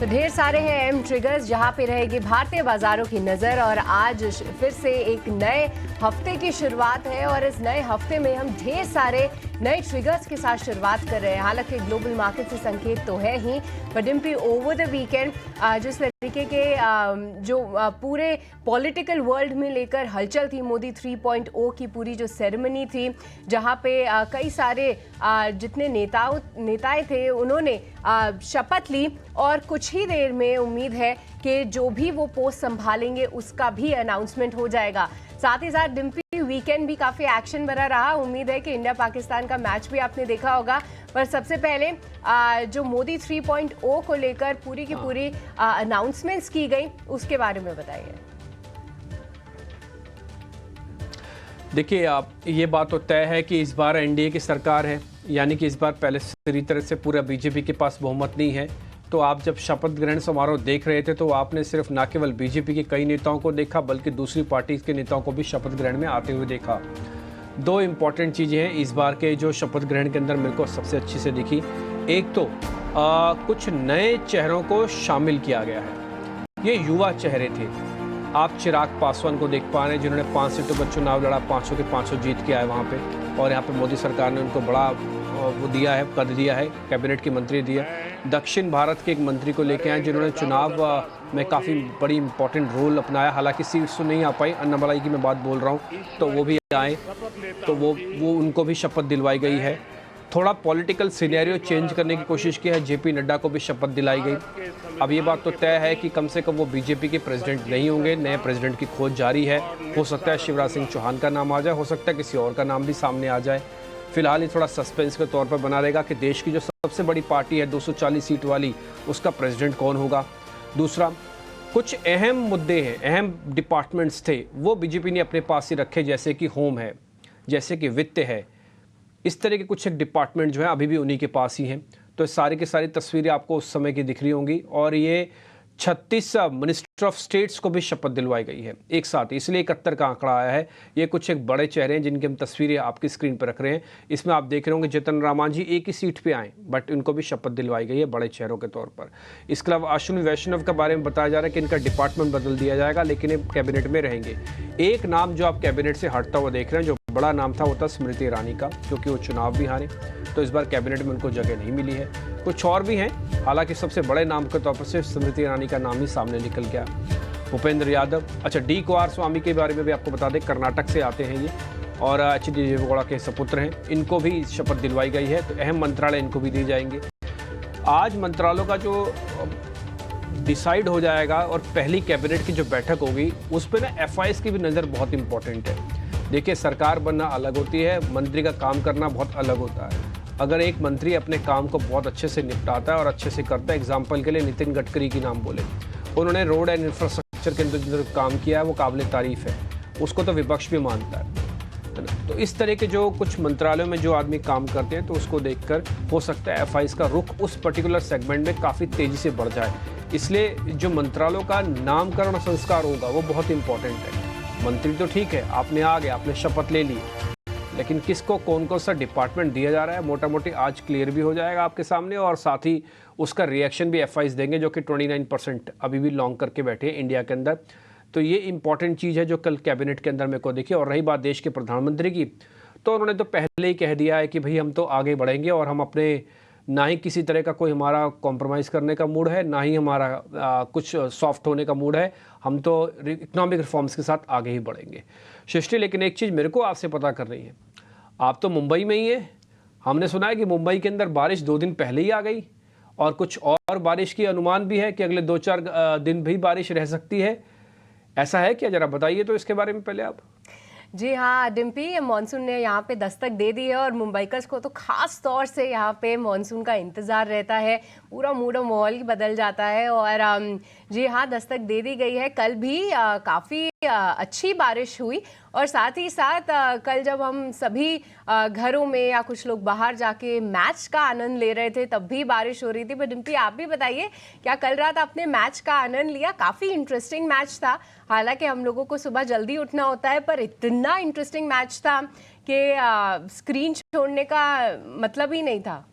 तो ढेर सारे हैं एम ट्रिगर्स जहां पे रहेगी भारतीय बाजारों की नज़र। और आज फिर से एक नए हफ्ते की शुरुआत है और इस नए हफ्ते में हम ढेर सारे नए ट्रिगर्स के साथ शुरुआत कर रहे हैं। हालांकि ग्लोबल मार्केट से संकेत तो है ही, पर डिम्पी ओवर द वीकेंड जिस तरीके के जो पूरे पॉलिटिकल वर्ल्ड में लेकर हलचल थी, मोदी 3.0 की पूरी जो सेरेमनी थी, जहां पे कई सारे जितने नेताएं थे उन्होंने शपथ ली और कुछ ही देर में उम्मीद है कि जो भी वो पोस्ट संभालेंगे उसका भी अनाउंसमेंट हो जाएगा। साथ ही साथ डिम्पी वीकेंड भी काफी एक्शन भरा रहा। उम्मीद है कि इंडिया पाकिस्तान का मैच भी आपने देखा होगा, पर सबसे पहले जो मोदी 3.0 को लेकर पूरी की पूरी अनाउंसमेंट्स की गई उसके बारे में बताइए। देखिए, आप ये बात तो तय है कि इस बार एनडीए की सरकार है, यानी कि इस बार पहले पूरी तरह से पूरा बीजेपी के पास बहुमत नहीं है। तो आप जब शपथ ग्रहण समारोह देख रहे थे तो आपने सिर्फ न केवल बीजेपी के कई नेताओं को देखा, बल्कि दूसरी पार्टी के नेताओं को भी शपथ ग्रहण में आते हुए देखा। दो इम्पॉर्टेंट चीज़ें हैं इस बार के जो शपथ ग्रहण के अंदर मेरे को सबसे अच्छी से दिखी। एक तो कुछ नए चेहरों को शामिल किया गया है। ये युवा चेहरे थे। आप चिराग पासवान को देख पा रहे हैं, जिन्होंने 5 सीटों पर चुनाव लड़ा, 500 के 500 जीत के आए वहाँ पे, और यहाँ पे मोदी सरकार ने उनको बड़ा वो दिया है, पद दिया है, कैबिनेट की मंत्री दिया। दक्षिण भारत के एक मंत्री को लेके आए जिन्होंने चुनाव में काफ़ी बड़ी इंपॉर्टेंट रोल अपनाया। हालांकि सीट्स तो नहीं आ पाई, अन्नामलाई की मैं बात बोल रहा हूँ, तो वो भी आए, तो वो उनको भी शपथ दिलवाई गई है। थोड़ा पॉलिटिकल सिनेरियो चेंज करने की कोशिश की है, जेपी नड्डा को भी शपथ दिलाई गई। अब ये बात तो तय है कि कम से कम वो बीजेपी के प्रेसिडेंट नहीं होंगे, नए प्रेसिडेंट की खोज जारी है। हो सकता है शिवराज सिंह चौहान का नाम आ जाए, हो सकता है किसी और का नाम भी सामने आ जाए। फिलहाल ये थोड़ा सस्पेंस के तौर पर बना रहेगा कि देश की जो सबसे बड़ी पार्टी है 240 सीट वाली, उसका प्रेसिडेंट कौन होगा। दूसरा, कुछ अहम मुद्दे हैं, अहम डिपार्टमेंट्स थे, वो बीजेपी ने अपने पास ही रखे, जैसे कि होम है, जैसे कि वित्त है। इस तरह के कुछ एक डिपार्टमेंट जो है अभी भी उन्हीं के पास ही हैं। तो सारी की सारी तस्वीरें आपको उस समय की दिख रही होंगी। और ये 36 मिनिस्टर ऑफ स्टेट्स को भी शपथ दिलवाई गई है एक साथ, इसलिए 71 का आंकड़ा आया है। ये कुछ एक बड़े चेहरे हैं जिनकी हम तस्वीरें आपकी स्क्रीन पर रख रहे हैं। इसमें आप देख रहे होंगे जीतन राम मांझी एक ही सीट पे आए, बट इनको भी शपथ दिलवाई गई है बड़े चेहरों के तौर पर। इसके अलावा अश्विनी वैष्णव के बारे में बताया जा रहा है कि इनका डिपार्टमेंट बदल दिया जाएगा, लेकिन ये कैबिनेट में रहेंगे। एक नाम जो आप कैबिनेट से हटता हुआ देख रहे हैं, जो बड़ा नाम था, वो था स्मृति ईरानी का, क्योंकि वो चुनाव भी हारे, तो इस बार कैबिनेट में उनको जगह नहीं मिली है। कुछ और भी हैं, हालांकि सबसे बड़े नाम के तौर पर सिर्फ स्मृति ईरानी का नाम ही सामने निकल गया। भूपेंद्र यादव, अच्छा डी कुमारस्वामी के बारे में भी आपको बता दें, कर्नाटक से आते हैं ये, और एच डी देवेगौड़ा के सपुत्र हैं, इनको भी शपथ दिलवाई गई है। तो अहम मंत्रालय इनको भी दिए जाएंगे। आज मंत्रालयों का जो डिसाइड हो जाएगा और पहली कैबिनेट की जो बैठक होगी उस पर ना FIS की भी नज़र बहुत इंपॉर्टेंट है। देखिए, सरकार बनना अलग होती है, मंत्री का काम करना बहुत अलग होता है। अगर एक मंत्री अपने काम को बहुत अच्छे से निपटाता है और अच्छे से करता है, एग्जाम्पल के लिए नितिन गडकरी की नाम बोले, उन्होंने रोड एंड इंफ्रास्ट्रक्चर के अंदर काम किया है, वो काबिल तारीफ है, उसको तो विपक्ष भी मानता है ना। तो इस तरह के जो कुछ मंत्रालयों में जो आदमी काम करते हैं, तो उसको देखकर हो सकता है FIS का रुख उस पर्टिकुलर सेगमेंट में काफ़ी तेज़ी से बढ़ जाए। इसलिए जो मंत्रालयों का नामकरण संस्कार होगा वो बहुत इंपॉर्टेंट है। मंत्री तो ठीक है, आपने आ गए, आपने शपथ ले ली, लेकिन किसको कौन कौन सा डिपार्टमेंट दिया जा रहा है मोटा मोटी आज क्लियर भी हो जाएगा आपके सामने, और साथ ही उसका रिएक्शन भी FIS देंगे, जो कि 29% अभी भी लॉन्ग करके बैठे हैं इंडिया के अंदर। तो ये इंपॉर्टेंट चीज़ है जो कल कैबिनेट के अंदर मेरे को देखी। और रही बात देश के प्रधानमंत्री की, तो उन्होंने तो पहले ही कह दिया है कि भाई हम तो आगे बढ़ेंगे और हम अपने, ना ही किसी तरह का कोई हमारा कॉम्प्रोमाइज़ करने का मूड है, ना ही हमारा कुछ सॉफ्ट होने का मूड है। हम तो इकोनॉमिक रिफॉर्म्स के साथ आगे ही बढ़ेंगे। सृष्टि, लेकिन एक चीज़ मेरे को आपसे पता करनी है, आप तो मुंबई में ही है, हमने सुना है कि मुंबई के अंदर बारिश 2 दिन पहले ही आ गई, और कुछ और बारिश की अनुमान भी है कि अगले 2-4 दिन भी बारिश रह सकती है। ऐसा है क्या? ज़रा बताइए तो इसके बारे में पहले आप। जी हाँ डिम्पी, मानसून ने यहाँ पे दस्तक दे दी है और मुंबईकर्स को तो खास तौर से यहाँ पे मानसून का इंतज़ार रहता है। पूरा मूड और माहौल ही बदल जाता है। और जी हाँ, दस्तक दे दी गई है। कल भी काफ़ी अच्छी बारिश हुई, और साथ ही साथ कल जब हम सभी घरों में या कुछ लोग बाहर जाके मैच का आनंद ले रहे थे तब भी बारिश हो रही थी। पर डिम्पी, आप भी बताइए, क्या कल रात आपने मैच का आनंद लिया? काफ़ी इंटरेस्टिंग मैच था। हालांकि हम लोगों को सुबह जल्दी उठना होता है, पर इतना इंटरेस्टिंग मैच था कि स्क्रीन छोड़ने का मतलब ही नहीं था।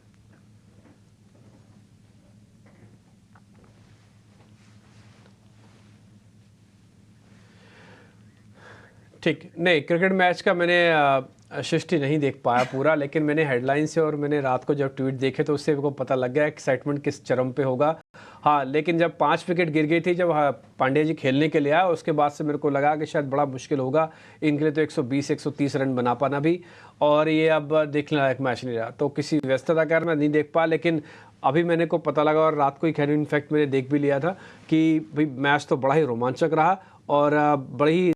ठीक नहीं, क्रिकेट मैच का मैंने सृष्टि नहीं देख पाया पूरा, लेकिन मैंने हेडलाइन से और मैंने रात को जब ट्वीट देखे तो उससे मेरे को पता लग गया एक्साइटमेंट किस चरम पे होगा। हाँ, लेकिन जब 5 विकेट गिर गई थी जब पांड्या जी खेलने के लिए आया, उसके बाद से मेरे को लगा कि शायद बड़ा मुश्किल होगा इनके लिए तो 120-130 रन बना पाना भी, और ये अब देखने लायक मैच नहीं रहा। तो किसी व्यस्तता के कारण मैं नहीं देख पाया, लेकिन अभी मैंने को पता लगा और रात को ही खैर इनफैक्ट मैंने देख भी लिया था कि भाई मैच तो बड़ा ही रोमांचक रहा और बड़ी ही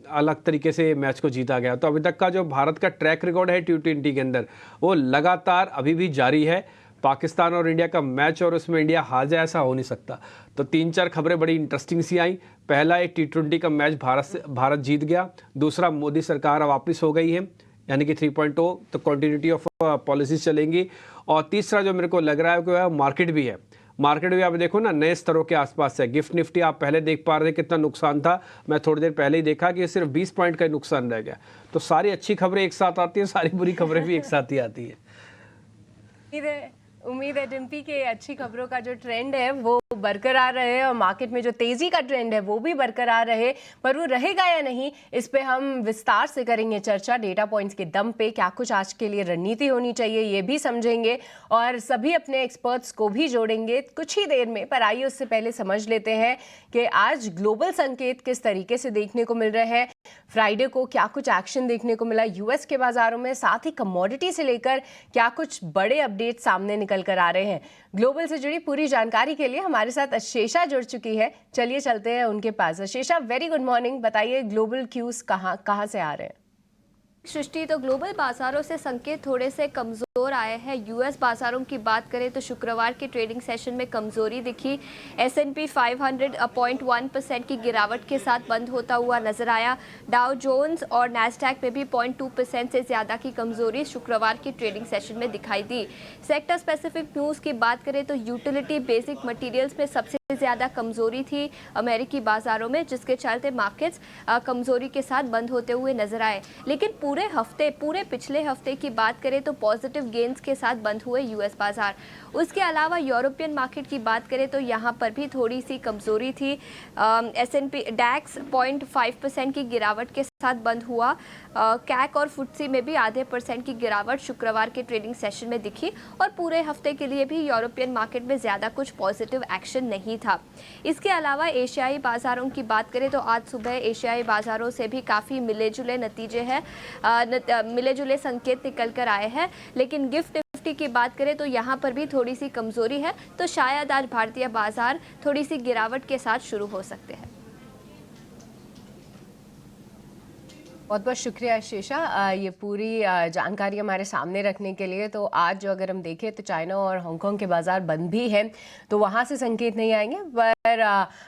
अलग तरीके से मैच को जीता गया। तो अभी तक का जो भारत का ट्रैक रिकॉर्ड है T20 के अंदर वो लगातार अभी भी जारी है। पाकिस्तान और इंडिया का मैच और उसमें इंडिया हार जाए ऐसा हो नहीं सकता। तो 3-4 खबरें बड़ी इंटरेस्टिंग सी आई। पहला, एक T20 का मैच भारत जीत गया। दूसरा, मोदी सरकार वापस हो गई है यानी कि 3.0, तो कंटिन्यूटी ऑफ पॉलिसीज चलेंगी। और तीसरा जो मेरे को लग रहा है कि वह मार्केट भी है। मार्केट भी आप देखो ना नए स्तरों के आसपास है। गिफ्ट निफ्टी आप पहले देख पा रहे थे कितना नुकसान था, मैं थोड़ी देर पहले ही देखा कि सिर्फ 20 पॉइंट का नुकसान रह गया। तो सारी अच्छी खबरें एक साथ आती हैं, सारी बुरी खबरें भी एक साथ ही आती है। उम्मीद है डिम्पी के अच्छी खबरों का जो ट्रेंड है वो बरकरार रहे और मार्केट में जो तेजी का ट्रेंड है वो भी बरकरार रहे, पर वो रहेगा या नहीं इस पे हम विस्तार से करेंगे चर्चा। डेटा पॉइंट्स के दम पे क्या कुछ आज के लिए रणनीति होनी चाहिए ये भी समझेंगे और सभी अपने एक्सपर्ट्स को भी जोड़ेंगे कुछ ही देर में। पर आइए उससे पहले समझ लेते हैं कि आज ग्लोबल संकेत किस तरीके से देखने को मिल रहे हैं। फ्राइडे को क्या कुछ एक्शन देखने को मिला यूएस के बाजारों में, साथ ही कमोडिटी से लेकर क्या कुछ बड़े अपडेट सामने निकल कर आ रहे हैं। ग्लोबल से जुड़ी पूरी जानकारी के लिए हमारे साथ अशेषा जुड़ चुकी है। चलिए चलते हैं उनके पास। Ashesha, very good morning. बताइए ग्लोबल क्यूज कहां से आ रहे हैं? सृष्टि, तो ग्लोबल बाजारों से संकेत थोड़े से कमजोर आए हैं। यूएस बाजारों की बात करें तो शुक्रवार के ट्रेडिंग सेशन में कमजोरी दिखी। S&P 500 0.1% की गिरावट के साथ बंद होता हुआ नजर आया। डाउ जोन्स और नैस्डैक में भी 0.2% से ज्यादा की कमजोरी शुक्रवार की ट्रेडिंग सेशन में दिखाई दी। सेक्टर स्पेसिफिक न्यूज की बात करें तो यूटिलिटी बेसिक मटीरियल्स में सबसे ज्यादा कमजोरी थी अमेरिकी बाजारों में, जिसके चलते मार्केट्स कमजोरी के साथ बंद होते हुए नजर आए। लेकिन पूरे पिछले हफ्ते की बात करें तो पॉजिटिव गेन्स के साथ बंद हुए यूएस बाजार। उसके अलावा यूरोपियन मार्केट की बात करें तो यहाँ पर भी थोड़ी सी कमजोरी थी। S&P डैक्स 0.5% की गिरावट के साथ बंद हुआ। कैक और फुट्सी में भी आधे % की गिरावट शुक्रवार के ट्रेडिंग सेशन में दिखी और पूरे हफ्ते के लिए भी यूरोपियन मार्केट में ज्यादा कुछ पॉजिटिव एक्शन नहीं था। इसके अलावा एशियाई बाजारों की बात करें तो आज सुबह एशियाई बाजारों से भी काफी मिले जुले नतीजे हैं, मिले जुले संकेत निकल कर आए हैं। लेकिन गिफ्ट निफ्टी की बात करें तो यहाँ पर भी थोड़ी सी कमजोरी है, तो शायद आज भारतीय बाजार थोड़ी सी गिरावट के साथ शुरू हो सकते हैं। बहुत बहुत शुक्रिया शेषा ये पूरी जानकारी हमारे सामने रखने के लिए। तो आज जो अगर हम देखें तो चाइना और हांगकांग के बाजार बंद भी हैं, तो वहाँ से संकेत नहीं आएंगे, पर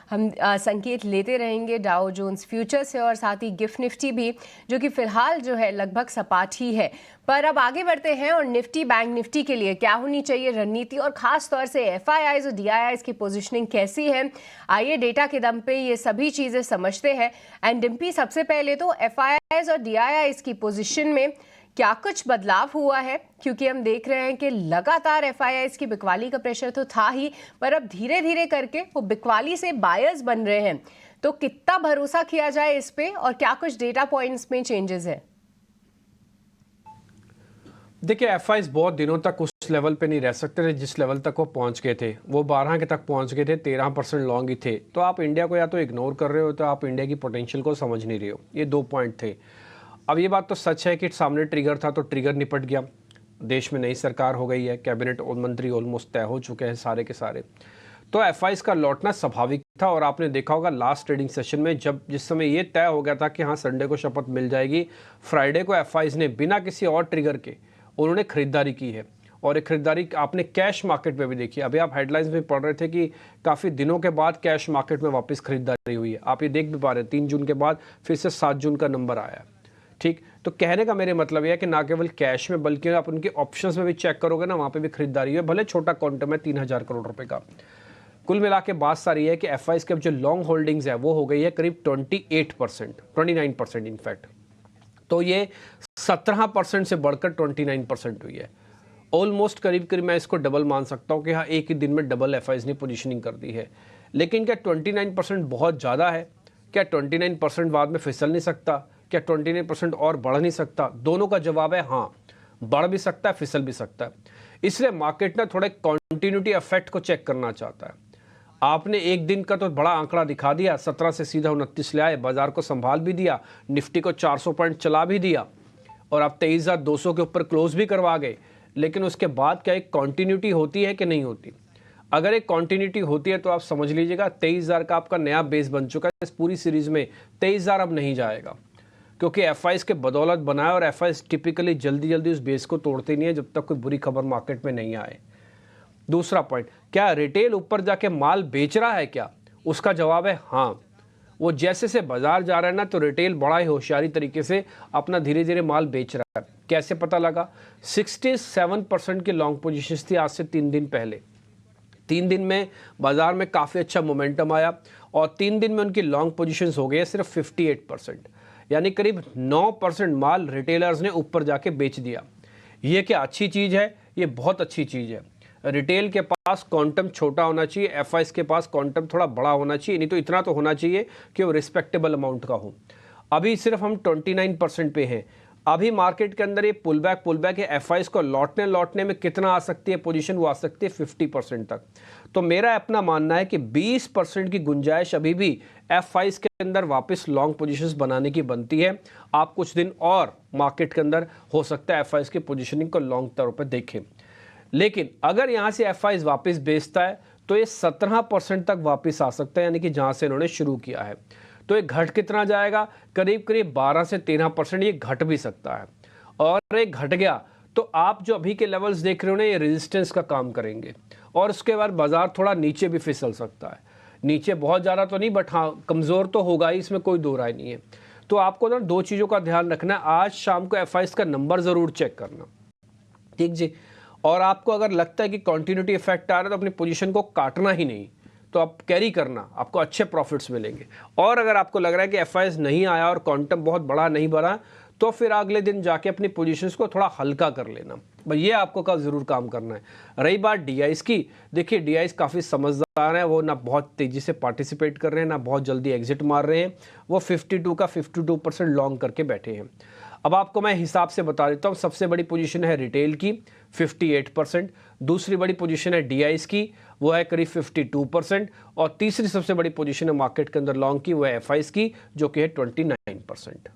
हम संकेत लेते रहेंगे डाउ जोन्स फ्यूचर से और साथ ही गिफ्ट निफ्टी भी, जो कि फिलहाल जो है लगभग सपाट ही है। पर अब आगे बढ़ते हैं और निफ्टी बैंक निफ्टी के लिए क्या होनी चाहिए रणनीति और खास तौर से FIIs और DIIs की पोजीशनिंग कैसी है। आइए डेटा के दम पे ये सभी चीजें समझते हैं। एंड डिम्पी, सबसे पहले तो FIIs और DIIs की पोजीशन में क्या कुछ बदलाव हुआ है, क्योंकि हम देख रहे हैं कि लगातार FIIs की बिकवाली का प्रेशर तो था ही, पर अब धीरे धीरे करके वो बिकवाली से बायर्स बन रहे हैं। तो कितना भरोसा किया जाए इस पे और क्या कुछ डेटा पॉइंट्स में चेंजेस है? देखिए, FIIs बहुत दिनों तक उस लेवल पे नहीं रह सकते थे जिस लेवल तक वो पहुंच गए थे। वो 12 के तक पहुंच गए थे, 13% लॉन्ग ही थे। तो आप इंडिया को या तो इग्नोर कर रहे हो तो आप इंडिया की पोटेंशियल को समझ नहीं रहे हो। ये 2 पॉइंट थे। अब ये बात तो सच है कि सामने ट्रिगर था तो ट्रिगर निपट गया। देश में नई सरकार हो गई है, कैबिनेट और मंत्री ऑलमोस्ट तय हो चुके हैं सारे के सारे। तो FIIs का लौटना स्वाभाविक था। और आपने देखा होगा लास्ट ट्रेडिंग सेशन में जिस समय ये तय हो गया था कि हाँ संडे को शपथ मिल जाएगी, फ्राइडे को FIIs ने बिना किसी और ट्रिगर के उन्होंने खरीदारी की है। और एक खरीदारी आपने कैश मार्केट में भी देखी। अभी आप हेडलाइंस में पढ़ रहे थे कि काफ़ी दिनों के बाद कैश मार्केट में वापस खरीदारी हुई है। आप ये देख भी पा रहे हैं 3 जून के बाद फिर से 7 जून का नंबर आया। ठीक, तो कहने का मेरे मतलब यह है कि ना केवल कैश में बल्कि आप उनके ऑप्शंस में भी चेक करोगे ना, वहाँ पे भी खरीदारी है, भले छोटा क्वांटम है 3000 करोड़ रुपए का। कुल मिला के बात सारी है कि FIIs के जो लॉन्ग होल्डिंग्स है वो हो गई है करीब 29% इनफैक्ट। तो ये 17% से बढ़कर 29% हुई है। ऑलमोस्ट करीब करीब मैं इसको डबल मान सकता हूँ कि हाँ एक ही दिन में डबल FIIs ने पोजीशनिंग कर दी है। लेकिन क्या 29% बहुत ज़्यादा है? क्या 29% बाद में फिसल नहीं सकता? क्या 29% और बढ़ नहीं सकता? दोनों का जवाब है हाँ, बढ़ भी सकता है, फिसल भी सकता है। इसलिए मार्केट ना थोड़े कॉन्टिन्यूटी इफेक्ट को चेक करना चाहता है। आपने एक दिन का तो बड़ा आंकड़ा दिखा दिया, 17 से सीधा 29 ले आए, बाजार को संभाल भी दिया, निफ्टी को 400 पॉइंट चला भी दिया और आप 23,200 के ऊपर क्लोज भी करवा गए। लेकिन उसके बाद क्या एक कॉन्टिन्यूटी होती है कि नहीं होती? अगर एक कॉन्टिन्यूटी होती है तो आप समझ लीजिएगा 23,000 का आपका नया बेस बन चुका है। इस पूरी सीरीज में 23,000 अब नहीं जाएगा, क्योंकि एफआईज के बदौलत बनाया और एफआईज टिपिकली जल्दी जल्दी उस बेस को तोड़ते नहीं है जब तक कोई बुरी खबर मार्केट में नहीं आए। दूसरा पॉइंट, क्या रिटेल ऊपर जाके माल बेच रहा है क्या? उसका जवाब है हाँ। वो जैसे से बाजार जा रहा है ना, तो रिटेल बड़ा ही होशियारी तरीके से अपना धीरे धीरे माल बेच रहा है। कैसे पता लगा? 67% की लॉन्ग पोजीशंस थी आज से 3 दिन पहले। 3 दिन में बाजार में काफ़ी अच्छा मोमेंटम आया और 3 दिन में उनकी लॉन्ग पोजीशंस हो गई सिर्फ 58%, यानी करीब 9% माल रिटेलर्स ने ऊपर जाके बेच दिया। ये क्या अच्छी चीज़ है? ये बहुत अच्छी चीज़ है। रिटेल के पास क्वांटम छोटा होना चाहिए, एफआईज के पास क्वांटम थोड़ा बड़ा होना चाहिए, नहीं तो इतना तो होना चाहिए कि वो रिस्पेक्टेबल अमाउंट का हो। अभी सिर्फ हम 29% पे हैं। अभी मार्केट के अंदर ये पुल बैक है। एफआईज को लौटने में कितना आ सकती है पोजीशन? वो आ सकती है 50% तक। तो मेरा अपना मानना है कि 20% की गुंजाइश अभी भी एफआईज के अंदर वापस लॉन्ग पोजीशंस बनाने की बनती है। आप कुछ दिन और मार्केट के अंदर हो सकता है एफआईज की पोजीशनिंग को लॉन्ग तौर पर देखें। लेकिन अगर यहाँ से एफआईज वापस बेचता है तो ये 17% तक वापस आ सकता है, यानी कि जहाँ से इन्होंने शुरू किया है। तो ये घट कितना जाएगा? करीब 12 से 13% ये घट भी सकता है। और ये घट गया तो आप जो अभी के लेवल्स देख रहे हो ना, ये रेजिस्टेंस का काम करेंगे और उसके बाद बाजार थोड़ा नीचे भी फिसल सकता है। नीचे बहुत ज़्यादा तो नहीं, बट हाँ कमज़ोर तो होगा ही, इसमें कोई दो राय नहीं है। तो आपको ना 2 चीज़ों का ध्यान रखना है। आज शाम को एफआईज का नंबर ज़रूर चेक करना, ठीक जी। और आपको अगर लगता है कि कॉन्टिन्यूटी इफेक्ट आ रहा है तो अपनी पोजीशन को काटना ही नहीं, तो आप कैरी करना, आपको अच्छे प्रॉफिट्स मिलेंगे। और अगर आपको लग रहा है कि एफआईज नहीं आया और क्वांटम बहुत बड़ा नहीं बढ़ा, तो फिर अगले दिन जाके अपनी पोजीशंस को थोड़ा हल्का कर लेना। भाई ये आपको का ज़रूर काम करना है। रही बात डीआईज की, देखिए डीआईज काफ़ी समझदार है, वो ना बहुत तेज़ी से पार्टिसिपेट कर रहे हैं ना बहुत जल्दी एग्जिट मार रहे हैं। वो 52 का 52% लॉन्ग करके बैठे हैं। अब आपको मैं हिसाब से बता देता हूँ। सबसे बड़ी पोजीशन है रिटेल की 58%, दूसरी बड़ी पोजीशन है डीआईज की, वो है करीब 52%, और तीसरी सबसे बड़ी पोजीशन है मार्केट के अंदर लॉन्ग की, वो है एफआईज की, जो कि है 29%।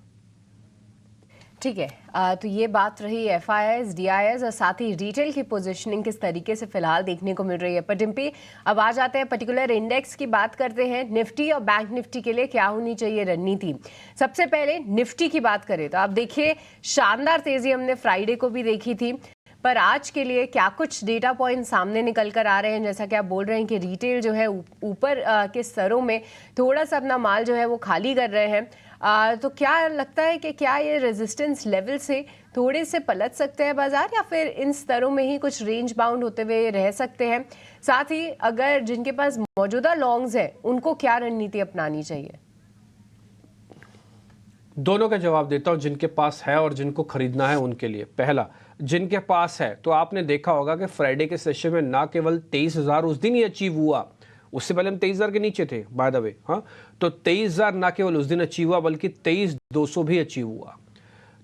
ठीक है, तो ये बात रही एफआईआईज, डीआईआईज और साथ ही रिटेल की पोजीशनिंग किस तरीके से फिलहाल देखने को मिल रही है। पर डिम्पी, अब आ जाते हैं पर्टिकुलर इंडेक्स की बात करते हैं। निफ्टी और बैंक निफ्टी के लिए क्या होनी चाहिए रणनीति? सबसे पहले निफ्टी की बात करें तो आप देखिए शानदार तेजी हमने फ्राइडे को भी देखी थी, पर आज के लिए क्या कुछ डेटा पॉइंट सामने निकल कर आ रहे हैं? जैसा कि आप बोल रहे हैं कि रिटेल जो है ऊपर के स्तरों में थोड़ा सा अपना माल जो है वो खाली कर रहे हैं, तो क्या लगता है कि क्या ये रेजिस्टेंस लेवल से थोड़े से पलट सकते हैं बाजार, या फिर इन स्तरों में ही कुछ रेंज बाउंड होते हुए रह सकते हैं? साथ ही अगर जिनके पास मौजूदा लॉन्ग्स है उनको क्या रणनीति अपनानी चाहिए? दोनों का जवाब देता हूं, जिनके पास है और जिनको खरीदना है उनके लिए। पहला, जिनके पास है, तो आपने देखा होगा कि फ्राइडे के सेशन में ना केवल 23,000 उस दिन ही अचीव हुआ, उससे पहले हम 23,000 के नीचे थे बाय द वे, हाँ, तो 23,000 ना केवल उस दिन अचीव हुआ बल्कि 23,200 भी अचीव हुआ।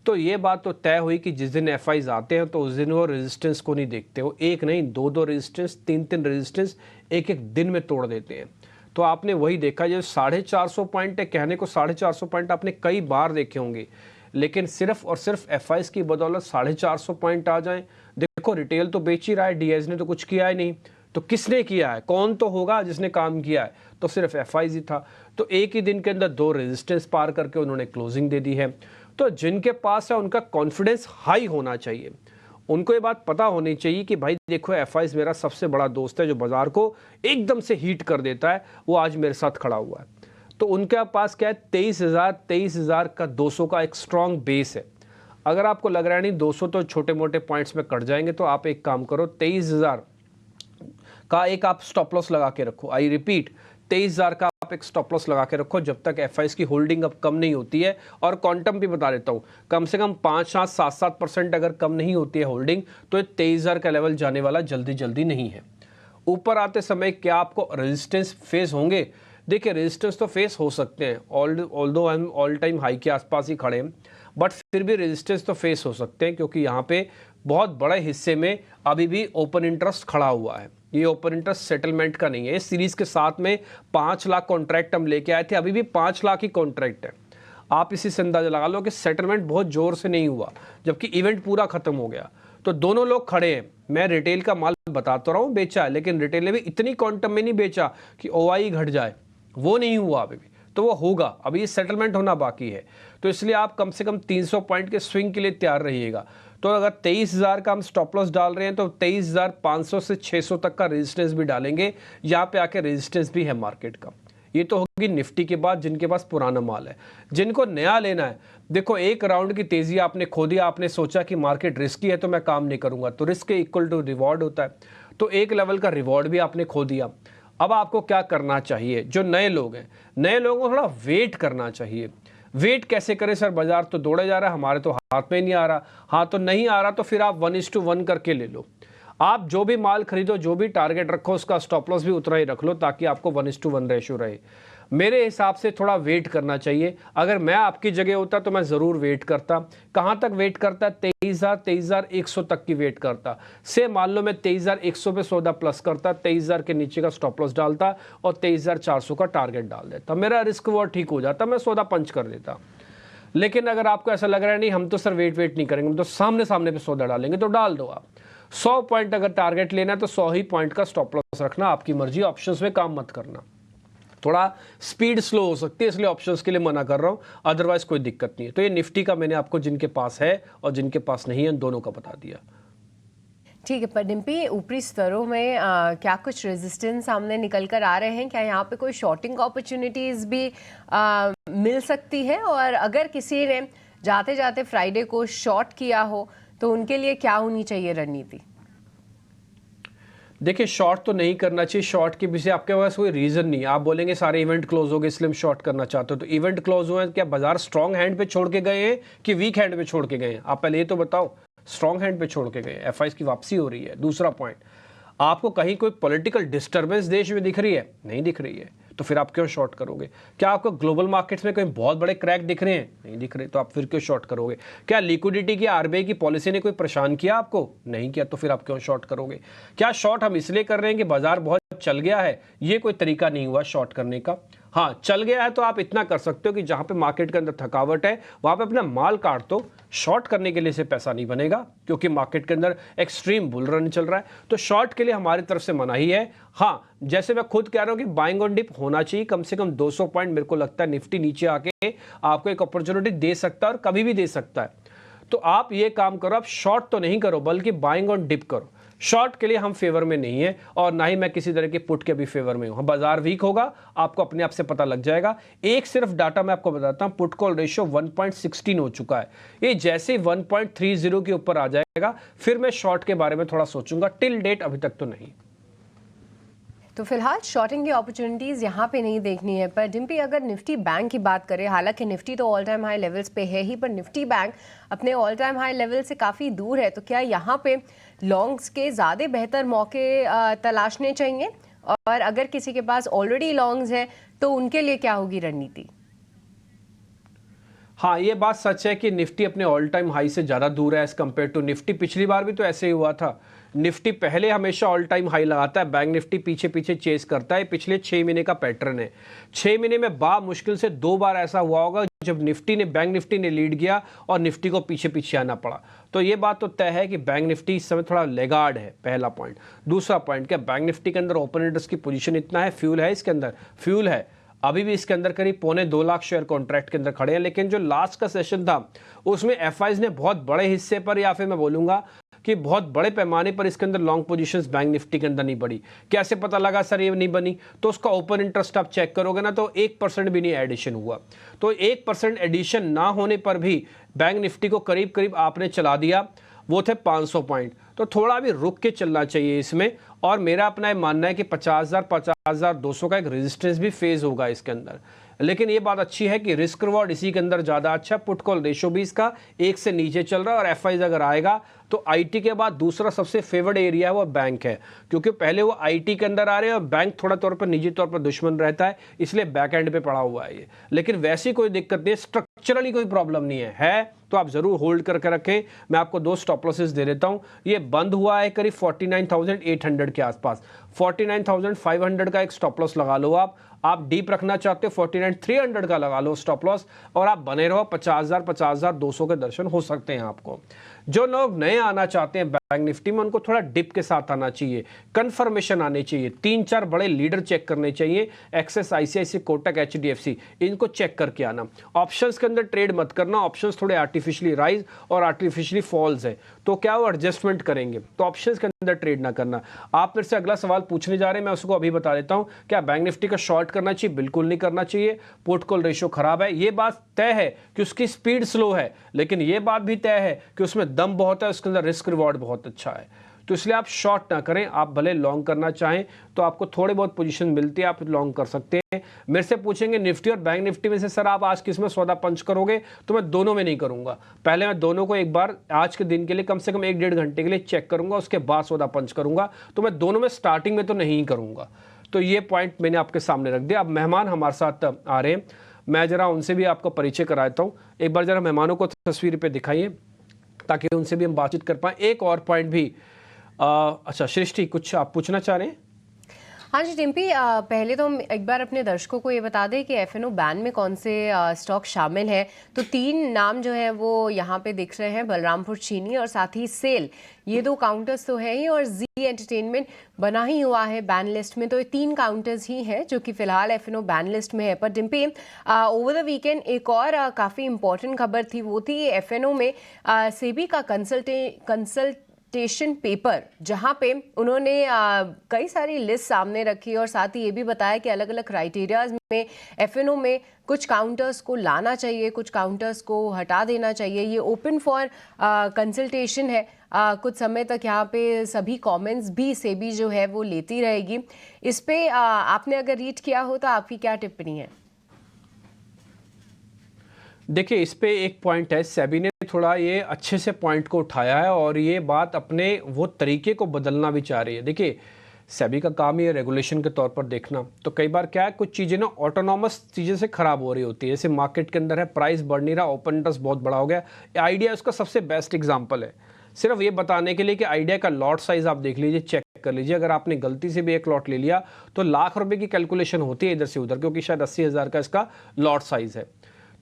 तो ये बात तो तय हुई कि जिस दिन एफआईज आते हैं तो उस दिन वो रेजिस्टेंस को नहीं देखते, वो एक नहीं 2-2 रेजिस्टेंस, 3-3 रेजिस्टेंस एक दिन में तोड़ देते हैं। तो आपने वही देखा, जो 450 पॉइंट है, कहने को 450 पॉइंट आपने कई बार देखे होंगे, लेकिन सिर्फ और सिर्फ एफआईज की बदौलत 450 पॉइंट आ जाएं। देखो रिटेल तो बेच ही रहा है, डीआईज ने तो कुछ किया ही नहीं, तो किसने किया है? कौन तो होगा जिसने काम किया है? तो सिर्फ एफआईज ही था। तो एक ही दिन के अंदर 2 रेजिस्टेंस पार करके उन्होंने क्लोजिंग दे दी है। तो जिनके पास है उनका कॉन्फिडेंस हाई होना चाहिए, उनको ये बात पता होनी चाहिए कि भाई देखो एफआईज मेरा सबसे बड़ा दोस्त है जो बाजार को एकदम से हीट कर देता है, वो आज मेरे साथ खड़ा हुआ है। तो उनके पास क्या है, 23,000 का 200 का एक स्ट्रॉन्ग बेस है। अगर आपको लग रहा है नहीं 200 तो छोटे मोटे पॉइंट्स में कट जाएंगे, तो आप एक काम करो, 23,000 का एक आप स्टॉप लॉस लगा के रखो। आई रिपीट, 23,000 का आप एक स्टॉप लॉस लगा के रखो जब तक एफआईज की होल्डिंग अब कम नहीं होती है। और क्वांटम भी बता देता हूँ, कम से कम 5-7% अगर कम नहीं होती है होल्डिंग, तो ये 23,000 का लेवल जाने वाला जल्दी नहीं है। ऊपर आते समय क्या आपको रेजिस्टेंस फेस होंगे? देखिए रेजिस्टेंस तो फेस हो सकते हैं, ऑल्दो हम ऑल टाइम हाई के आसपास ही खड़े हैं, बट फिर भी रेजिस्टेंस तो फेस हो सकते हैं क्योंकि यहाँ पे बहुत बड़े हिस्से में अभी भी ओपन इंटरेस्ट खड़ा हुआ है। ये ओपन इंटरेस्ट सेटलमेंट का नहीं है। इस सीरीज के साथ में 5 लाख कॉन्ट्रैक्ट हम लेके आए थे, अभी भी 5 लाख ही कॉन्ट्रैक्ट है। आप इसी से अंदाजा लगा लो कि सेटलमेंट बहुत जोर से नहीं हुआ, जबकि इवेंट पूरा खत्म हो गया। तो दोनों लोग खड़े हैं। मैं रिटेल का माल बताता रहा हूँ बेचा है, लेकिन रिटेल ने भी इतनी क्वांटम में नहीं बेचा कि ओआई घट जाए, वो नहीं हुआ अभी भी। तो वो होगा, अभी ये सेटलमेंट होना बाकी है। तो इसलिए आप कम से कम 300 पॉइंट के स्विंग के लिए तैयार रहिएगा। तो अगर 23,000 का हम स्टॉप लॉस डाल रहे हैं तो 23,500 से 600 तक का रेजिस्टेंस भी डालेंगे। यहाँ पे आके रेजिस्टेंस भी है मार्केट का। ये तो होगी निफ्टी के बाद जिनके पास पुराना माल है। जिनको नया लेना है, देखो एक राउंड की तेजी आपने खो दिया, आपने सोचा कि मार्केट रिस्की है तो मैं काम नहीं करूंगा, तो रिस्क इक्वल टू रिवॉर्ड होता है। तो एक लेवल का रिवॉर्ड भी आपने खो दिया। अब आपको क्या करना चाहिए? जो नए लोग हैं, नए लोगों को थोड़ा वेट करना चाहिए। वेट कैसे करें सर? बाजार तो दौड़े जा रहा है, हमारे तो हाथ में नहीं आ रहा। हाँ, तो नहीं आ रहा तो फिर आप 1:1 करके ले लो। आप जो भी माल खरीदो, जो भी टारगेट रखो, उसका स्टॉप लॉस भी उतना ही रख लो ताकि आपको 1:1 रेशो रहे। मेरे हिसाब से थोड़ा वेट करना चाहिए। अगर मैं आपकी जगह होता तो मैं ज़रूर वेट करता। कहाँ तक वेट करता? 23,100 तक की वेट करता। से मान लो मैं 23,100 पे सौदा प्लस करता, 23,000 के नीचे का स्टॉप लॉस डालता और 23,400 का टारगेट डाल देता। मेरा रिस्क वो ठीक हो जाता, मैं सौदा पंच कर देता। लेकिन अगर आपको ऐसा लग रहा है नहीं हम तो सर वेट नहीं करेंगे, हम तो सामने सामने पे सौदा डालेंगे, तो डाल दो आप। 100 पॉइंट अगर टारगेट लेना है तो 100 ही पॉइंट का स्टॉप लॉस रखना, आपकी मर्जी। ऑप्शंस में काम मत करना। थोड़ा स्पीड स्लो हो सकती है, इसलिए ऑप्शंस के लिए मना कर रहा हूं, अदरवाइज कोई दिक्कत नहीं है। तो ये निफ्टी का मैंने आपको जिनके पास है और जिनके पास नहीं है दोनों का बता दिया। ठीक है, पर डिम्पी ऊपरी स्तरों में क्या कुछ रेजिस्टेंस सामने निकल कर आ रहे हैं? क्या यहाँ पे कोई शॉर्टिंग अपॉर्चुनिटीज भी मिल सकती है? और अगर किसी ने जाते जाते फ्राइडे को शॉर्ट किया हो तो उनके लिए क्या होनी चाहिए रणनीति? देखिए शॉर्ट तो नहीं करना चाहिए। शॉर्ट के पीछे आपके पास कोई रीजन नहीं है। आप बोलेंगे सारे इवेंट क्लोज हो गए इसलिए हम शॉर्ट करना चाहते हो, तो इवेंट क्लोज हुए हैं, क्या बाजार स्ट्रॉन्ग हैंड पे छोड़ के गए हैं कि वीक हैंड पे छोड़ के गए हैं? आप पहले ये तो बताओ। स्ट्रॉन्ग हैंड पे छोड़ के गए, एफआईज की वापसी हो रही है। दूसरा पॉइंट, आपको कहीं कोई पॉलिटिकल डिस्टर्बेंस देश में दिख रही है? नहीं दिख रही है, तो फिर आप क्यों शॉर्ट करोगे? क्या आपको ग्लोबल मार्केट्स में कोई बहुत बड़े क्रैक दिख रहे हैं? नहीं दिख रहे, तो आप फिर क्यों शॉर्ट करोगे? क्या लिक्विडिटी की आरबीआई की पॉलिसी ने कोई परेशान किया आपको? नहीं किया, तो फिर आप क्यों शॉर्ट करोगे? क्या शॉर्ट हम इसलिए कर रहे हैं कि बाजार बहुत चल गया है? ये कोई तरीका नहीं हुआ शॉर्ट करने का। हाँ, चल गया है तो आप इतना कर सकते हो कि जहां पे मार्केट के अंदर थकावट है वहां पे अपना माल काट दो। शॉर्ट करने के लिए से पैसा नहीं बनेगा क्योंकि मार्केट के अंदर एक्सट्रीम बुल रन चल रहा है, तो शॉर्ट के लिए हमारी तरफ से मना ही है। हाँ, जैसे मैं खुद कह रहा हूं कि बाइंग ऑन डिप होना चाहिए, कम से कम 200 पॉइंट मेरे को लगता है निफ्टी नीचे आके आपको एक अपॉर्चुनिटी दे सकता है और कभी भी दे सकता है। तो आप ये काम करो, आप शॉर्ट तो नहीं करो बल्कि बाइंग ऑन डिप करो। शॉर्ट के लिए हम फेवर में नहीं है और ना ही मैं किसी तरह के पुट के भी फेवर में हूं। बाजार वीक होगा, आपको अपने आप से पता लग जाएगा। एक सिर्फ डाटा मैं आपको बताता हूं, पुट कॉल रेशियो 1.16 हो चुका है। ये जैसे 1.30 के ऊपर आ जाएगा फिर मैं शॉर्ट के बारे में थोड़ा सोचूंगा। टिल डेट अभी तक तो नहीं। तो फिलहाल शॉर्टिंग की अपॉर्चुनिटीज़ यहाँ पे नहीं देखनी है। पर डिम्पी, अगर निफ्टी बैंक की बात करें, हालांकि निफ्टी तो ऑल टाइम हाई लेवल्स पे है ही, पर निफ्टी बैंक अपने ऑल टाइम हाई लेवल से काफ़ी दूर है, तो क्या यहाँ पे लॉन्ग्स के ज़्यादा बेहतर मौके तलाशने चाहिए? और अगर किसी के पास ऑलरेडी लॉन्ग्स है तो उनके लिए क्या होगी रणनीति? हाँ, ये बात सच है कि निफ्टी अपने ऑल टाइम हाई से ज़्यादा दूर है एज कम्पेयर टू निफ्टी। पिछली बार भी तो ऐसे ही हुआ था। निफ्टी पहले हमेशा ऑल टाइम हाई लगाता है, बैंक निफ्टी पीछे पीछे चेस करता है। पिछले 6 महीने का पैटर्न है। 6 महीने में मुश्किल से 2 बार ऐसा हुआ होगा जब बैंक निफ्टी ने लीड किया और निफ्टी को पीछे पीछे आना पड़ा। तो ये बात तो तय है कि बैंक निफ्टी इस समय थोड़ा लेगार्ड है, पहला पॉइंट। दूसरा पॉइंट, क्या बैंक निफ्टी के अंदर ओपन इंटरेस्ट की पोजीशन इतना है? फ्यूल है इसके अंदर, फ्यूल है। अभी भी इसके अंदर करीब 2.25 लाख शेयर कॉन्ट्रैक्ट के अंदर खड़े हैं। लेकिन जो लास्ट का सेशन था उसमें एफआईज ने बहुत बड़े हिस्से पर, या फिर मैं बोलूंगा कि बहुत बड़े पैमाने पर इसके अंदर लॉन्ग पोजीशंस बैंक निफ्टी के अंदर नहीं बढ़ी। कैसे पता लगा सर ये नहीं बनी? तो उसका ओपन इंटरेस्ट आप चेक करोगे ना तो 1% भी नहीं एडिशन हुआ। तो 1% एडिशन ना होने पर भी बैंक निफ्टी को करीब करीब आपने चला दिया, वो थे 500 पॉइंट। तो थोड़ा भी रुक के चलना चाहिए इसमें। और मेरा अपना ये मानना है कि 50,000 50,200 का एक रेजिस्टेंस भी फेज होगा इसके अंदर। लेकिन ये बात अच्छी है कि रिस्क रिवॉर्ड इसी के अंदर ज़्यादा अच्छा है। पुट कॉल रेशो भी इसका 1 से नीचे चल रहा है और एफआईज अगर आएगा तो आईटी के बाद दूसरा सबसे फेवर्ड एरिया है वो बैंक है, क्योंकि पहले वो आईटी के अंदर आ रहे हैं और बैंक थोड़ा तौर पर निजी तौर पर दुश्मन रहता है, इसलिए बैक एंड पे पड़ा हुआ है ये। लेकिन वैसी कोई दिक्कत नहीं है, स्ट्रक्चरली कोई प्रॉब्लम नहीं है तो आप जरूर होल्ड करके रखें। मैं आपको 2 स्टॉप लॉसेस दे देता हूं। ये बंद हुआ है करीब 49,800 के आसपास, 49,500 का एक स्टॉप लॉस लगा लो। आप डीप रखना चाहते हो 49,300 का लगा लो स्टॉप लॉस, और आप बने रहो 50,200 के दर्शन हो सकते हैं आपको। जो लोग नए आना चाहते हैं बैंक निफ्टी में, उनको थोड़ा डिप के साथ आना चाहिए, कंफर्मेशन आनी चाहिए, 3-4 बड़े लीडर चेक करने चाहिए, एक्सिस, आईसीआईसी, कोटक, एचडीएफसी, इनको चेक करके आना। ऑप्शंस के अंदर ट्रेड मत करना, ऑप्शंस थोड़े आर्टिफिशियली राइज और आर्टिफिशियली फॉल्स है, तो क्या वो एडजस्टमेंट करेंगे, तो ऑप्शंस के अंदर ट्रेड ना करना। आप मेरे से अगला सवाल पूछने जा रहे हैं, मैं उसको अभी बता देता हूं। क्या बैंक निफ्टी का शॉर्ट करना चाहिए? बिल्कुल नहीं करना चाहिए। पुट कॉल रेशियो खराब है, ये बात तय है कि उसकी स्पीड स्लो है, लेकिन ये बात भी तय है कि उसमें दम बहुत है, उसके अंदर रिस्क रिवॉर्ड बहुत अच्छा है, तो इसलिए आप शॉर्ट ना करें। आप भले लॉन्ग करना चाहें तो आपको थोड़ी बहुत पोजीशन मिलती है, आप लॉन्ग कर सकते हैं। मेरे से पूछेंगे निफ्टी और बैंक निफ्टी में से सर आप आज किस में सौदा पंच करोगे, तो मैं दोनों में नहीं करूंगा। पहले मैं दोनों को एक बार आज के दिन के लिए कम से कम 1-1.5 घंटे के लिए चेक करूंगा, उसके बाद सौदा पंच करूंगा। तो मैं दोनों में स्टार्टिंग में तो नहीं करूंगा। तो ये पॉइंट मैंने आपके सामने रख दिया। अब मेहमान हमारे साथ आ रहे हैं, मैं जरा उनसे भी आपको परिचय कराता हूँ। एक बार जरा मेहमानों को तस्वीर पे दिखाइए ताकि उनसे भी हम बातचीत कर पाएं। एक और पॉइंट भी अच्छा सृष्टि, कुछ आप पूछना चाह रहे हैं? हाँ जी टिम्पी, पहले तो हम एक बार अपने दर्शकों को ये बता दें कि एफएनओ बैन में कौन से स्टॉक शामिल है। तो 3 नाम जो है वो यहाँ पे दिख रहे हैं, बलरामपुर चीनी और साथ ही सेल, ये 2 काउंटर्स तो है ही, और जी एंटरटेनमेंट बना ही हुआ है बैन लिस्ट में। तो ये 3 काउंटर्स ही हैं जो कि फिलहाल एफएनओ बैन लिस्ट में है। पर टिम्पी, ओवर द वीकेंड एक और काफ़ी इंपॉर्टेंट खबर थी, वो थी एफएनओ में सेबी का कंसल्टेशन पेपर, जहां पे उन्होंने कई सारी लिस्ट सामने रखी और साथ ही ये भी बताया कि अलग अलग क्राइटेरियाज में एफएनओ में कुछ काउंटर्स को लाना चाहिए, कुछ काउंटर्स को हटा देना चाहिए। ये ओपन फॉर कंसल्टेशन है। कुछ समय तक यहाँ पे सभी कमेंट्स भी सेबी जो है वो लेती रहेगी। इस पे आपने अगर रीड किया हो तो आपकी क्या टिप्पणी है? देखिए, इस पे एक पॉइंट है, सेबी ने थोड़ा ये अच्छे से पॉइंट को उठाया है और ये बात अपने वो तरीके को बदलना भी चाह रही है। देखिए, सेबी का काम ही है रेगुलेशन के तौर पर देखना। तो कई बार क्या है, कुछ चीज़ें ना ऑटोनॉमस चीज़ें से ख़राब हो रही होती है। जैसे मार्केट के अंदर है, प्राइस बढ़ नहीं रहा, ओपन इंटरेस्ट बहुत बड़ा हो गया। आइडिया उसका सबसे बेस्ट एग्जाम्पल है, सिर्फ ये बताने के लिए कि आइडिया का लॉट साइज आप देख लीजिए, चेक कर लीजिए। अगर आपने गलती से भी एक लॉट ले लिया तो लाख रुपए की कैलकुलेशन होती है इधर से उधर, क्योंकि शायद 80,000 का इसका लॉट साइज है।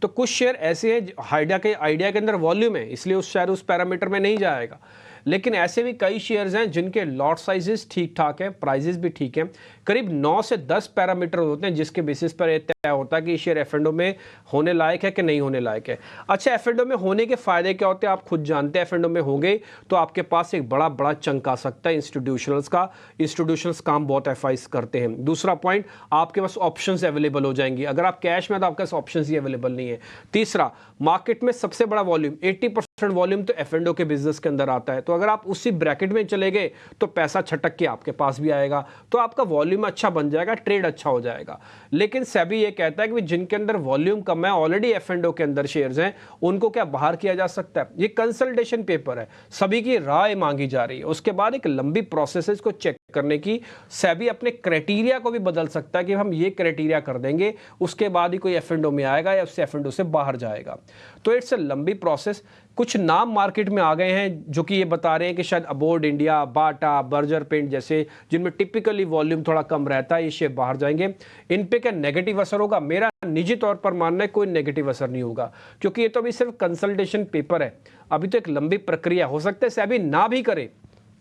तो कुछ शेयर ऐसे हैं आइडिया के अंदर वॉल्यूम है, इसलिए उस शायद उस पैरामीटर में नहीं जाएगा। लेकिन ऐसे भी कई शेयर्स हैं जिनके लॉट साइजेस ठीक ठाक है, प्राइजेस भी ठीक हैं। करीब 9 से 10 पैरामीटर होते हैं जिसके बेसिस पर तय होता है कि शेयर एफ&ओ में होने लायक है कि नहीं होने लायक है। अच्छा, एफ&ओ में होने के फायदे क्या होते हैं आप खुद जानते हैं। एफ&ओ में होंगे तो आपके पास एक बड़ा चंक आ सकता है इंस्टीट्यूशनल्स का। इंस्टीट्यूशनल्स काम बहुत एफआईज करते हैं। दूसरा पॉइंट, आपके पास ऑप्शंस अवेलेबल हो जाएंगी। अगर आप कैश में तो आपके पास ऑप्शंस ही अवेलेबल नहीं है। तीसरा, मार्केट में सबसे बड़ा वॉल्यूम 80% वॉल्यूम तो एफ&ओ के बिजनेस के अंदर आता है। तो अगर आप उसी ब्रैकेट में चले गए तो पैसा छटक के आपके पास भी आएगा, तो आपका वॉल्यूम अच्छा बन जाएगा, ट्रेड अच्छा हो जाएगा। लेकिन सेबी ये कहता है कि जिनके अंदर वॉल्यूम कम है, ऑलरेडी एफ&ओ के अंदर शेयर्स हैं, उनको क्या बाहर किया जा सकता है। ये कंसल्टेशन पेपर है, सभी की राय मांगी जा रही है। उसके बाद एक लंबी प्रोसेस है इसको चेक करने की। सेबी अपने क्राइटेरिया को भी बदल सकता है कि हम ये क्राइटेरिया कर देंगे, उसके बाद ही कोई एफ&ओ में आएगा या उससे एफ&ओ से बाहर जाएगा। तो इट्स अ लंबी प्रोसेस। कुछ नाम मार्केट में आ गए हैं जो कि ये बता रहे हैं कि शायद abode India, Bata, Berger paint जैसे, जिनमें टिपिकली वॉल्यूम थोड़ा कम रहता है, ये शेयर बाहर जाएंगे। इन पे क्या नेगेटिव असर होगा? मेरा निजी तौर पर मानना है कोई नेगेटिव असर नहीं होगा, क्योंकि ये तो अभी सिर्फ कंसल्टेशन पेपर है, अभी तो एक लंबी प्रक्रिया। हो सकता है सेबी ना भी करे,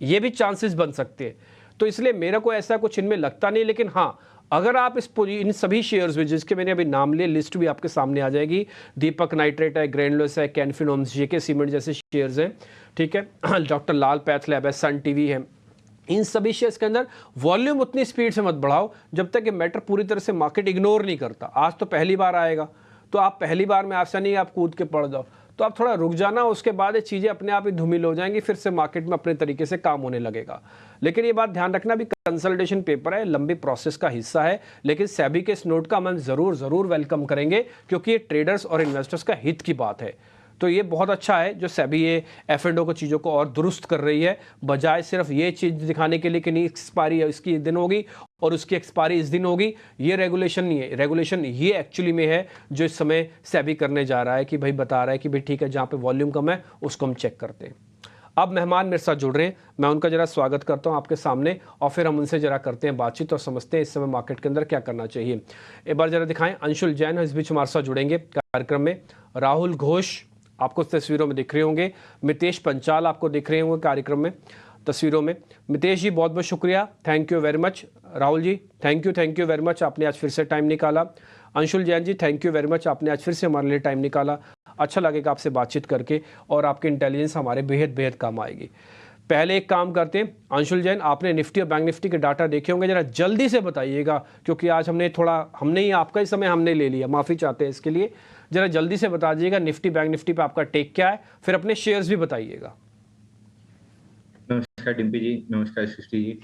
ये भी चांसेस बन सकते हैं। तो इसलिए मेरा को ऐसा कुछ इनमें लगता नहीं। लेकिन हाँ, अगर आप इन सभी शेयर्स में जिसके मैंने अभी नाम लिए, लिस्ट भी आपके सामने आ जाएगी। दीपक नाइट्रेट है, ग्रैनुलस है, कैनफिन होम्स, जेके सीमेंट जैसे शेयर्स हैं, ठीक है, डॉक्टर लाल पैथ लैब है, सन टीवी है। इन सभी शेयर्स के अंदर वॉल्यूम उतनी स्पीड से मत बढ़ाओ जब तक ये मैटर पूरी तरह से मार्केट इग्नोर नहीं करता। आज तो पहली बार आएगा, तो आप पहली बार में ऐसा नहीं आप कूद के पड़ जाओ। तो आप थोड़ा रुक जाना, उसके बाद ये चीज़ें अपने आप ही धूमिल हो जाएंगी, फिर से मार्केट में अपने तरीके से काम होने लगेगा। लेकिन ये बात ध्यान रखना भी कंसल्टेशन पेपर है, लंबी प्रोसेस का हिस्सा है, लेकिन सेबी के इस नोट का हम ज़रूर वेलकम करेंगे, क्योंकि ये ट्रेडर्स और इन्वेस्टर्स का हित की बात है। तो ये बहुत अच्छा है जो सेबी ये F&O को चीज़ों को और दुरुस्त कर रही है, बजाय सिर्फ ये चीज़ दिखाने के लिए कि नहीं एक्सपायरी इसकी इस दिन होगी और उसकी एक्सपायरी इस दिन होगी। ये रेगुलेशन नहीं है, रेगुलेशन ये एक्चुअली में है जो इस समय सेबी करने जा रहा है कि भाई बता रहा है कि भाई ठीक है, जहाँ पे वॉल्यूम कम है उसको हम चेक करते हैं। अब मेहमान मेरे साथ जुड़ रहे हैं, मैं उनका जरा स्वागत करता हूं आपके सामने और फिर हम उनसे जरा करते हैं बातचीत और समझते हैं इस समय मार्केट के अंदर क्या करना चाहिए। एक बार जरा दिखाएं, अंशुल जैन इस बीच हमारे साथ जुड़ेंगे कार्यक्रम में, राहुल घोष आपको तस्वीरों में दिख रहे होंगे, मितेश पंचाल आपको दिख रहे होंगे कार्यक्रम में तस्वीरों में। मितेश जी बहुत बहुत शुक्रिया, thank you very much. Rahul ji thank you very much, आपने आज फिर से टाइम निकाला। Anshul Jain ji thank you very much, आपने आज फिर से हमारे लिए टाइम निकाला। अच्छा लगेगा आपसे बातचीत करके और आपकी इंटेलिजेंस हमारे बेहद काम आएगी। पहले एक काम करते हैं, अंशुल जैन आपने निफ्टी और बैंक निफ्टी के डाटा देखे होंगे, जरा जल्दी से बताइएगा, क्योंकि आज हमने ही आपका ही समय हमने ले लिया, माफ़ी चाहते हैं इसके लिए। जरा जल्दी से बता दीजिएगा निफ्टी बैंक निफ्टी पे आपका टेक क्या है, फिर अपने शेयर्स भी बताइएगा। नमस्कार डिम्पी जी, नमस्कार सृष्टि जी।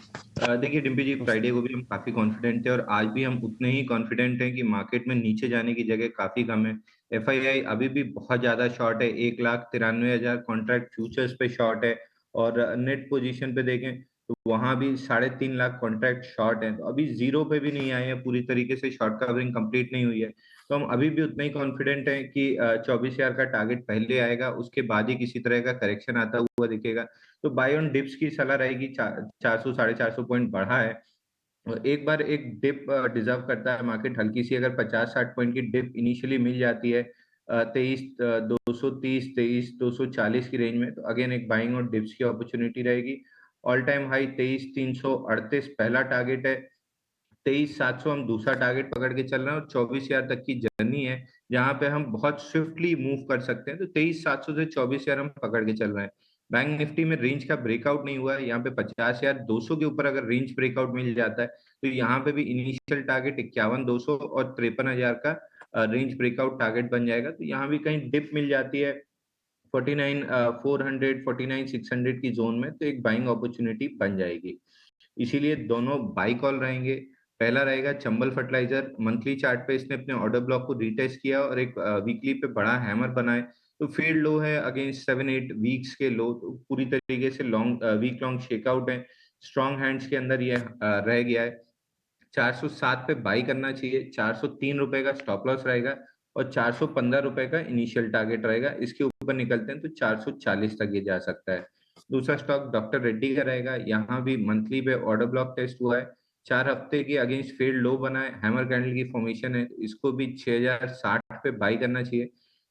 देखिए डिम्पी जी, फ्राइडे को भी हम काफी कॉन्फिडेंट थे और आज भी हम उतने ही कॉन्फिडेंट हैं कि मार्केट में नीचे जाने की जगह काफी कम है। एफआईआई अभी भी बहुत ज्यादा शॉर्ट है, 1,93,000 कॉन्ट्रैक्ट फ्यूचर्स पे शॉर्ट है और नेट पोजीशन पे देखें तो वहां भी 3.5 लाख कॉन्ट्रैक्ट शॉर्ट है। तो अभी जीरो पे भी नहीं आए हैं, पूरी तरीके से शॉर्ट कवरिंग कंप्लीट नहीं हुई है। तो हम अभी भी उतना ही कॉन्फिडेंट हैं कि 24,000 का टारगेट पहले आएगा, उसके बाद ही किसी तरह का करेक्शन आता हुआ दिखेगा। तो बाय ऑन डिप्स की सलाह रहेगी, 400 450 पॉइंट बढ़ा है और एक बार एक डिप डिजर्व करता है मार्केट हल्की सी। अगर 50-60 पॉइंट की डिप इनिशियली मिल जाती है 23,230 23,240 की रेंज में, तो अगेन एक बाइंग और डिप्स की अपॉर्चुनिटी रहेगी। ऑल टाइम हाई 23,338 पहला टारगेट है, 23,700 हम दूसरा टारगेट पकड़ के चल रहे हैं और 24,000 तक की जर्नी है जहां पे हम बहुत स्विफ्टली मूव कर सकते हैं। तो 23,700 से 24,000 हम पकड़ के चल रहे हैं। बैंक निफ्टी में रेंज का ब्रेकआउट नहीं हुआ है, यहाँ पे 50,200 के ऊपर अगर रेंज ब्रेकआउट मिल जाता है तो यहाँ पे भी इनिशियल टारगेट 51,200 और 53,000 का रेंज ब्रेकआउट टारगेट बन जाएगा। तो यहाँ भी कहीं डिप मिल जाती है 49,400 49,600 की जोन में, तो एक बाइंग अपॉर्चुनिटी बन जाएगी। इसीलिए दोनों बाई कॉल रहेंगे। पहला रहेगा चंबल फर्टिलाइजर, मंथली चार्ट पे इसने अपने ऑर्डर ब्लॉक को रीटेस्ट किया और एक वीकली पे बड़ा हैमर बनाए, तो फील्ड लो है अगेंस्ट 7-8 वीक्स के लो, तो पूरी तरीके से वीक लॉन्ग शेकआउट है, स्ट्रॉन्ग हैंड्स के अंदर ये रह गया है। 407 पे बाई करना चाहिए, 403 रुपए का स्टॉप लॉस रहेगा और 415 रुपए का इनिशियल टारगेट रहेगा। इसके ऊपर निकलते हैं तो 440 तक ये जा सकता है। दूसरा स्टॉक डॉक्टर रेड्डी का रहेगा, यहाँ भी मंथली पे ऑर्डर ब्लॉक टेस्ट हुआ है, 4 हफ्ते की अगेंस्ट फील्ड लो बना है, हैमर कैंडल की फॉर्मेशन है, इसको भी 6,060 पे बाई करना चाहिए।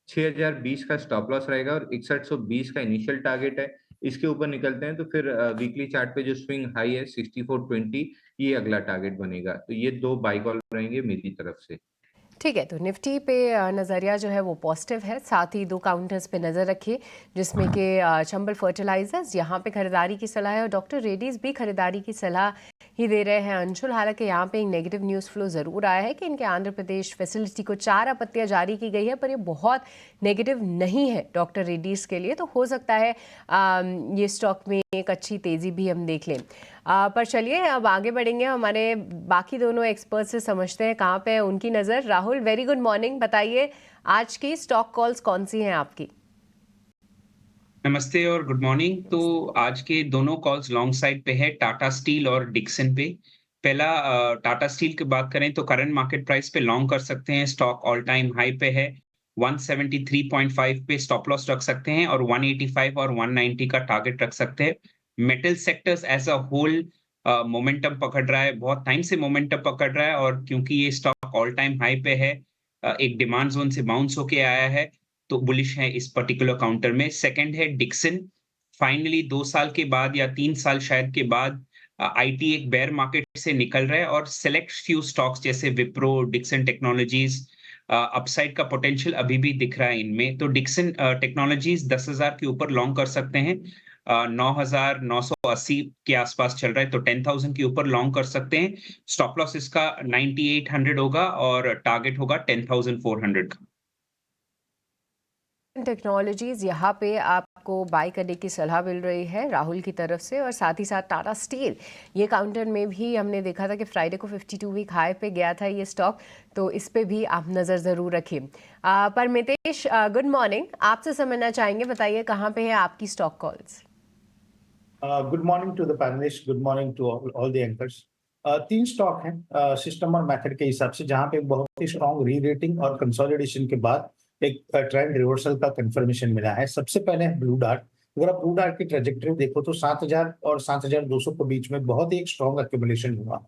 6,020 का स्टॉप लॉस रहेगा और 6120 का इनिशियल टारगेट है। इसके ऊपर निकलते हैं तो फिर वीकली चार्ट पे जो स्विंग हाई है 6420, ये अगला टारगेट बनेगा। तो ये दो बाई कॉल रहेंगे मेरी तरफ से। ठीक है, तो निफ्टी पे नज़रिया जो है वो पॉजिटिव है, साथ ही दो काउंटर्स पे नज़र रखिए जिसमें कि चंबल फर्टिलाइजर्स यहाँ पे खरीदारी की सलाह है और डॉक्टर रेड्डीज भी खरीदारी की सलाह ही दे रहे हैं अंशुल। हालांकि यहाँ पे एक नेगेटिव न्यूज़ फ्लो ज़रूर आया है कि इनके आंध्र प्रदेश फैसिलिटी को 4 आपत्तियाँ जारी की गई है, पर ये बहुत नेगेटिव नहीं है डॉक्टर रेड्डीज़ के लिए, तो हो सकता है ये स्टॉक में एक अच्छी तेज़ी भी हम देख लें। पर चलिए अब आगे बढ़ेंगे, हमारे बाकी दोनों एक्सपर्ट से समझते हैं कहाँ पे है उनकी नज़र। राहुल वेरी गुड मॉर्निंग, बताइए आज की स्टॉक कॉल्स कौन सी हैं आपकी? नमस्ते और गुड मॉर्निंग। तो आज के दोनों कॉल्स लॉन्ग साइड पे है, टाटा स्टील और डिक्सन पे। पहला टाटा स्टील की बात करें तो करंट मार्केट प्राइस पे लॉन्ग कर सकते हैं, स्टॉक ऑल टाइम हाई पे है, 173.5 पे स्टॉप लॉस रख सकते हैं और 185 और 190 का टारगेट रख सकते हैं। Metal sectors as a whole momentum पकड़ रहा है, बहुत टाइम से मोमेंटम पकड़ रहा है और क्योंकि ये स्टॉक ऑल टाइम हाई पे है, एक डिमांड जोन से बाउंस होके आया है, तो बुलिश है इस पर्टिकुलर काउंटर में। सेकंड है डिक्सन, फाइनली 2 साल के बाद या 3 साल शायद के बाद आईटी एक बेयर मार्केट से निकल रहा है और सेलेक्ट फ्यू स्टॉक्स जैसे विप्रो, डिक्सन टेक्नोलॉजीज, अपसाइड का पोटेंशियल अभी भी दिख रहा है इनमें। तो डिक्सन टेक्नोलॉजीज 10,000 के ऊपर लॉन्ग कर सकते हैं, 9,980 के आसपास चल रहा है, तो 10,000 के ऊपर लॉन्ग कर सकते हैं। स्टॉप लॉस इसका 9,800 होगा और टारगेट होगा 10,400 का। टेक्नोलॉजीज यहाँ पे आपको बाय करने की सलाह मिल रही है राहुल की तरफ से, और साथ ही साथ टाटा स्टील ये काउंटर में भी हमने देखा था कि फ्राइडे को 52 वीक हाई पे गया था ये स्टॉक, तो इस पे भी आप नज़र ज़रूर रखें। पर मितेश, गुड मॉर्निंग, आपसे समझना चाहेंगे, बताइए कहाँ पे है आपकी stock calls. Good morning to the panelist, good morning to all the anchors. 3 stock हैं सिस्टम और मेथड के हिसाब से, जहां पे बहुत ही स्ट्रॉन्ग री रेटिंग और कंसोलिडेशन के बाद एक ट्रेंड रिवर्सल का कंफर्मेशन मिला है। सबसे पहले है ब्लू डार्ट। अगर आप ब्लू डार्ट की ट्रेजेक्टरी देखो तो 7000 और 7200 के बीच में बहुत ही एक स्ट्रॉन्ग एक्यूमुलेशन हुआ है,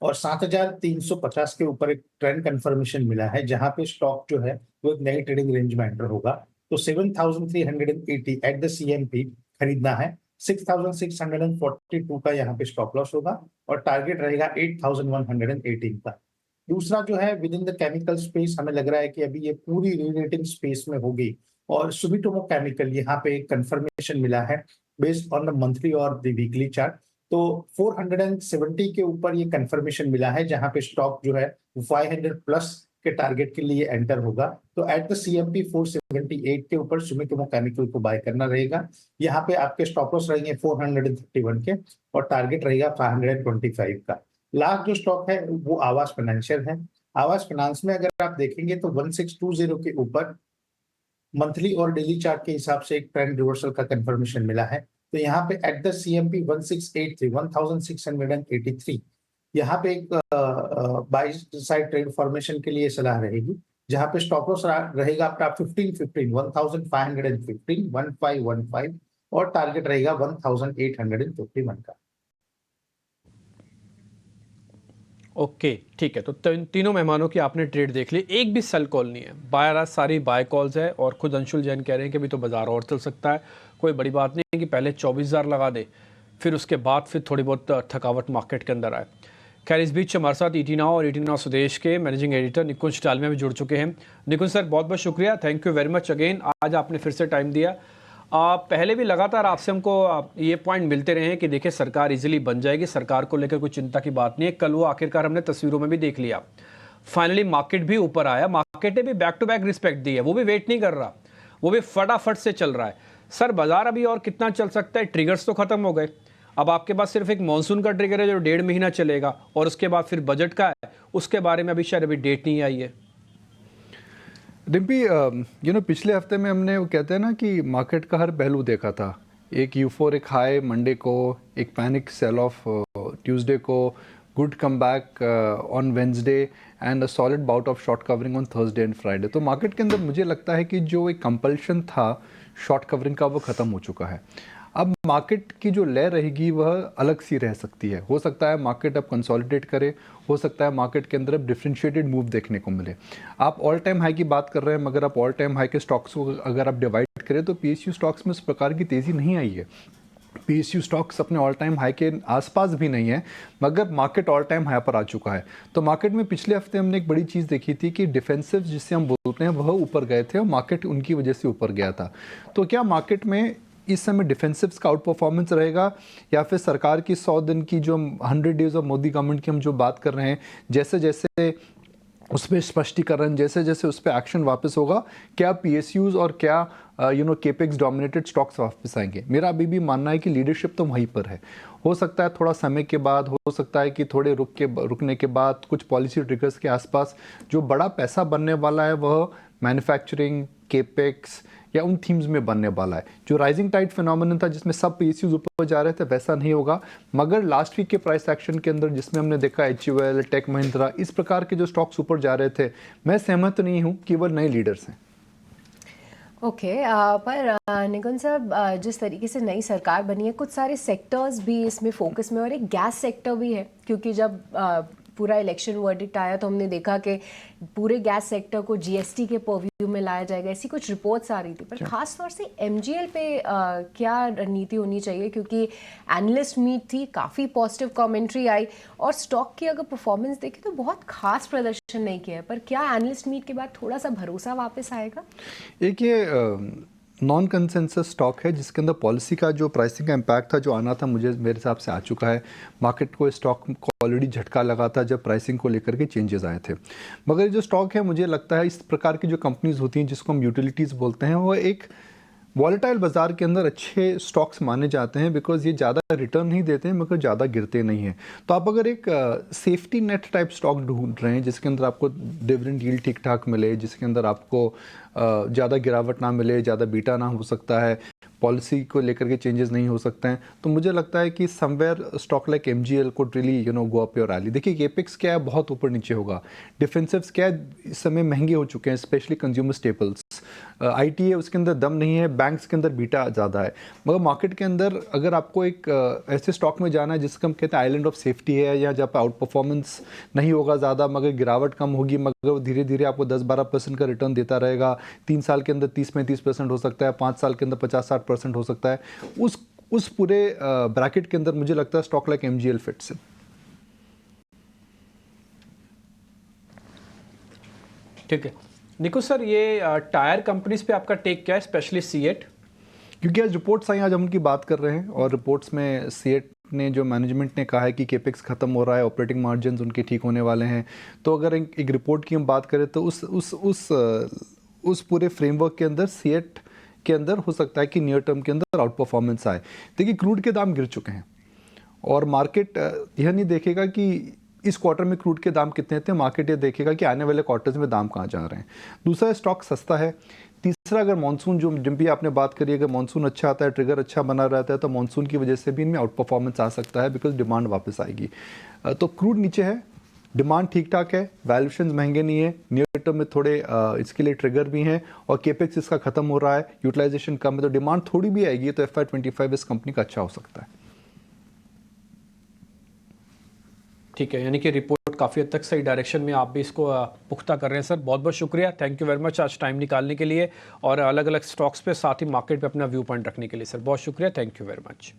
और 7350 के ऊपर एक ट्रेंड कंफर्मेशन मिला है, जहां पे स्टॉक जो है वो एक नई ट्रेडिंग रेंज में एंटर होगा। तो 7380 एट द सीएमपी खरीदना है। 6642 का यहाँ पे स्टॉप लॉस होगा, और टारगेट रहेगा 8118 का। दूसरा जो है with in the chemical space, हमें लग रहा है कि अभी ये पूरी रीरेटिंग स्पेस में होगी, और सुमिटोमो केमिकल यहाँ पे एक कंफर्मेशन मिला है बेस्ड ऑन द मंथली और द वीकली चार्ट। तो 470 के ऊपर ये कंफर्मेशन मिला है, जहां पे स्टॉक जो है 500 प्लस के टारगेट के लिए एंटर होगा। तो एट द सीएमपी 478 के ऊपर सुमिटोमो केमिकल को बाय करना रहेगा। यहाँ पे आपके स्टॉप लॉस रहेंगे 431 के, और टारगेट रहेगा 525 का। लास्ट जो स्टॉक है वो आवास फाइनेंशियल है। आवास फाइनेंस में अगर आप देखेंगे तो 1620 के ऊपर मंथली और डेली चार्ट के हिसाब से एक ट्रेंड रिवर्सल का कंफर्मेशन मिला है। तो यहाँ पे एट द सीएमपी 1683 यहाँ पे एक बाय साइड ट्रेड फॉर्मेशन के लिए सलाह रहेगी, जहाँ पे स्टॉप लॉस रहेगा आपका 1515 और टारगेट रहेगा 1851 का। ओके, ठीक है। तो तीनों मेहमानों की आपने ट्रेड देख ली, एक भी सेल कॉल नहीं है, बाय सारी बाय कॉल्स है। और खुद अंशुल जैन कह रहे हैं कि अभी तो बाजार और चल सकता है, कोई बड़ी बात नहीं है कि पहले 24,000 लगा दे, फिर उसके बाद फिर थोड़ी बहुत थकावट मार्केट के अंदर आए। खैर, इस बीच हमारे साथ ET Now और ET Now स्वदेश के मैनेजिंग एडिटर निकुंज डालमिया भी जुड़ चुके हैं। निकुंज सर, बहुत बहुत शुक्रिया, thank you very much again, आज आपने फिर से टाइम दिया। पहले भी लगातार आपसे हमको ये पॉइंट मिलते रहे हैं कि देखिए सरकार इजीली बन जाएगी, सरकार को लेकर कोई चिंता की बात नहीं है। कल वो आखिरकार हमने तस्वीरों में भी देख लिया, फाइनली मार्केट भी ऊपर आया, मार्केट ने भी बैक टू बैक रिस्पेक्ट दी है, वो भी वेट नहीं कर रहा, वो भी फटाफट से चल रहा है। सर, बाजार अभी और कितना चल सकता है? ट्रिगर्स तो खत्म हो गए, अब आपके पास सिर्फ एक मानसून का ट्रिगर है जो 1.5 महीना चलेगा, और उसके बाद फिर बजट का है, उसके बारे में अभी शायद अभी डेट नहीं आई है। डिम्पी, पिछले हफ्ते में हमने वो कहते हैं ना कि मार्केट का हर पहलू देखा था। एक यूफोरिक हाई मंडे को, एक पैनिक सेल ऑफ ट्यूसडे को, good come back on Wednesday and a solid bout of short covering on Thursday and Friday. तो मार्केट के अंदर मुझे लगता है कि जो एक कंपल्शन था शॉर्ट कवरिंग का वो ख़त्म हो चुका है। अब मार्केट की जो लय रहेगी वह अलग सी रह सकती है। हो सकता है मार्केट अब कंसोलिडेट करे, हो सकता है मार्केट के अंदर अब डिफरेंशिएटेड मूव देखने को मिले। आप ऑल टाइम हाई की बात कर रहे हैं, मगर आप ऑल टाइम हाई के स्टॉक्स को अगर आप डिवाइड करें तो PSU स्टॉक्स में उस प्रकार की तेज़ी नहीं आई है। PSU स्टॉक्स अपने ऑल टाइम हाई के आसपास भी नहीं है, मगर मार्केट ऑल टाइम हाई पर आ चुका है। तो मार्केट में पिछले हफ्ते हमने एक बड़ी चीज़ देखी थी कि डिफेंसिव जिससे हम बोलते हैं वह ऊपर गए थे, और मार्केट उनकी वजह से ऊपर गया था। तो क्या मार्केट में इस समय डिफेंसिव्स का आउट परफॉर्मेंस रहेगा, या फिर सरकार की 100 दिन की जो 100 डेज ऑफ मोदी गवर्नमेंट की हम जो बात कर रहे हैं, जैसे जैसे उस पर स्पष्टीकरण, जैसे जैसे उस पर एक्शन वापस होगा, क्या PSUs और क्या केपेक्स डोमिनेटेड स्टॉक्स वापस आएंगे? मेरा अभी भी मानना है कि लीडरशिप तो वहीं पर है। हो सकता है थोड़ा समय के बाद, हो सकता है कि थोड़े रुकने के बाद कुछ पॉलिसी ट्रिगर्स के आसपास जो बड़ा पैसा बनने वाला है वह मैन्युफैक्चरिंग, केपेक्स या उन थीम्स में बनने वाला है। जो राइजिंग टाइड फिनोमेनन था जिसमें सब PSUs ऊपर जा रहे थे, वैसा नहीं होगा। मगर लास्ट वीक के प्राइस एक्शन के अंदर जिसमें हमने देखा HUL, टेक महिंद्रा, इस प्रकार के जो स्टॉक्स ऊपर जा रहे थे, मैं सहमत नहीं हूँ, केवल नए लीडर्स हैं। ओके, पर निकुंज साहब, जिस तरीके से नई सरकार बनी है, कुछ सारे सेक्टर्स भी इसमें फोकस में, और एक गैस सेक्टर भी है, क्योंकि जब पूरा इलेक्शन वर्डिक्ट आया तो हमने देखा कि पूरे गैस सेक्टर को GST के परव्यू में लाया जाएगा, ऐसी कुछ रिपोर्ट्स आ रही थी। पर खास तौर से MGL पे क्या रणनीति होनी चाहिए, क्योंकि एनालिस्ट मीट थी, काफ़ी पॉजिटिव कमेंट्री आई, और स्टॉक की अगर परफॉर्मेंस देखें तो बहुत खास प्रदर्शन नहीं किया है। पर क्या एनालिस्ट मीट के बाद थोड़ा सा भरोसा वापस आएगा? एक ये नॉन कंसेंसस स्टॉक है जिसके अंदर पॉलिसी का जो प्राइसिंग का इम्पैक्ट था जो आना था मेरे हिसाब से आ चुका है। मार्केट को स्टॉक को ऑलरेडी झटका लगा था जब प्राइसिंग को लेकर के चेंजेस आए थे। मगर जो स्टॉक है मुझे लगता है इस प्रकार की जो कंपनीज होती हैं जिसको हम यूटिलिटीज़ बोलते हैं वो एक वॉलेटाइल बाज़ार के अंदर अच्छे स्टॉक्स माने जाते हैं बिकॉज ये ज़्यादा रिटर्न नहीं देते हैं मगर ज़्यादा गिरते नहीं हैं। तो आप अगर एक सेफ्टी नेट टाइप स्टॉक ढूंढ रहे हैं जिसके अंदर आपको डिविडेंड यील्ड ठीक ठाक मिले, जिसके अंदर आपको ज़्यादा गिरावट ना मिले, ज़्यादा बीटा ना हो सकता है, पॉलिसी को लेकर के चेंजेस नहीं हो सकते हैं, तो मुझे लगता है कि समवेयर स्टॉक लाइक MGL को really go up your rally. देखिए केपेक्स क्या है बहुत ऊपर नीचे होगा, डिफेंसिव्स क्या है इस समय महंगे हो चुके हैं स्पेशली कंज्यूमर स्टेपल्स, IT है उसके अंदर दम नहीं है, बैंक्स के अंदर बीटा ज़्यादा है। मगर मार्केट के अंदर अगर आपको एक ऐसे स्टॉक में जाना है जिसका हम कहते हैं आइलैंड ऑफ सेफ्टी है या जहाँ पर आउट परफॉर्मेंस नहीं होगा ज़्यादा मगर गिरावट कम होगी मगर धीरे धीरे आपको 10-12% का रिटर्न देता रहेगा, 3 साल के अंदर 30-35% हो सकता है, 5 साल के अंदर 50-60% हो सकता है, उस पूरे ब्रैकेट के अंदर मुझे लगता है स्टॉक लाइक MGL फिट्स है। ठीक है निकू सर, ये टायर कंपनीज पे आपका टेक क्या है, स्पेशली सीएट? क्योंकि आज रिपोर्ट्स आई, आज हम उनकी बात कर रहे हैं और रिपोर्ट्स में सीएट ने जो मैनेजमेंट ने कहा है कि केपेक्स खत्म हो रहा है, ऑपरेटिंग मार्जिन्स उनके ठीक होने वाले हैं। तो अगर एक रिपोर्ट की हम बात करें तो उस पूरे फ्रेमवर्क के अंदर सीएट के अंदर हो सकता है कि नियर टर्म के अंदर आउट परफॉर्मेंस आए। देखिए क्रूड के दाम गिर चुके हैं और मार्केट यह नहीं देखेगा कि इस क्वार्टर में क्रूड के दाम कितने थे, मार्केट ये देखेगा कि आने वाले क्वार्टर्स में दाम कहाँ जा रहे हैं। दूसरा स्टॉक सस्ता है। तीसरा अगर मानसून जो जिन भी आपने बात करी, अगर मानसून अच्छा आता है, ट्रिगर अच्छा बना रहता है तो मानसून की वजह से भी इनमें आउट परफॉर्मेंस आ सकता है बिकॉज डिमांड वापस आएगी। तो क्रूड नीचे है, डिमांड ठीक ठाक है, वैल्यूएशंस महंगे नहीं है, नियर टर्म में थोड़े इसके लिए ट्रिगर भी हैं और केपेक्स इसका खत्म हो रहा है, यूटिलाइजेशन कम है तो डिमांड थोड़ी भी आएगी तो FY25 इस कंपनी का अच्छा हो सकता है। ठीक है, यानी कि रिपोर्ट काफ़ी हद तक सही डायरेक्शन में आप भी इसको पुख्ता कर रहे हैं सर। बहुत बहुत शुक्रिया, थैंक यू वेरी मच आज टाइम निकालने के लिए और अलग अलग स्टॉक्स पे साथ ही मार्केट पे अपना व्यू पॉइंट रखने के लिए सर। बहुत शुक्रिया, थैंक यू वेरी मच।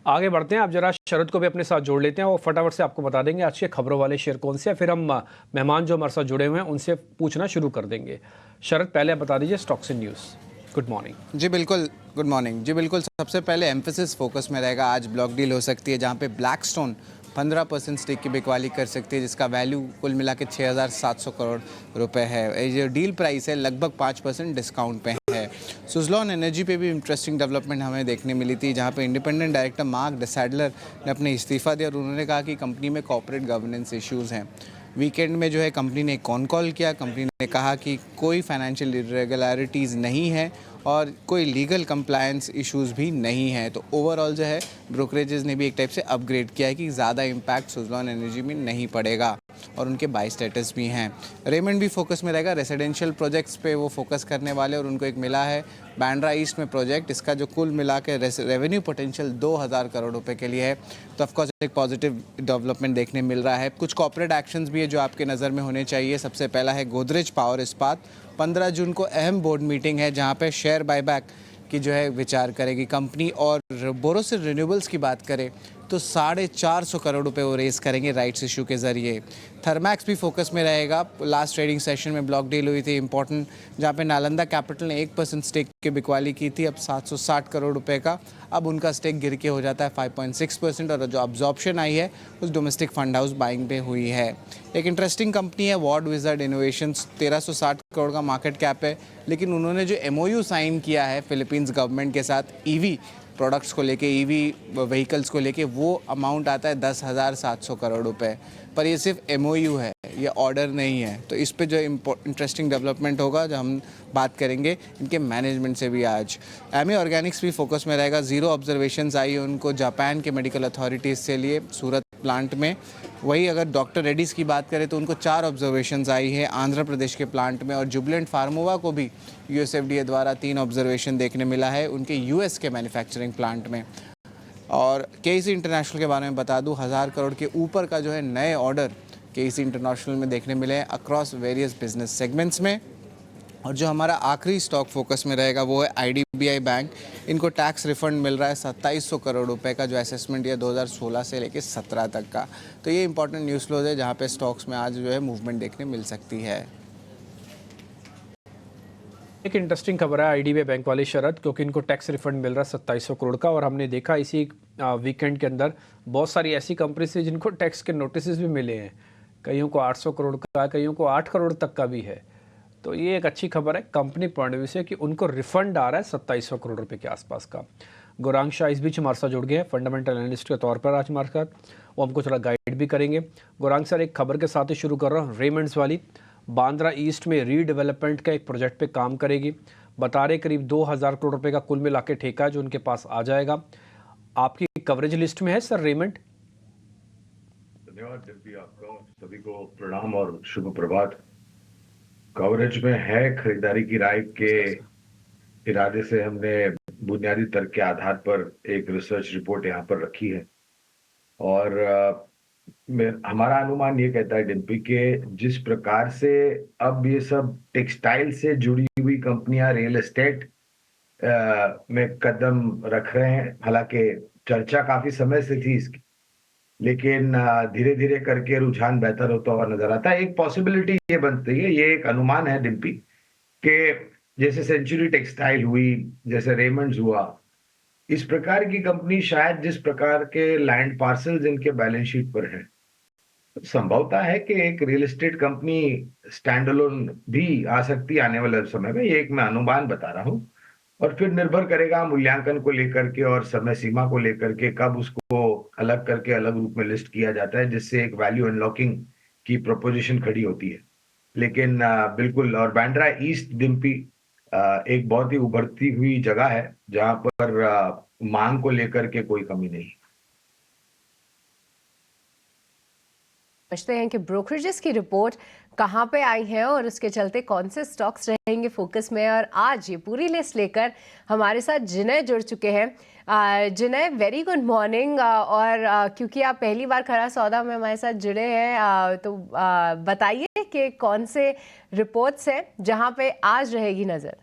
आगे बढ़ते हैं, आप जरा शरद को भी अपने साथ जोड़ लेते हैं और फटाफट से आपको बता देंगे आज के खबरों वाले शेयर कौन से हैं, फिर हम मेहमान जो हमारे साथ जुड़े हुए हैं उनसे पूछना शुरू कर देंगे। शरद पहले आप बता दीजिए stocks and news. Good morning. जी बिल्कुल, गुड मॉर्निंग जी बिल्कुल। सबसे पहले एम्फेसिस फोकस में रहेगा। आज ब्लॉक डील हो सकती है जहां पे ब्लैकस्टोन 15% स्टेक की बिकवाली कर सकती है जिसका वैल्यू कुल मिला के 6,700 करोड़ रुपए है। ये जो डील प्राइस है लगभग 5% डिस्काउंट पे है। सुज़लॉन एनर्जी पे भी इंटरेस्टिंग डेवलपमेंट हमें देखने मिली थी जहां पे इंडिपेंडेंट डायरेक्टर मार्क डेसैडलर ने अपने इस्तीफ़ा दिया और उन्होंने कहा कि कंपनी में कॉर्पोरेट गवर्नेंस इश्यूज़ हैं। वीकेंड में जो है कंपनी ने एक कॉन कॉल किया, कंपनी ने कहा कि कोई फाइनेंशियल इरेगुलरिटीज़ नहीं है और कोई लीगल कंप्लायंस इश्यूज़ भी नहीं है। तो ओवरऑल जो है ब्रोकरेजेस ने भी एक टाइप से अपग्रेड किया है कि ज़्यादा इम्पैक्ट सुज़लॉन एनर्जी में नहीं पड़ेगा और उनके बाय स्टेटस भी हैं। रेमंड भी फोकस में रहेगा, रेसिडेंशियल प्रोजेक्ट्स पे वो फोकस करने वाले और उनको एक मिला है बांद्रा ईस्ट में प्रोजेक्ट, इसका जो कुल मिला के रेवेन्यू पोटेंशियल 2,000 करोड़ रुपए के लिए है। तो ऑफकोर्स एक पॉजिटिव डेवलपमेंट देखने मिल रहा है। कुछ कॉर्पोरेट एक्शंस भी है जो आपके नज़र में होने चाहिए। सबसे पहला है गोदरेज पावर इस्पात। 15 जून को अहम बोर्ड मीटिंग है जहाँ पे शेयर बायबैक की जो है विचार करेगी कंपनी। और बोरोसिल रिन्यूएबल्स की बात करें तो 450 करोड़ रुपए वो रेस करेंगे राइट्स इशू के ज़रिए। थर्मैक्स भी फोकस में रहेगा। लास्ट ट्रेडिंग सेशन में ब्लॉक डील हुई थी इंपॉर्टेंट, जहाँ पे नालंदा कैपिटल ने 1% स्टेक की बिकवाली की थी, अब 760 करोड़ रुपए का। अब उनका स्टेक गिर के हो जाता है 5.6% और जो अब्जॉर्प्शन आई है उस डोमेस्टिक फंड हाउस बाइंग पे हुई है। एक इंटरेस्टिंग कंपनी है वॉर्ड विज़ार्ड इनोवेशंस, 1360 करोड़ का मार्केट कैप है, लेकिन उन्होंने जो MOU साइन किया है फिलीपींस गवर्नमेंट के साथ EV प्रोडक्ट्स को लेके, EV व्हीकल्स को लेके, वो अमाउंट आता है 10,700 करोड़ रुपए। पर ये सिर्फ MOU है, ये ऑर्डर नहीं है। तो इस पे जो इंटरेस्टिंग डेवलपमेंट होगा जो हम बात करेंगे इनके मैनेजमेंट से भी आज। एमी ऑर्गेनिक्स भी फोकस में रहेगा। 0 ऑब्जर्वेशंस आई उनको जापान के मेडिकल अथॉरिटीज़ से लिए सूरत प्लांट में। वही अगर डॉक्टर रेड्डीज़ की बात करें तो उनको 4 ऑब्जर्वेशंस आई है आंध्र प्रदेश के प्लांट में। और जुबिलेंट फार्मोवा को भी USFDA द्वारा 3 ऑब्जर्वेशन देखने मिला है उनके US के मैन्युफैक्चरिंग प्लांट में। और KEC इंटरनेशनल के बारे में बता दूं, 1000 करोड़ के ऊपर का जो है नए ऑर्डर KEC इंटरनेशनल में देखने मिले हैं अक्रॉस वेरियस बिजनेस सेगमेंट्स में। और जो हमारा आखिरी स्टॉक फोकस में रहेगा वो है IDBI बैंक। इनको टैक्स रिफंड मिल रहा है 2700 करोड़ रुपए का, जो असेसमेंट है 2016 से लेकर 17 तक का। तो ये इंपॉर्टेंट न्यूज़ फ्लोज है जहाँ पे स्टॉक्स में आज जो है मूवमेंट देखने मिल सकती है। एक इंटरेस्टिंग खबर है आईडीबीआई बैंक वाले शरद, क्योंकि इनको टैक्स रिफंड मिल रहा है 2700 करोड़ का। और हमने देखा इसी वीकेंड के अंदर बहुत सारी ऐसी कंपनी से जिनको टैक्स के नोटिस भी मिले हैं, कईयों को 800 करोड़ का, कईयों को 8 करोड़ तक का भी है। तो ये एक अच्छी खबर है कंपनी पॉइंट ऑफ व्यू से कि उनको रिफंड आ रहा है 2700 करोड़ रुपए के आसपास का। गौरांग शाह इस बीच हमारे साथ जुड़ गए हैं फंडामेंटल एनालिस्ट के तौर पर आज हमारे साथ, वो हमको थोड़ा गाइड भी करेंगे। गौरांग सर, एक खबर के साथ ही शुरू कर रहा हूँ, रेमंड्स वाली बांद्रा ईस्ट में रीडेवलपमेंट का एक प्रोजेक्ट पे काम करेगी। बता रहे करीब 2000 करोड़ रुपए का कुल मिला के ठेका जो उनके पास आ जाएगा। आपकी कवरेज लिस्ट में है सर रेमंड? धन्यवाद डिम्पी, आपका सभी को प्रणाम और शुभ प्रभात। कवरेज में है, खरीदारी की राय के इरादे से हमने बुनियादी तर्क के आधार पर एक रिसर्च रिपोर्ट यहाँ पर रखी है। और हमारा अनुमान ये कहता है डिम्पी के जिस प्रकार से अब ये सब टेक्सटाइल से जुड़ी हुई कंपनियां रियल एस्टेट में कदम रख रहे हैं, हालांकि चर्चा काफी समय से थी इसकी, लेकिन धीरे धीरे करके रुझान बेहतर होता हुआ नजर आता है। एक पॉसिबिलिटी ये बनती है, ये एक अनुमान है डिम्पी के जैसे सेंचुरी टेक्सटाइल हुई, जैसे रेमंड्स हुआ, इस प्रकार की कंपनी शायद जिस प्रकार के लैंड पार्सल्स इनके बैलेंस शीट पर हैं, संभवता है कि एक real estate company stand alone भी आ सकती है आने वाले समय में। ये एक मैं अनुमान बता रहा हूँ, और फिर निर्भर करेगा मूल्यांकन को लेकर के और समय सीमा को लेकर के कब उसको अलग करके अलग रूप में लिस्ट किया जाता है, जिससे एक वैल्यू अनलॉकिंग की प्रोपोजिशन खड़ी होती है। लेकिन बिल्कुल, और बांद्रा ईस्ट डिम्पी एक बहुत ही उभरती हुई जगह है जहां पर मांग को लेकर के कोई कमी नहीं। समझते हैं कि ब्रोकरेजेस की रिपोर्ट कहां पे आई है और उसके चलते कौन से स्टॉक्स रहेंगे फोकस में। और आज ये पूरी लिस्ट लेकर हमारे साथ जिनय जुड़ चुके हैं। जिनय, वेरी गुड मॉर्निंग। और क्योंकि आप पहली बार खरा सौदा में हमारे साथ जुड़े हैं, तो बताइए कि कौन से रिपोर्ट्स हैं जहां पे आज रहेगी नज़र।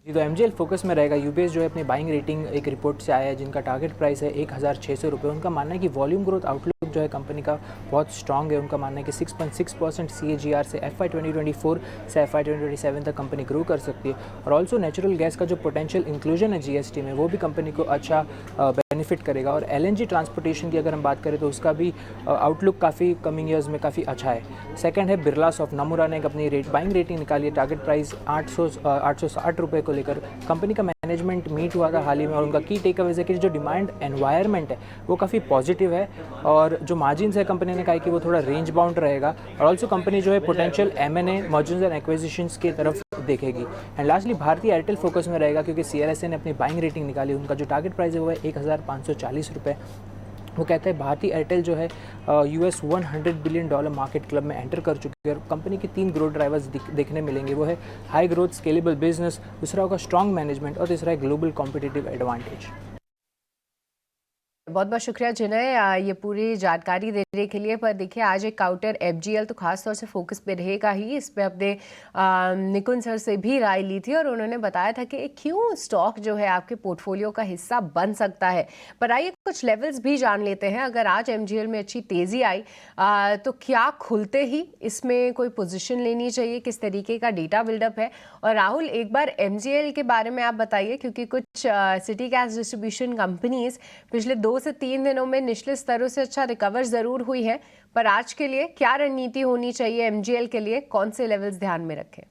जी, तो एमजीएल फोकस में रहेगा। यूबीएस जो है अपनी बाइंग रेटिंग एक रिपोर्ट से आया है, जिनका टारगेट प्राइस है 1600 रुपये। उनका मानना है कि वॉल्यूम ग्रोथ आउटलुक जो है कंपनी का बहुत स्ट्रांग है। उनका मानना है कि 6.6% CAGR से FY 2024 से FY 2027 तक कंपनी ग्रो कर सकती है। और ऑल्सो नेचुरल गैस का जो पोटेंशियल इंक्लूजन है GST में, वो भी कंपनी को अच्छा बेनिफिट करेगा। और LNG ट्रांसपोर्टेशन की अगर हम बात करें तो उसका भी आउटलुक काफ़ी कमिंग ईयर्स में काफ़ी अच्छा है। सेकंड है बिरला सॉफ्ट, नमूरा ने अपनी बाइंग रेटिंग निकाली है, टारगेट प्राइस 860 रुपये को लेकर। कंपनी का मैनेजमेंट मीट हुआ था हाल ही में, और उनका की टेक अवेज है कि जो डिमांड एनवायरनमेंट है वो काफ़ी पॉजिटिव है। और जो मार्जिन्स है कंपनी ने कहा कि वो थोड़ा रेंज बाउंड रहेगा। और ऑल्सो कंपनी जो है potential M&A mergers and acquisitions की तरफ देखेगी। एंड लास्टली भारतीय एयरटेल फोकस में रहेगा, क्योंकि CLSA ने अपनी बाइंग रेटिंग निकाली। उनका जो टारगेट प्राइस है वो है 1540 रुपये। वो कहते हैं भारतीय एयरटेल जो है US $100 बिलियन मार्केट क्लब में एंटर कर चुकी है। और कंपनी के 3 ग्रोथ ड्राइवर्स देखने मिलेंगे, वो है हाई ग्रोथ स्केलेबल बिजनेस, दूसरा होगा स्ट्रॉन्ग मैनेजमेंट, और तीसरा है ग्लोबल कॉम्पिटिटिव एडवांटेज। बहुत बहुत शुक्रिया जिनय ये पूरी जानकारी देने के लिए। पर देखिए, आज एक काउंटर FGL तो खास तौर से फोकस पे रहेगा ही। इस पे अपने निकुंज सर से भी राय ली थी और उन्होंने बताया था कि क्यों स्टॉक जो है आपके पोर्टफोलियो का हिस्सा बन सकता है। पर आइए कुछ लेवल्स भी जान लेते हैं। अगर आज MGL में अच्छी तेज़ी आई तो क्या खुलते ही इसमें कोई पोजीशन लेनी चाहिए, किस तरीके का डेटा बिल्डअप है? और राहुल, एक बार MGL के बारे में आप बताइए, क्योंकि कुछ सिटी गैस डिस्ट्रीब्यूशन कंपनीज पिछले 2 से 3 दिनों में निचले स्तरों से अच्छा रिकवर जरूर हुई है, पर आज के लिए क्या रणनीति होनी चाहिए MGL के लिए, कौन से लेवल्स ध्यान में रखें?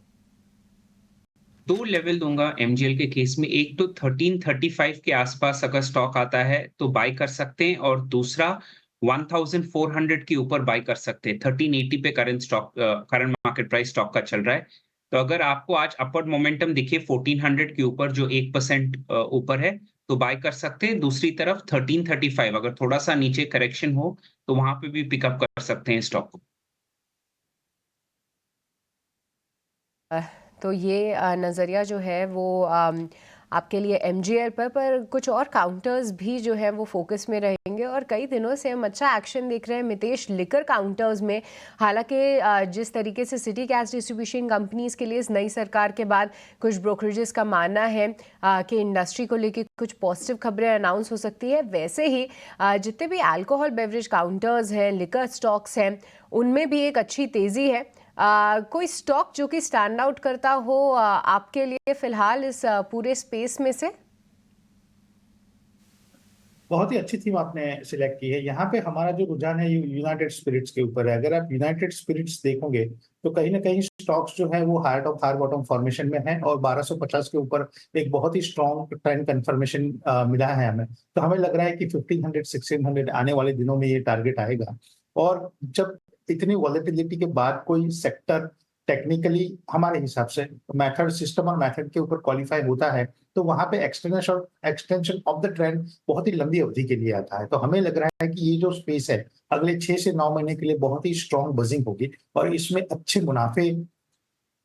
2 लेवल दूंगा MGL के केस में। एक तो 1335 के आसपास अगर स्टॉक आता है तो बाय कर सकते हैं, और दूसरा 1400 के ऊपर बाय कर सकते हैं। 1380 पे करंट मार्केट प्राइस स्टॉक का चल रहा है। तो अगर आपको आज अपवर्ड मोमेंटम दिखे 1400 के ऊपर, जो 1% ऊपर है, तो बाय कर सकते हैं। दूसरी तरफ 1335 अगर थोड़ा सा नीचे करेक्शन हो तो वहां पे भी पिकअप कर सकते हैं स्टॉक को। तो ये नज़रिया जो है वो आपके लिए MGL पर कुछ और काउंटर्स भी जो है वो फोकस में रहेंगे। और कई दिनों से हम अच्छा एक्शन देख रहे हैं मितेश लिकर काउंटर्स में। हालांकि जिस तरीके से सिटी गैस डिस्ट्रीब्यूशन कंपनीज के लिए इस नई सरकार के बाद कुछ ब्रोकरेजेस का मानना है कि इंडस्ट्री को लेकर कुछ पॉजिटिव खबरें अनाउंस हो सकती है, वैसे ही जितने भी अल्कोहल बेवरेज काउंटर्स हैं, लिकर स्टॉक्स हैं, उनमें भी एक अच्छी तेज़ी है। कोई स्टॉक जो कि स्टैंड आउट करता हो आपके लिए फिलहाल इस पूरे स्पेस में से? बहुत ही अच्छी थीम आपने सिलेक्ट की है। यहाँ पे हमारा जो रुझान है ये यूनाइटेड स्पिरिट्स के ऊपर है। अगर आप यूनाइटेड स्पिरिट्स देखोगे तो कहीं ना कहीं स्टॉक्स जो है वो higher top higher bottom formation में है और 1250 के ऊपर एक बहुत ही स्ट्रॉन्ग ट्रेंड कंफर्मेशन मिला है हमें। तो हमें लग रहा है कि 1500 1600 आने वाले दिनों में ये टारगेट आएगा। और जब इतनी वॉलेटिलिटी के बाद कोई सेक्टर टेक्निकली हमारे हिसाब से मेथड सिस्टम और मेथड के ऊपर क्वालिफाई होता है तो वहां पे एक्सटेंशन ऑफ द ट्रेंड बहुत ही लंबी अवधि के लिए आता है। तो हमें लग रहा है कि ये जो स्पेस है अगले 6 से 9 महीने के लिए बहुत ही स्ट्रॉन्ग बजिंग होगी और इसमें अच्छे मुनाफे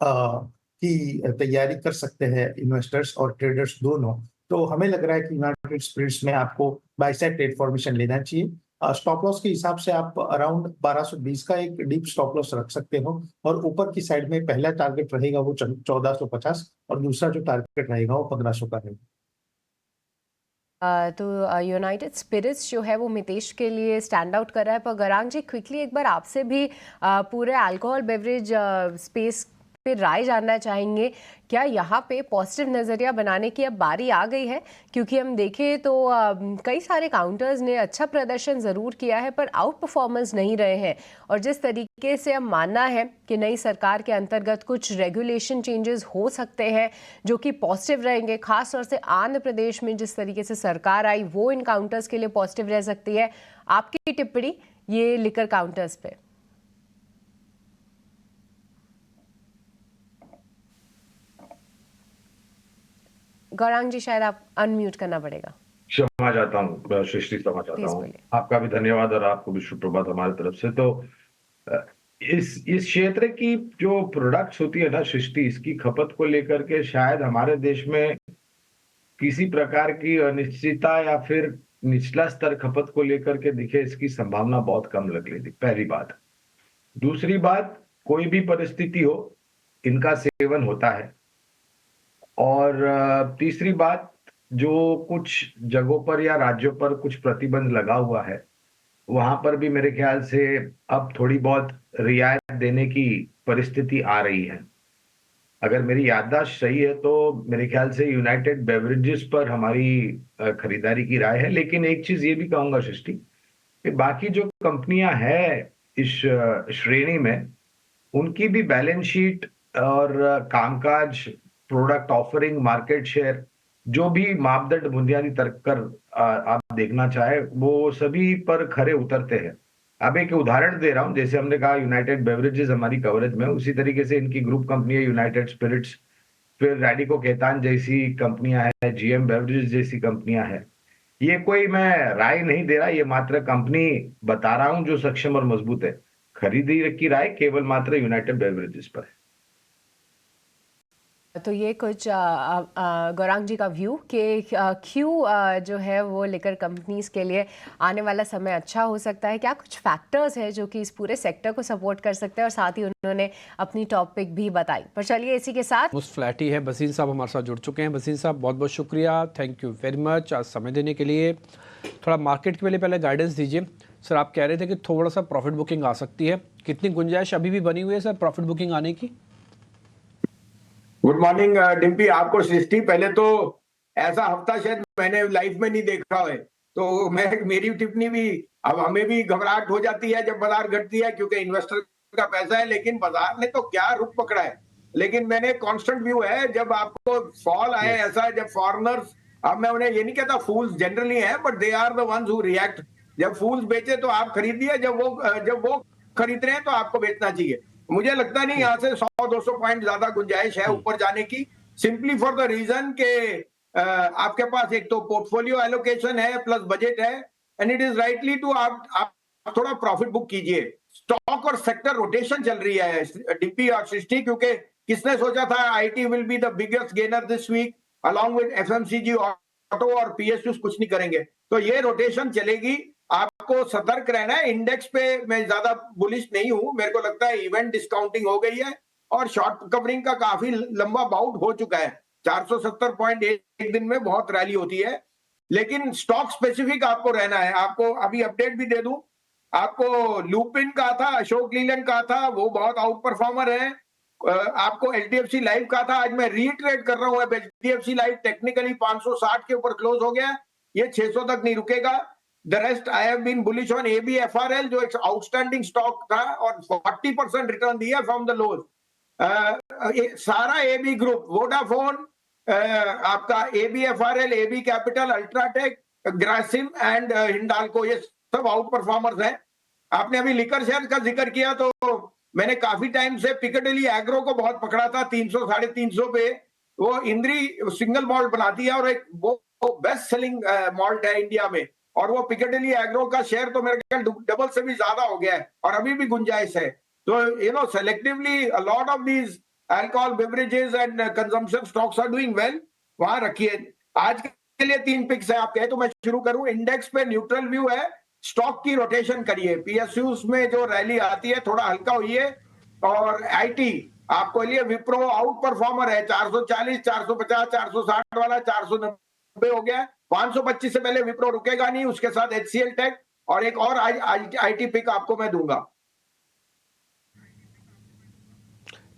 की तैयारी कर सकते हैं इन्वेस्टर्स और ट्रेडर्स दोनों। तो हमें लग रहा है कि यूनाइटेड स्पिरिट्स में आपको बाय साइड ट्रेड फॉर्मेशन लेना चाहिए। स्टॉप लॉस के हिसाब से आप अराउंड 1220 का एक डीप स्टॉप लॉस रख सकते हो और ऊपर की साइड में पहला टारगेट रहेगा वो 1450 और दूसरा जो टारगेट रहेगा वो 1500 का रहेगा। तो यूनाइटेड स्पिरिट्स जो है वो मितेश के लिए स्टैंड आउट कर रहा है। पर गौरांग जी क्विकली एक बार आपसे भी पूरे अल्कोहल बेवरेज स्पेस पे राय जानना चाहेंगे। क्या यहाँ पे पॉजिटिव नज़रिया बनाने की अब बारी आ गई है? क्योंकि हम देखें तो कई सारे काउंटर्स ने अच्छा प्रदर्शन ज़रूर किया है पर आउट परफॉर्मेंस नहीं रहे हैं और जिस तरीके से अब मानना है कि नई सरकार के अंतर्गत कुछ रेगुलेशन चेंजेस हो सकते हैं जो कि पॉजिटिव रहेंगे, खास तौर से आंध्र प्रदेश में जिस तरीके से सरकार आई वो इन काउंटर्स के लिए पॉजिटिव रह सकती है। आपकी टिप्पणी ये लिकर काउंटर्स पे? गौरांग जी शायद आप अनम्यूट करना पड़ेगा। क्षमा चाहता हूँ सृष्टि, क्षमा चाहता हूँ। आपका भी धन्यवाद और आपको भी शुभ प्रभात हमारी तरफ से। तो इस क्षेत्र की जो प्रोडक्ट्स होती है ना सृष्टि, इसकी खपत को लेकर के शायद हमारे देश में किसी प्रकार की अनिश्चितता या फिर निचला स्तर खपत को लेकर के दिखे, इसकी संभावना बहुत कम लग रही थी, पहली बात। दूसरी बात, कोई भी परिस्थिति हो इनका सेवन होता है। और तीसरी बात, जो कुछ जगहों पर या राज्यों पर कुछ प्रतिबंध लगा हुआ है वहां पर भी मेरे ख्याल से अब थोड़ी बहुत रियायत देने की परिस्थिति आ रही है। अगर मेरी याददाश्त सही है तो मेरे ख्याल से यूनाइटेड बेवरेजेस पर हमारी खरीदारी की राय है। लेकिन एक चीज ये भी कहूंगा सृष्टि कि बाकी जो कंपनियां हैं इस श्रेणी में, उनकी भी बैलेंस शीट और कामकाज, प्रोडक्ट ऑफरिंग, मार्केट शेयर, जो भी मापदंड बुनियादी तर्क कर आप देखना चाहे वो सभी पर खरे उतरते हैं। अब एक उदाहरण दे रहा हूं, जैसे हमने कहा यूनाइटेड बेवरेजेस हमारी कवरेज में, उसी तरीके से इनकी ग्रुप कंपनी है यूनाइटेड स्पिरिट्स, फिर रैडिको केतान जैसी कंपनियां हैं, जीएम बेवरेजेस जैसी कंपनियां हैं। ये कोई मैं राय नहीं दे रहा, ये मात्र कंपनी बता रहा हूं जो सक्षम और मजबूत है। खरीदी की राय केवल मात्र यूनाइटेड बेवरेजेस पर है। तो ये कुछ गौरांग जी का व्यू कि क्यों जो है वो लेकर कंपनीज के लिए आने वाला समय अच्छा हो सकता है। क्या कुछ फैक्टर्स है जो कि इस पूरे सेक्टर को सपोर्ट कर सकते हैं, और साथ ही उन्होंने अपनी टॉपिक भी बताई। पर चलिए इसी के साथ उस फ्लैट ही है बसीर साहब हमारे साथ जुड़ चुके हैं। बसीर साहब बहुत बहुत शुक्रिया, थैंक यू वेरी मच आज समय देने के लिए। थोड़ा मार्केट के पहले गाइडेंस दीजिए सर। आप कह रहे थे कि थोड़ा सा प्रॉफिट बुकिंग आ सकती है, कितनी गुंजाइश अभी भी बनी हुई है सर प्रॉफिट बुकिंग आने की? गुड मॉर्निंग डिम्पी, आपको सृष्टि। पहले तो ऐसा हफ्ता शायद मैंने लाइफ में नहीं देखा है, तो मेरी टिप्पणी भी, अब हमें भी घबराहट हो जाती है जब बाजार घटती है क्योंकि इन्वेस्टर का पैसा है, लेकिन बाजार ने तो क्या रुख पकड़ा है। लेकिन मैंने कांस्टेंट व्यू है, जब आपको फॉल आए ऐसा, जब फॉरेनर्स, अब मैं उन्हें ये नहीं कहता फूल्स जनरली है, but they are the ones who react. जब फूल्स बेचे तो आप खरीदिए, जब वो खरीद रहे हैं तो आपको बेचना चाहिए। मुझे लगता नहीं यहाँ से 100-200 पॉइंट ज्यादा गुंजाइश है ऊपर जाने की, सिंपली फॉर द रीजन के आपके पास एक तो पोर्टफोलियो एलोकेशन है प्लस बजट है, and it is rightly to आप थोड़ा प्रॉफिट बुक कीजिए। स्टॉक और सेक्टर रोटेशन चल रही है डीपी और सृष्टि, क्योंकि किसने सोचा था IT will be the biggest gainer this week along with FMCG, auto और पीएसयूज कुछ नहीं करेंगे, तो ये रोटेशन चलेगी। आपको सतर्क रहना है। इंडेक्स पे मैं ज्यादा बुलिश नहीं हूं, मेरे को लगता है इवेंट डिस्काउंटिंग हो गई है और शॉर्ट कवरिंग का काफी लंबा बाउट हो चुका है। 470 पॉइंट एक दिन में बहुत रैली होती है, लेकिन स्टॉक स्पेसिफिक आपको रहना है। आपको अभी अपडेट भी दे दूं, आपको लुपिन का था, अशोक लीलैंड का था, वो बहुत आउट परफॉर्मर है। आपको एचडीएफसी लाइफ का था, आज मैं रीट्रेड कर रहा हूँ। एचडीएफसी लाइफ टेक्निकली 560 के ऊपर क्लोज हो गया, ये 600 तक नहीं रुकेगा। The rest I have been bullish on ABFRL, जो एक आउटस्टैंडिंग स्टॉक था और 40% रिटर्न दिया फ्रॉम द लोज। सारा एबी ग्रुप, वोडाफोन, आपका ABFRL, AB Capital, UltraTech, Grasim and Hindalco, ये सब आउट परफॉर्मर्स हैं। आपने अभी लिकर शेयर का जिक्र किया, तो मैंने काफी टाइम से पिकाडेली एग्रो को बहुत पकड़ा था 300 350 पे। वो इंद्री सिंगल मॉल्ट बनाती है और एक वो बेस्ट सेलिंग मॉल्ट है इंडिया में, और वो पिकाडेली एग्रो का शेयर तो मेरे ख्याल डबल से भी ज्यादा हो गया है और अभी भी गुंजाइश है। तो selectively a lot of these alcohol beverages and consumption stocks are doing well, वहां रखिए। आज के लिए 3 पिक्स है आपके, तो मैं शुरू करूं। इंडेक्स पे न्यूट्रल व्यू है, स्टॉक की रोटेशन करिए। पीएसयूज में जो रैली आती है थोड़ा हल्का होइए, और आईटी आपको लिए विप्रो आउट परफॉर्मर है, 440, 450, 460 वाला 490 हो गया। 525 से पहले विप्रो रुकेगा नहीं, उसके साथ एचसीएल टेक और एक और आईटी पिक आपको मैं दूंगा।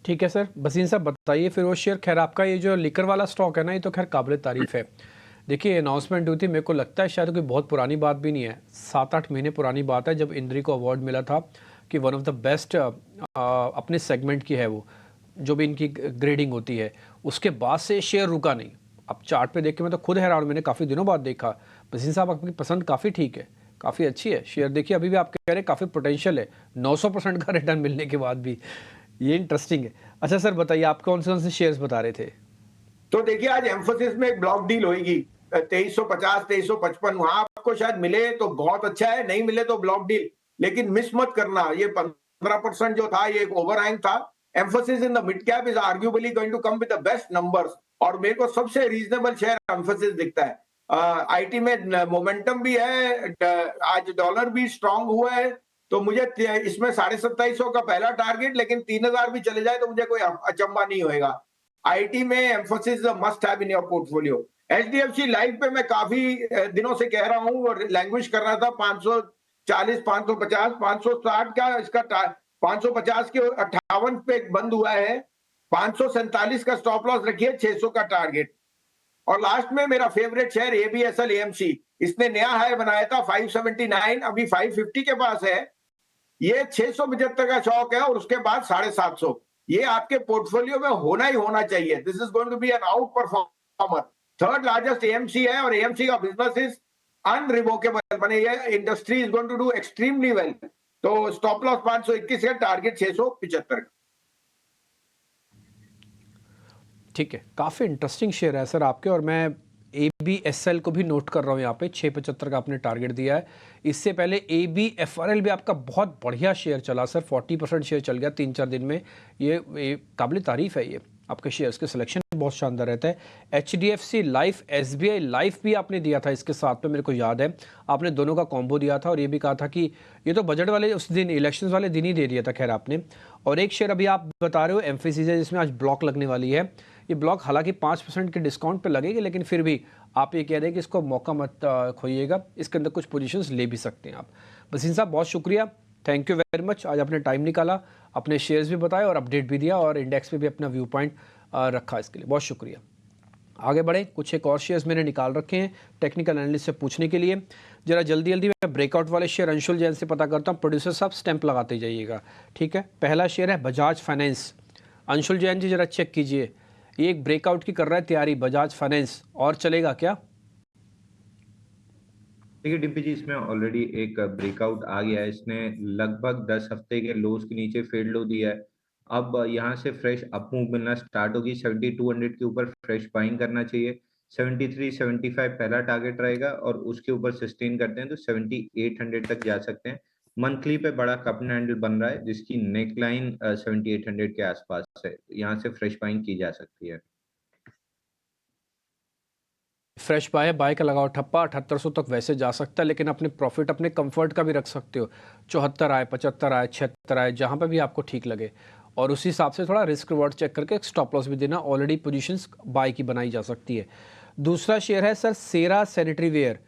ठीक है सर। बसीन साहब बताइए फिर वो शेयर। खैर आपका ये जो लिकर वाला स्टॉक है ना, ये तो खैर काबिल तारीफ है। देखिए अनाउंसमेंट हुई थी, मेरे को लगता है शायद कोई बहुत पुरानी बात भी नहीं है, 7-8 महीने पुरानी बात है, जब इंद्री को अवार्ड मिला था कि वन ऑफ द बेस्ट अपने सेगमेंट की है वो, जो भी इनकी ग्रेडिंग होती है। उसके बाद से शेयर रुका नहीं। अब चार्ट पे देख के मैं तो खुद हैरान, मैंने काफ़ी दिनों बाद देखा। बसीन साहब आपकी पसंद काफ़ी ठीक है, काफ़ी अच्छी है। शेयर देखिए अभी भी आप कह रहे हैं काफ़ी पोटेंशियल है, 900% का रिटर्न मिलने के बाद भी, ये इंटरेस्टिंग है। अच्छा सर बताइए आप कौन से शेयर्स बता रहे थे? तो देखिए आज एम्फोसिस में एक ब्लॉक डील होगी 2350, 2355, वहां आपको शायद मिले तो बहुत अच्छा है, नहीं मिले तो ब्लॉक डील, लेकिन मिस मत करना। ये 15% जो था ये एक ओवरहैंग था। Mphasis in the mid cap is arguably going to come with the best numbers, और मेरे को सबसे रीजनेबल शेयर एम्फोसिस दिखता है। आईटी में मोमेंटम भी है, आज डॉलर भी स्ट्रांग हुआ है, तो मुझे इसमें 2750 का पहला टारगेट, लेकिन 3000 भी चले जाए तो मुझे कोई अचंबा नहीं होएगा। आईटी में emphasis must have in your portfolio. HDFC life पे मैं काफी दिनों से कह रहा हूं और लैंग्वेज कर रहा था, 540, 550, 560 का इसका 550 के 58 पे बंद हुआ है, 547 का स्टॉप लॉस रखिए, 600 का टारगेट। और लास्ट में मेरा फेवरेट शेयर एबीएसएल एएमसी, इसने नया हाई बनाया था 579, अभी 550 के पास है। ये 675 का शौक है और उसके बाद 750। ये आपके पोर्टफोलियो में होना ही होना चाहिए। This is going to be an outperformer. Third largest AMC है और एएमसी का बिजनेस इज अनरिवोकेबल, माने ये industry is going to do extremely well. तो स्टॉप लॉस 521 है, टारगेट 675 का। ठीक है, काफ़ी इंटरेस्टिंग शेयर है सर आपके, और मैं ABSL को भी नोट कर रहा हूँ यहाँ पे, 675 का आपने टारगेट दिया है। इससे पहले ABFRL भी आपका बहुत बढ़िया शेयर चला सर, 40% शेयर चल गया 3-4 दिन में। ये काबिल तारीफ है, ये आपके शेयर्स के सिलेक्शन बहुत शानदार रहता है। HDFC लाइफ, SBI लाइफ भी आपने दिया था इसके साथ में, मेरे को याद है आपने दोनों का कॉम्बो दिया था, और ये भी कहा था कि ये तो बजट वाले उस दिन, इलेक्शंस वाले दिन ही दे दिया था खैर आपने। और एक शेयर अभी आप बता रहे हो एम्फेसिस है, जिसमें आज ब्लॉक लगने वाली है। ये ब्लॉक हालांकि 5% के डिस्काउंट पे लगेगी, लेकिन फिर भी आप ये कह रहे हैं कि इसको मौका मत खोइएगा, इसके अंदर कुछ पोजीशंस ले भी सकते हैं आप। बसीन साहब बहुत शुक्रिया, थैंक यू वेरी मच। आज आपने टाइम निकाला, अपने शेयर्स भी बताए और अपडेट भी दिया, और इंडेक्स पे भी अपना व्यू पॉइंट रखा, इसके लिए बहुत शुक्रिया। आगे बढ़े, कुछ एक और शेयर्स मैंने निकाल रखे हैं टेक्निकल एनालिस्ट से पूछने के लिए। जरा जल्दी जल्दी मैं ब्रेकआउट वाले शेयर अंशुल जैन से पता करता हूँ। प्रोड्यूसर साहब स्टैंप लगाते जाइएगा, ठीक है। पहला शेयर है बजाज फाइनेंस। अंशुल जैन जी जरा चेक कीजिए, ये एक ब्रेकआउट की कर रहा है तैयारी बजाज फाइनेंस, और चलेगा क्या? देखिए डीपी जी, इसमें ऑलरेडी एक ब्रेकआउट आ गया है। इसने लगभग 10 हफ्ते के लोज के नीचे फेल लो दिया है। अब यहाँ से फ्रेश अप मूव मिलना स्टार्ट होगी। 7200 के ऊपर फ्रेश बाइंग करना चाहिए। 73-75 पहला टारगेट रहेगा, और उसके ऊपर सस्टेन करते हैं तो 7800 तक जा सकते हैं। मंथली पे बड़ा कप हैंडल बन रहा है, जिसकी नेक लाइन 7800 के आसपास है। यहाँ से फ्रेश बाइंग की जा सकती है। फ्रेश बाय है, बाय का लगाओ ठप्पा। 7800 तक वैसे जा सकता है, लेकिन अपने प्रॉफिट अपने कंफर्ट का भी रख सकते हो। 74 आए, 75 आए, 76 आए, जहाँ पे भी आपको ठीक लगे, और उसी हिसाब से थोड़ा रिस्क रिवॉर्ड चेक करके स्टॉप लॉस भी देना। ऑलरेडी पोजीशंस बाय की बनाई जा सकती है। दूसरा शेयर है सर सेरा सैनिटरी वेयर,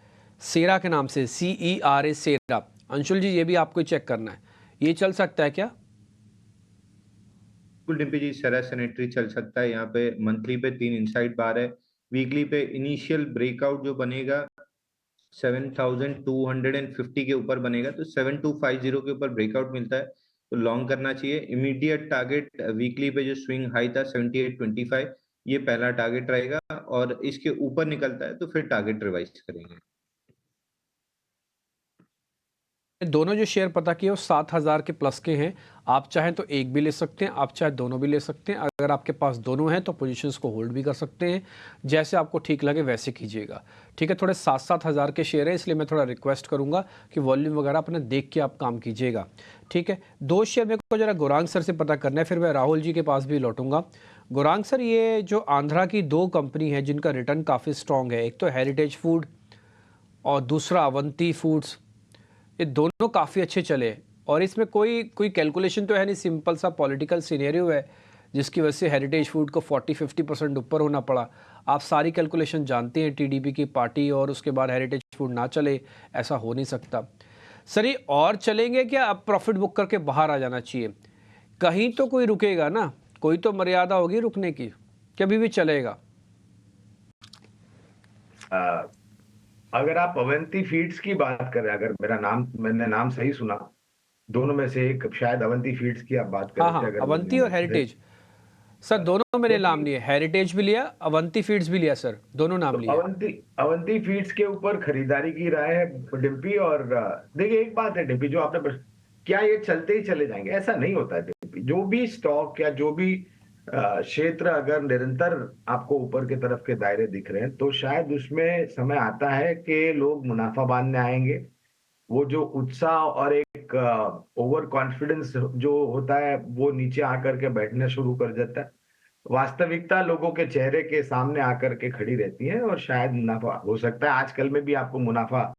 सेरा के नाम से, CERA सेरा। अंशुल जी, ये भी आपको चेक करना है, ये चल सकता है क्या? बिल्कुल डिम्पी जी, सेरा सैनिटरी चल सकता है। यहाँ पे मंथली पे 3 इनसाइड बार है, वीकली पे इनिशियल ब्रेकआउट जो बनेगा 7250 के ऊपर बनेगा, तो 7250 के ऊपर ब्रेकआउट मिलता है तो लॉन्ग करना चाहिए। इमीडिएट टारगेट वीकली पे जो स्विंग हाई था 7825, ये पहला टारगेट रहेगा, और इसके ऊपर निकलता है तो फिर टारगेट रिवाइज करेंगे। दोनों जो शेयर पता किए वो 7000 के प्लस के हैं। आप चाहें तो एक भी ले सकते हैं, आप चाहे दोनों भी ले सकते हैं। अगर आपके पास दोनों हैं तो पोजीशंस को होल्ड भी कर सकते हैं, जैसे आपको ठीक लगे वैसे कीजिएगा। ठीक है, थोड़े 7-7 हज़ार के शेयर हैं, इसलिए मैं थोड़ा रिक्वेस्ट करूंगा कि वॉल्यूम वगैरह अपने देख के आप काम कीजिएगा। ठीक है, 2 शेयर मेरे को जरा गौरांग सर से पता करना है, फिर मैं राहुल जी के पास भी लौटूंगा। गौरांग सर, ये जो आंध्रा की 2 कंपनी है जिनका रिटर्न काफ़ी स्ट्रॉन्ग है, एक तो हेरिटेज फूड और दूसरा अवंती फूड्स, ये दोनों काफ़ी अच्छे चले, और इसमें कोई कैलकुलेशन तो है नहीं, सिंपल सा पॉलिटिकल सिनेरियो है जिसकी वजह से हेरिटेज फूड को 40-50% ऊपर होना पड़ा। आप सारी कैलकुलेशन जानते हैं, टीडीपी की पार्टी और उसके बाद हेरिटेज फूड ना चले, ऐसा हो नहीं सकता। सर, ये और चलेंगे क्या? अब प्रॉफिट बुक करके बाहर आ जाना चाहिए, कहीं तो कोई रुकेगा ना, कोई तो मर्यादा होगी रुकने की, कभी भी चलेगा। अगर आप अवंती फीड्स की बात करें, अगर मैंने नाम सही सुना, दोनों में से एक शायद अवंती फीड्स की आप बात कर रहे थे। अगर अवंती और हेरिटेज सर दोनों मेरे नाम लिए, हेरिटेज भी लिया, अवंती फीड्स भी लिया सर, दोनों नाम लिया। अवंती फीड्स के ऊपर खरीदारी की राय है डिम्पी। और देखिए, एक बात है डिम्पी, जो आपने क्या ये चलते ही चले जाएंगे? ऐसा नहीं होता है डिम्पी। जो भी स्टॉक या जो भी क्षेत्र अगर निरंतर आपको ऊपर की तरफ के दायरे दिख रहे हैं, तो शायद उसमें समय आता है कि लोग मुनाफा बांधने आएंगे। वो जो उत्साह और एक ओवर कॉन्फिडेंस जो होता है, वो नीचे आकर के बैठने शुरू कर देता है। वास्तविकता लोगों के चेहरे के सामने आकर के खड़ी रहती है, और शायद मुनाफा हो सकता है आजकल में भी आपको मुनाफा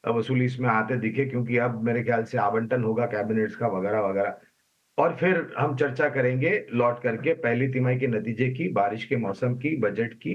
वसूली इसमें आते दिखे, क्योंकि अब मेरे ख्याल से आवंटन होगा कैबिनेट्स का वगैरह वगैरह। और फिर हम चर्चा करेंगे लौट करके पहली तिमाही के नतीजे की, बारिश के मौसम की, बजट की,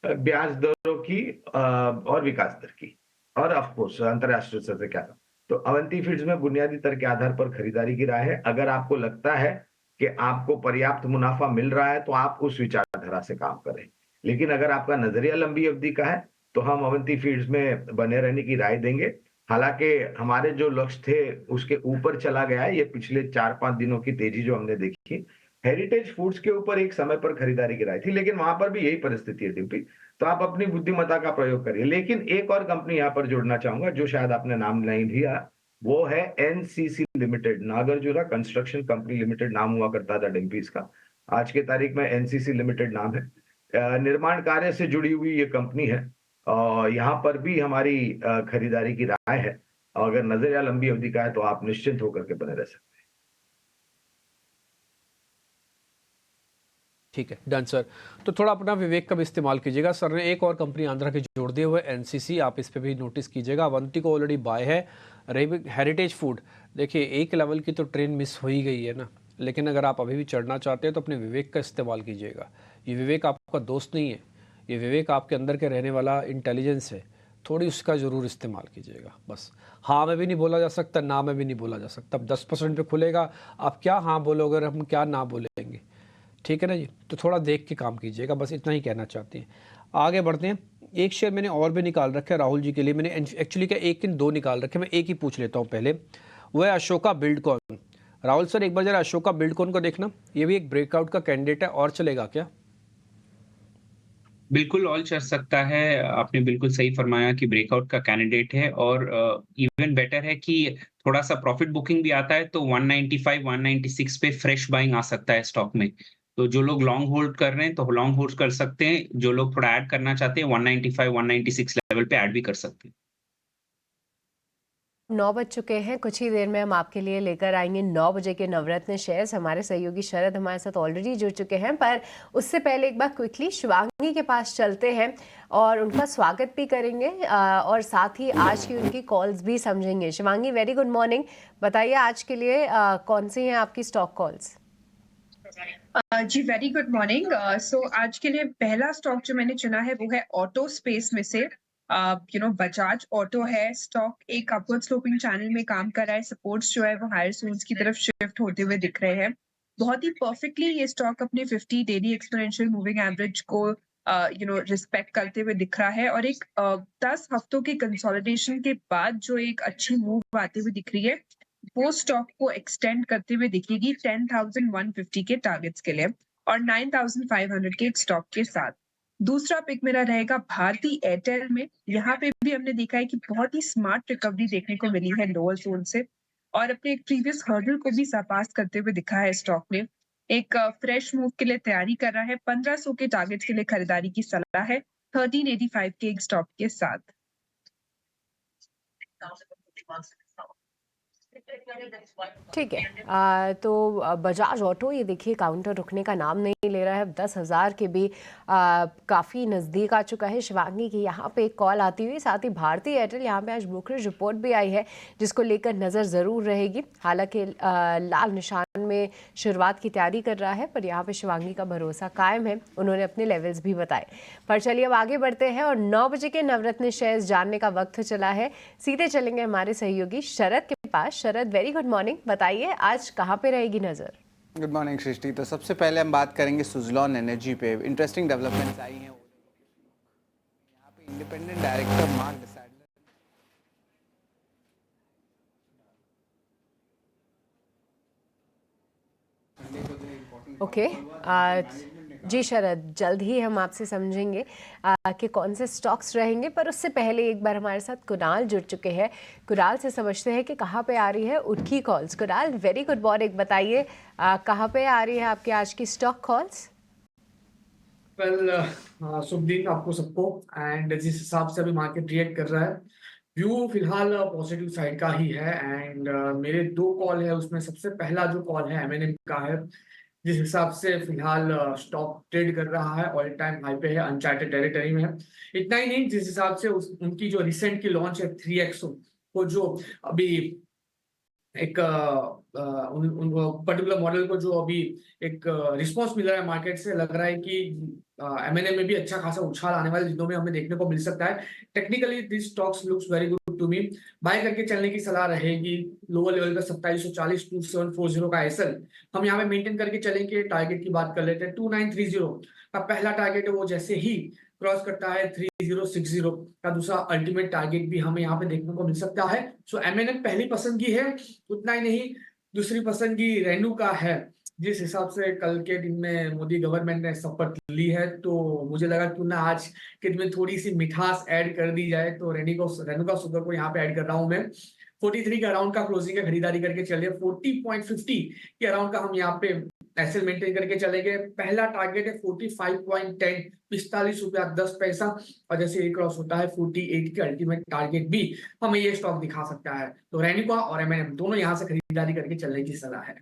ब्याज दरों की, और विकास दर की, और ऑफ कोर्स अंतरराष्ट्रीय स्तर से क्या था। तो अवंती फीड्स में बुनियादी तर्क के आधार पर खरीदारी की राय है। अगर आपको लगता है कि आपको पर्याप्त मुनाफा मिल रहा है तो आप उस विचारधारा से काम करें, लेकिन अगर आपका नजरिया लंबी अवधि का है तो हम अवंती फीड्स में बने रहने की राय देंगे। हालांकि हमारे जो लक्ष्य थे उसके ऊपर चला गया है ये पिछले 4-5 दिनों की तेजी जो हमने देखी। हेरिटेज फूड्स के ऊपर एक समय पर खरीदारी की राय थी, लेकिन वहां पर भी यही परिस्थिति है डिम्पी, तो आप अपनी बुद्धिमत्ता का प्रयोग करिए। लेकिन एक और कंपनी यहाँ पर जोड़ना चाहूंगा जो शायद आपने नाम नहीं लिया, वो है NCC limited, Nagarjuna construction company limited नाम हुआ करता था डिम्पी इसका, आज के तारीख में एनसीसी लिमिटेड नाम है। निर्माण कार्य से जुड़ी हुई ये कंपनी है, और यहाँ पर भी हमारी खरीदारी की राय है। अगर नजरिया लंबी अवधि का है तो आप निश्चिंत होकर के बने रह सकते हैं। ठीक है, डन सर। तो थोड़ा अपना विवेक का भी इस्तेमाल कीजिएगा। सर ने एक और कंपनी आंध्रा की जोड़ दिए हुए एनसीसी, आप इस पे भी नोटिस कीजिएगा। अवंती को ऑलरेडी बाय है। रही हेरिटेज फूड, देखिए एक लेवल की तो ट्रेन मिस हो ही गई है ना, लेकिन अगर आप अभी भी चढ़ना चाहते हैं तो अपने विवेक का इस्तेमाल कीजिएगा। ये विवेक आपका दोस्त नहीं है, ये विवेक आपके अंदर के रहने वाला इंटेलिजेंस है, थोड़ी उसका ज़रूर इस्तेमाल कीजिएगा। बस हाँ में भी नहीं बोला जा सकता, ना में भी नहीं बोला जा सकता। अब 10% पे खुलेगा, आप क्या हाँ बोलोगे और हम क्या ना बोलेंगे, ठीक है ना जी। तो थोड़ा देख के काम कीजिएगा, बस इतना ही कहना चाहते हैं। आगे बढ़ते हैं। एक शेयर मैंने और भी निकाल रखा है राहुल जी के लिए, मैंने एक्चुअली क्या एक इन 2 निकाल रखे, मैं एक ही पूछ लेता हूँ पहले। वो है अशोका बिल्डकॉन। राहुल सर एक बार जरा अशोका बिल्डकॉन को देखना, ये भी एक ब्रेकआउट का कैंडिडेट है, और चलेगा क्या? बिल्कुल ऑल चल सकता है, आपने बिल्कुल सही फरमाया कि ब्रेकआउट का कैंडिडेट है, और इवन बेटर है कि थोड़ा सा प्रॉफिट बुकिंग भी आता है तो 195 196 पे फ्रेश बाइंग आ सकता है स्टॉक में। तो जो लोग लॉन्ग होल्ड कर रहे हैं तो लॉन्ग होल्ड कर सकते हैं, जो लोग थोड़ा ऐड करना चाहते हैं 195 196 लेवल पे ऐड भी कर सकते हैं। 9 बज चुके हैं, कुछ ही देर में हम आपके लिए लेकर आएंगे 9 बजे के नवरत्न शेयर्स। हमारे सहयोगी शरद हमारे साथ ऑलरेडी जुड़ चुके हैं, पर उससे पहले एक बार क्विकली शिवांगी के पास चलते हैं और उनका स्वागत भी करेंगे, और साथ ही आज की उनकी कॉल्स भी समझेंगे। Shivangi, very good morning. बताइए आज के लिए कौन सी हैं आपकी स्टॉक कॉल्स? जी वेरी गुड मॉर्निंग। सो आज के लिए पहला स्टॉक जो मैंने चुना है वो है ऑटो स्पेस में से बजाज ऑटो है स्टॉक एक अपवर्ड स्लोपिंग चैनल में काम कर रहा है, सपोर्ट्स जो है वो हायर जोन्स की तरफ शिफ्ट होते हुए दिख रहे हैं। बहुत ही परफेक्टली ये स्टॉक अपने 50 डेली एक्सपोनेंशियल मूविंग एवरेज को रिस्पेक्ट करते हुए दिख रहा है और एक 10 हफ्तों के कंसोलिडेशन के बाद जो एक अच्छी मूव आती हुई दिख रही है वो स्टॉक को एक्सटेंड करते हुए दिखेगी 10,150 के टारगेट्स के लिए और 9,500 के एक स्टॉक के साथ। दूसरा पिक मेरा रहेगा भारती एयरटेल में। यहाँ पे भी हमने देखा है कि बहुत ही स्मार्ट रिकवरी देखने को मिली है लोअर जोन से और अपने एक प्रीवियस हर्डल को भी सरपास करते हुए दिखा है स्टॉक ने। एक फ्रेश मूव के लिए तैयारी कर रहा है। 1500 के टारगेट के लिए खरीदारी की सलाह है 1385 के एक स्टॉक के साथ। ठीक है। तो बजाज ऑटो ये देखिए काउंटर रुकने का नाम नहीं ले रहा है। 10,000 के भी काफ़ी नज़दीक आ चुका है। शिवांगी की यहाँ पे एक कॉल आती हुई, साथ ही भारती एयरटेल यहाँ पे आज ब्रोकरेज रिपोर्ट भी आई है जिसको लेकर नज़र ज़रूर रहेगी। हालांकि लाल निशान में शुरुआत की तैयारी कर रहा है, पर यहाँ पे शिवांगी का भरोसा कायम है। उन्होंने अपने लेवल्स भी बताए। पर चलिए अब आगे बढ़ते हैं और 9 बजे के नवरत्न शेयर्स जानने का वक्त चला है। सीधे चलेंगे हमारे सहयोगी शरद के पास। Sharad, very good morning. बताइए आज कहाँ पे रहेगी नजर? Good morning Srishti. तो सबसे पहले हम बात करेंगे सुजलॉन एनर्जी पे। इंटरेस्टिंग डेवलपमेंट्स आई हैं। यहाँ पे इंडिपेंडेंट डायरेक्टर मार्क डिसाइडर ओके जी शरद, जल्द ही हम आपसे समझेंगे कि कौन से स्टॉक्स रहेंगे, पर उससे पहले एक बार हमारे साथ कुणाल जुड़ चुके हैं। कुणाल से समझते हैं कि कहाँ पे आ रही है उनकी calls. Kunal, very good morning. बताइए कहाँ पे आ रही है आपकी आज की स्टॉक कॉल्स? वेल शुभ दिन आपको सबको। एंड जिस हिसाब से अभी मार्केट रिएक्ट कर रहा है, व्यू फिलहाल पॉजिटिव साइड का ही है। एंड मेरे 2 कॉल है, उसमें सबसे पहला जो कॉल है M&M का है, जिस हिसाब से फिलहाल स्टॉक ट्रेड कर रहा है ऑल टाइम हाई पे है, अनचार्टेड टेरिटरी में है। इतना ही नहीं, जिस हिसाब से उनकी जो रिसेंट की लॉन्च है 3XO को, जो अभी एक उन पर्टिकुलर मॉडल को जो अभी एक रिस्पांस मिल रहा है मार्केट से, लग रहा है कि M&M में भी अच्छा खासा उछाल आने वाले दिनों में हमें देखने को मिल सकता है। Technically this stocks looks very good to me. Buy करके चलने की सलाह रहेगी। लोअर लेवल का 2740 2740 का एसएल हम यहाँ पे मेंटेन करके चलेंगे। टारगेट की बात कर लेते हैं, 2930 का पहला टारगेट है, वो जैसे ही क्रॉस करता है 3060 का दूसरा अल्टीमेट टारगेट भी हमें यहाँ पे देखने को मिल सकता है। सो M&M पहली पसंदगी है। उतना ही नहीं, दूसरी पसंदगी रेनू का है। जिस हिसाब से कल के दिन में मोदी गवर्नमेंट ने शपथ ली है, तो मुझे लगा क्यों ना आज के दिन में थोड़ी सी मिठास ऐड कर दी जाए, तो रेनू का शुगर को यहाँ पे ऐड कर रहा हूं मैं। 43 के अराउंड का क्लोजिंग है, खरीदारी करके चलिए। 40.50 के अराउंड का हम यहाँ पे एसएल मेंटेन करके चलेंगे। पहला टारगेट है 45.10, 45 रुपया 10 पैसा, और जैसे ये क्रॉस होता है 48 के अल्टीमेट टारगेट भी हमें ये स्टॉक दिखा सकता है। तो रेनुका और M&M दोनों यहाँ से खरीदारी करके चलने की सलाह है।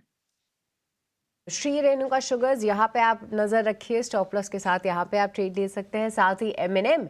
श्री रेणुका शुगर्स, यहाँ पे आप नज़र रखिए, स्टॉप लॉस के साथ यहाँ पे आप ट्रेड ले सकते हैं। साथ ही M&M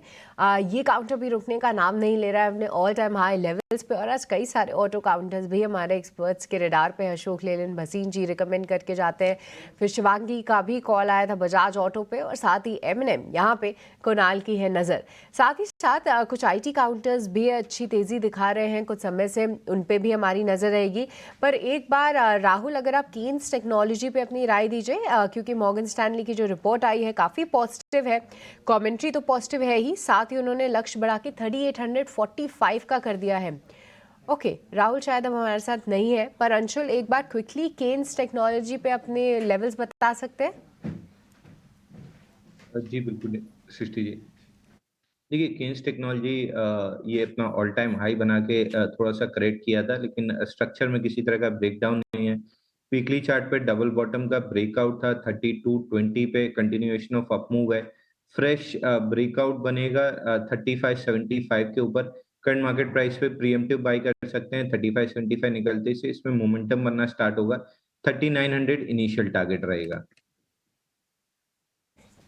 ये काउंटर भी रुकने का नाम नहीं ले रहा है अपने ऑल टाइम हाई लेवल्स पे, और आज कई सारे ऑटो काउंटर्स भी हमारे एक्सपर्ट्स के रडार पे। अशोक लेलन भसीन जी रिकमेंड करके जाते हैं। फिर शिवांगी का भी कॉल आया था बजाज ऑटो पे, और साथ ही M&M यहाँ पे कुणाल की है नज़र। साथ ही साथ कुछ IT काउंटर्स भी अच्छी तेज़ी दिखा रहे हैं कुछ समय से, उन पर भी हमारी नज़र रहेगी। पर एक बार राहुल, अगर आप केन्स टेक्नोलॉजी पे अपनी राय दीजिए, क्योंकि मॉर्गन स्टैनली की जो रिपोर्ट आई है काफ़ी पॉजिटिव है, कमेंट्री तो पॉजिटिव है ही, साथ ही उन्होंने लक्ष्य बढ़ा के 3845 का कर दिया है। ओके, राहुल शायद अब हमारे साथ नहीं है, पर अंशुल एक बार क्विकली केन्स टेक्नोलॉजी पे अपने लेवल्स बता सकते हैं? जी बिल्कुल सृष्टि जी। देखिए, केन्स टेक्नोलॉजी ये अपना ऑल टाइम हाई बना के थोड़ा सा करेक्ट किया था, लेकिन स्ट्रक्चर में किसी तरह का ब्रेकडाउन नहीं है। वीकली चार्ट पे डबल बॉटम का ब्रेकआउट था 3220 पे, कंटिन्यूएशन ऑफ अप मूव है। फ्रेश ब्रेकआउट बनेगा 3575 के ऊपर। करंट मार्केट प्राइस पे प्रीएम्प्टिव बाय कर सकते हैं। 3575 निकलते से इसमें मोमेंटम बनना स्टार्ट होगा। 3900 इनिशियल टारगेट रहेगा।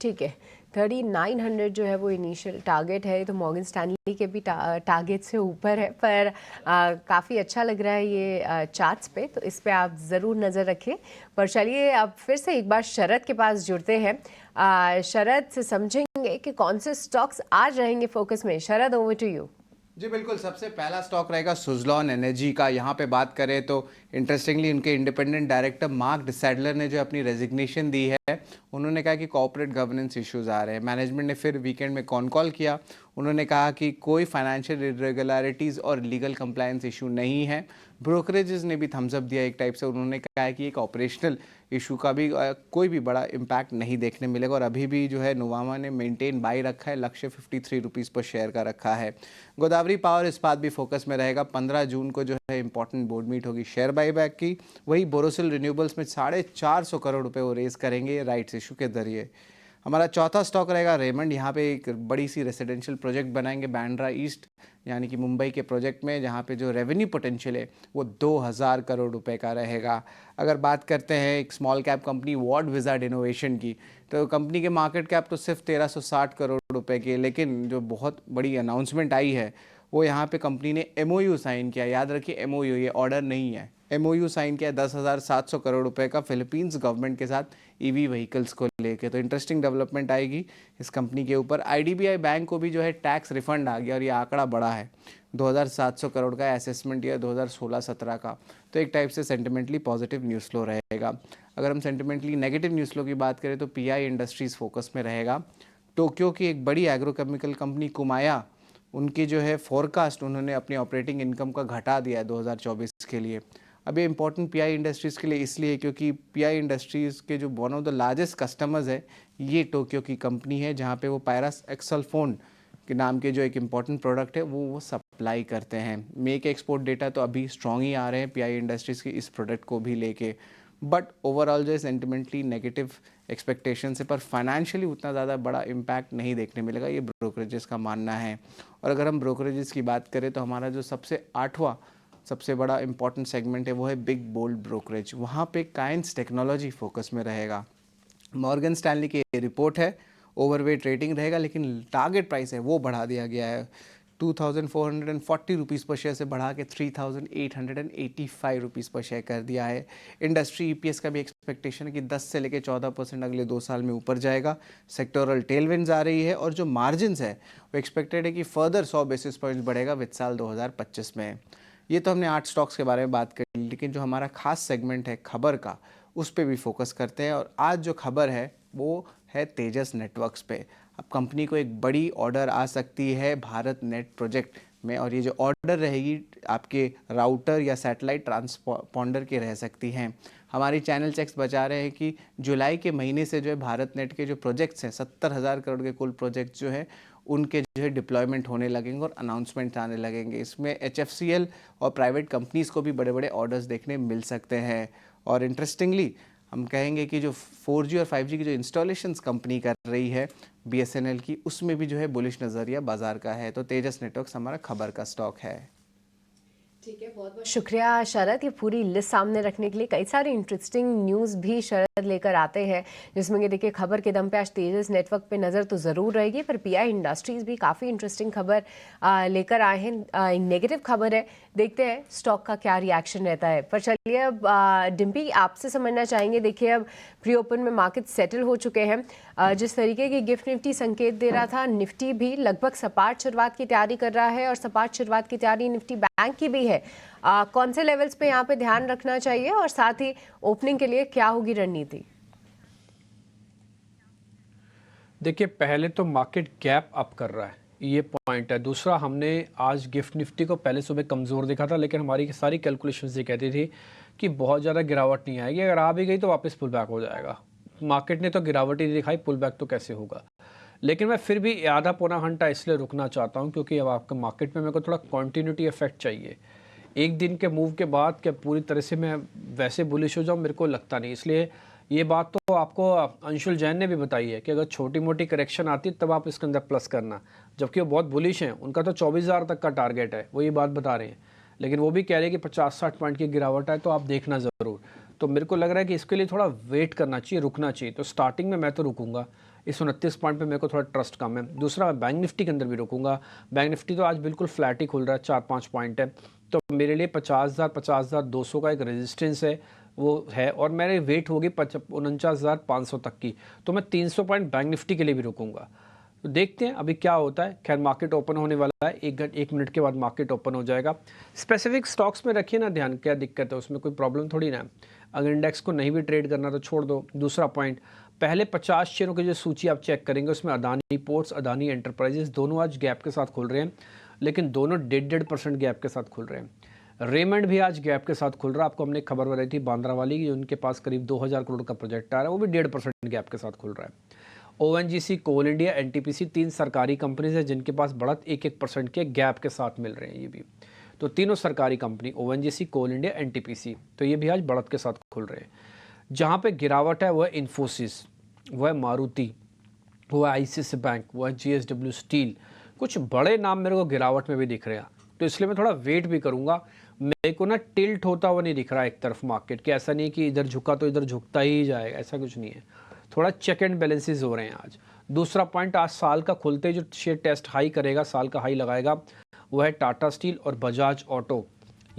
ठीक है, 3900 जो है वो इनिशियल टारगेट है। तो मॉर्गन स्टैनली के भी टारगेट से ऊपर है, पर काफ़ी अच्छा लग रहा है ये चार्ट्स पे, तो इस पे आप ज़रूर नज़र रखें। पर चलिए अब फिर से एक बार शरद के पास जुड़ते हैं। शरद से समझेंगे कि कौन से स्टॉक्स आज रहेंगे फोकस में। शरद, ओवर टू यू। जी बिल्कुल, सबसे पहला स्टॉक रहेगा सुज़लॉन एनर्जी का। यहाँ पे बात करें तो इंटरेस्टिंगली उनके इंडिपेंडेंट डायरेक्टर मार्क सैडलर ने जो अपनी रेजिग्नेशन दी है, उन्होंने कहा कि कॉर्पोरेट गवर्नेंस इश्यूज आ रहे हैं। मैनेजमेंट ने फिर वीकेंड में कॉल किया, उन्होंने कहा कि कोई फाइनेंशियल इरेगुलरिटीज़ और लीगल कंप्लायंस इशू नहीं है। ब्रोकरेजेस ने भी थम्स अप दिया एक टाइप से, उन्होंने कहा है कि एक ऑपरेशनल इशू का भी कोई भी बड़ा इम्पैक्ट नहीं देखने मिलेगा। और अभी भी जो है नोवामा ने मेंटेन बाई रखा है, लक्ष्य 53 रुपीज़ पर शेयर का रखा है। गोदावरी पावर इस्पात भी फोकस में रहेगा। 15 जून को जो है इंपॉर्टेंट बोर्ड मीट होगी शेयर बाईबैक की। वही बोरोसिल रिन्यूएबल्स में 450 करोड़ रुपए वो रेज करेंगे राइट्स इशू के जरिए। हमारा चौथा स्टॉक रहेगा रेमंड। यहाँ पे एक बड़ी सी रेसिडेंशियल प्रोजेक्ट बनाएंगे बांद्रा ईस्ट यानी कि मुंबई के प्रोजेक्ट में, जहाँ पे जो रेवेन्यू पोटेंशियल है वो 2000 करोड़ रुपए का रहेगा। अगर बात करते हैं एक small cap company Ward Wizard innovation की, तो कंपनी के मार्केट कैप तो सिर्फ 1360 करोड़ रुपए की है, लेकिन जो बहुत बड़ी अनाउंसमेंट आई है वो यहाँ पे कंपनी ने MOU साइन किया। याद रखिए MOU, ये ऑर्डर नहीं है। MOU साइन किया 10,700 करोड़ रुपए का फिलीपींस गवर्नमेंट के साथ EV व्हीकल्स को लेके। तो इंटरेस्टिंग डेवलपमेंट आएगी इस कंपनी के ऊपर। IDBI बैंक को भी जो है टैक्स रिफंड आ गया और ये आंकड़ा बड़ा है, 2700 करोड़ का असेसमेंट ईयर 2016-17 का। तो एक टाइप से सेंटिमेंटली पॉजिटिव न्यूज़ फ्लो रहेगा। अगर हम सेंटिमेंटली नेगेटिव न्यूज़ फ्लो की बात करें तो PI इंडस्ट्रीज़ फोकस में रहेगा। टोक्यो की एक बड़ी एग्रोकेमिकल कंपनी कुमाया, उनकी जो है फोरकास्ट उन्होंने अपनी ऑपरेटिंग इनकम का घटा दिया है 2024 के लिए। अब ये इंपॉर्टेंट PI इंडस्ट्रीज़ के लिए इसलिए क्योंकि PI इंडस्ट्रीज़ के जो one of the largest customers है ये टोक्यो की कंपनी है, जहाँ पे वो पायरस एक्सलफोन के नाम के जो एक इम्पॉर्टेंट प्रोडक्ट है वो सप्लाई करते हैं। मेक एक्सपोर्ट डेटा तो अभी स्ट्रॉन्ग ही आ रहे हैं PI इंडस्ट्रीज़ की इस प्रोडक्ट को भी लेके, बट ओवरऑल जो है सेंटिमेंटली नेगेटिव एक्सपेक्टेशन से, पर फाइनेंशियली उतना ज़्यादा बड़ा इम्पैक्ट नहीं देखने मिलेगा, ये ब्रोकरेजेस का मानना है। और अगर हम ब्रोकरेजेस की बात करें तो हमारा जो सबसे 8वां सबसे बड़ा इंपॉर्टेंट सेगमेंट है वो है बिग बोल्ड ब्रोकरेज। वहाँ पे काइंस टेक्नोलॉजी फोकस में रहेगा। मॉर्गन स्टैनली की रिपोर्ट है, ओवरवेट रेटिंग रहेगा, लेकिन टारगेट प्राइस है वो बढ़ा दिया गया है 2440 रुपीज़ पर शेयर से बढ़ा के 3885 रुपीज़ पर शेयर कर दिया है। इंडस्ट्री EPS का भी एक्सपेक्टेशन है कि 10 से लेकर 14% अगले 2 साल में ऊपर जाएगा। सेक्टोरल टेलविंड्स आ रही है और जो मार्जिन्स है वो एक्सपेक्टेड है कि फर्दर 100 बेसिस पॉइंट्स बढ़ेगा वित्त साल 2025 में। ये तो हमने 8 स्टॉक्स के बारे में बात करी, लेकिन जो हमारा खास सेगमेंट है खबर का, उस पर भी फोकस करते हैं। और आज जो खबर है वो है तेजस नेटवर्क्स पे। अब कंपनी को एक बड़ी ऑर्डर आ सकती है भारत नेट प्रोजेक्ट में, और ये जो ऑर्डर रहेगी आपके राउटर या सैटेलाइट ट्रांसपॉन्डर के रह सकती हैं। हमारी चैनल चेक्स बता रहे हैं कि जुलाई के महीने से जो है भारत नेट के जो प्रोजेक्ट्स हैं 70,000 करोड़ के कुल प्रोजेक्ट जो है उनके जो है डिप्लॉयमेंट होने लगेंगे और अनाउंसमेंट आने लगेंगे। इसमें HFCL और प्राइवेट कंपनीज़ को भी बड़े बड़े ऑर्डर्स देखने मिल सकते हैं। और इंटरेस्टिंगली हम कहेंगे कि जो 4G और 5G की जो इंस्टॉलेशंस कंपनी कर रही है BSNL की, उसमें भी जो है बुलिश नज़रिया बाजार का है। तो तेजस नेटवर्क्स हमारा खबर का स्टॉक है। ठीक है, बहुत बहुत शुक्रिया शरद, ये पूरी लिस्ट सामने रखने के लिए। कई सारी इंटरेस्टिंग न्यूज़ भी शरद लेकर आते हैं, जिसमें कि देखिए खबर के दम पे आज तेजस नेटवर्क पे नज़र तो ज़रूर रहेगी, पर PI इंडस्ट्रीज़ भी काफ़ी इंटरेस्टिंग खबर लेकर आए हैं। नेगेटिव खबर है, देखते हैं स्टॉक का क्या रिएक्शन रहता है। पर चलिए अब डिम्पी आपसे समझना चाहेंगे। देखिए अब प्री ओपन में मार्केट सेटल हो चुके हैं। जिस तरीके की गिफ्ट निफ्टी संकेत दे रहा था, निफ्टी भी लगभग सपाट शुरुआत की तैयारी कर रहा है, और सपाट शुरुआत की तैयारी निफ्टी बैंक की भी है। कौन से लेवल्स पे यहाँ पे ध्यान रखना चाहिए, और साथ ही ओपनिंग के लिए क्या होगी रणनीति? देखिए पहले तो मार्केट गैप अप कर रहा है, ये पॉइंट है। दूसरा, हमने आज गिफ्ट निफ्टी को पहले सुबह कमज़ोर देखा था, लेकिन हमारी सारी कैलकुलेशंस ये कहती थी कि बहुत ज़्यादा गिरावट नहीं आएगी, अगर आ भी गई तो वापस पुल बैक हो जाएगा। मार्केट ने तो गिरावट ही दिखाई, पुल बैक तो कैसे होगा। लेकिन मैं फिर भी आधा पौना घंटा इसलिए रुकना चाहता हूं क्योंकि अब आपके मार्केट में मेरे को थोड़ा कॉन्टीन्यूटी इफेक्ट चाहिए। एक दिन के मूव के बाद क्या पूरी तरह से मैं वैसे बुलिश हो जाऊं, मेरे को लगता नहीं। इसलिए ये बात तो आपको अंशुल जैन ने भी बताई है कि अगर छोटी मोटी करेक्शन आती है तब आप इसके अंदर प्लस करना, जबकि वो बहुत बुलिश हैं। उनका तो 24,000 तक का टारगेट है, वो ये बात बता रहे हैं, लेकिन वो भी कह रहे हैं कि 50-60 पॉइंट की गिरावट है, तो आप देखना ज़रूर। तो मेरे को लग रहा है कि इसके लिए थोड़ा वेट करना चाहिए, रुकना चाहिए। तो स्टार्टिंग में मैं तो रुकूंगा इस 29 पॉइंट पे मेरे को थोड़ा ट्रस्ट कम है। दूसरा मैं बैंक निफ्टी के अंदर भी रोकूंगा। बैंक निफ्टी तो आज बिल्कुल फ्लैट ही खुल रहा है, 4-5 पॉइंट है, तो मेरे लिए 50,000 50,200 का एक रेजिस्टेंस है वो है, और मेरे वेट होगी 49,500 तक की, तो मैं 300 पॉइंट बैंक निफ्टी के लिए भी रोकूंगा। तो देखते हैं अभी क्या होता है। खैर मार्केट ओपन होने वाला है, एक मिनट के बाद मार्केट ओपन हो जाएगा। स्पेसिफिक स्टॉक्स में रखिए ना ध्यान, क्या दिक्कत है उसमें, कोई प्रॉब्लम थोड़ी ना है। अगर इंडेक्स को नहीं भी ट्रेड करना तो छोड़ दो। दूसरा पॉइंट, पहले 50 शेयरों की जो सूची आप चेक करेंगे उसमें अदानी पोर्ट्स, अदानी एंटरप्राइजेस दोनों आज गैप के साथ खुल रहे हैं, लेकिन दोनों 1.5% गैप के साथ खुल रहे हैं। रेमंड भी आज गैप के साथ खुल रहा है। आपको हमने खबर बताई थी बांद्रा वाली की, उनके पास करीब 2000 करोड़ का प्रोजेक्ट आ रहा है, वो भी 1.5% गैप के साथ खुल रहा है। ONGC, कोल इंडिया, NTPC 3 सरकारी कंपनीज है जिनके पास बढ़त 1-1% के गैप के साथ मिल रहे हैं। ये भी तो तीनों सरकारी कंपनी ONGC, कोल इंडिया, NTPC, तो ये भी आज बढ़त के साथ खुल रहे हैं। जहाँ पे गिरावट है वो है इन्फोसिस, वो है मारुति, वो है ICICI बैंक, वो है JSW स्टील। कुछ बड़े नाम मेरे को गिरावट में भी दिख रहे हैं, तो इसलिए मैं थोड़ा वेट भी करूँगा। मेरे को ना टिल्ट होता हुआ नहीं दिख रहा एक तरफ मार्केट के, ऐसा नहीं कि इधर झुका तो इधर झुकता ही जाएगा, ऐसा कुछ नहीं है। थोड़ा चेक एंड बैलेंसेस हो रहे हैं आज। दूसरा पॉइंट, आज साल का खुलते जो शेयर टेस्ट हाई करेगा, साल का हाई लगाएगा, वो है टाटा स्टील और बजाज ऑटो।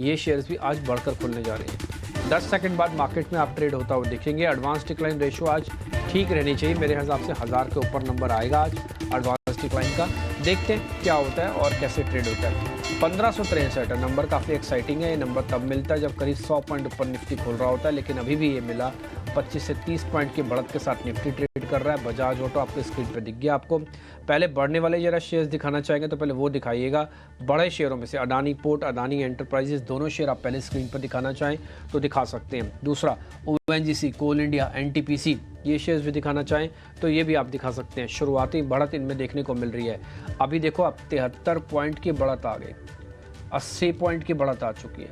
ये शेयर्स भी आज बढ़कर खुलने जा रहे हैं। 10 सेकंड बाद मार्केट में आप ट्रेड होता हुआ देखेंगे। एडवांस डिक्लाइन रेशियो आज ठीक रहनी चाहिए, मेरे हिसाब से 1000 के ऊपर नंबर आएगा आज एडवांस डिक्लाइन का। देखते हैं क्या होता है और कैसे ट्रेड होता है। 1563 नंबर काफ़ी एक्साइटिंग है। ये नंबर तब मिलता है जब करीब 100 पॉइंट ऊपर निफ्टी खोल रहा होता है, लेकिन अभी भी ये मिला। 25 से 30 पॉइंट की बढ़त के साथ निफ्टी ट्रेड कर रहा है। बजाज ऑटो आपके स्क्रीन पे दिख गया आपको। पहले बढ़ने वाले जरा शेयर्स दिखाना चाहेंगे तो पहले वो दिखाइएगा। बड़े शेयरों में से अडानी पोर्ट, अडानी एंटरप्राइजेस, दोनों शेयर आप पहले स्क्रीन पर दिखाना चाहें तो दिखा सकते हैं। दूसरा ONGC, कोल इंडिया, NTPC, ये शेयर्स भी दिखाना चाहें तो ये भी आप दिखा सकते हैं। शुरुआती बढ़त इनमें देखने को मिल रही है। अभी देखो अब 73 पॉइंट की बढ़त आ गई, 80 पॉइंट की बढ़त आ चुकी है।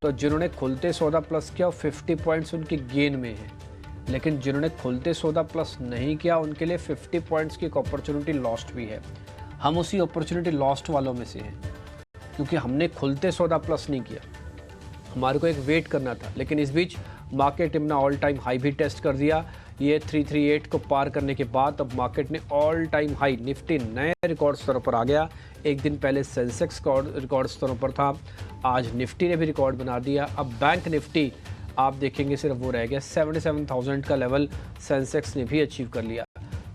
तो जिन्होंने खुलते सौदा प्लस किया 50 पॉइंट्स उनके गेन में है, लेकिन जिन्होंने खुलते सौदा प्लस नहीं किया उनके लिए 50 पॉइंट्स की एक अपॉर्चुनिटी लॉस्ट भी है। हम उसी अपॉर्चुनिटी लॉस्ट वालों में से हैं, क्योंकि हमने खुलते सौदा प्लस नहीं किया, हमारे को एक वेट करना था। लेकिन इस बीच मार्केट अपना ऑल टाइम हाई भी टेस्ट कर दिया। ये 338 को पार करने के बाद अब मार्केट ने ऑल टाइम हाई, निफ्टी नए रिकॉर्ड स्तरों पर आ गया। एक दिन पहले सेंसेक्स रिकॉर्ड स्तरों पर था, आज निफ्टी ने भी रिकॉर्ड बना दिया। अब बैंक निफ्टी आप देखेंगे सिर्फ वो रह गया, 77,000 का लेवल सेंसेक्स ने भी अचीव कर लिया।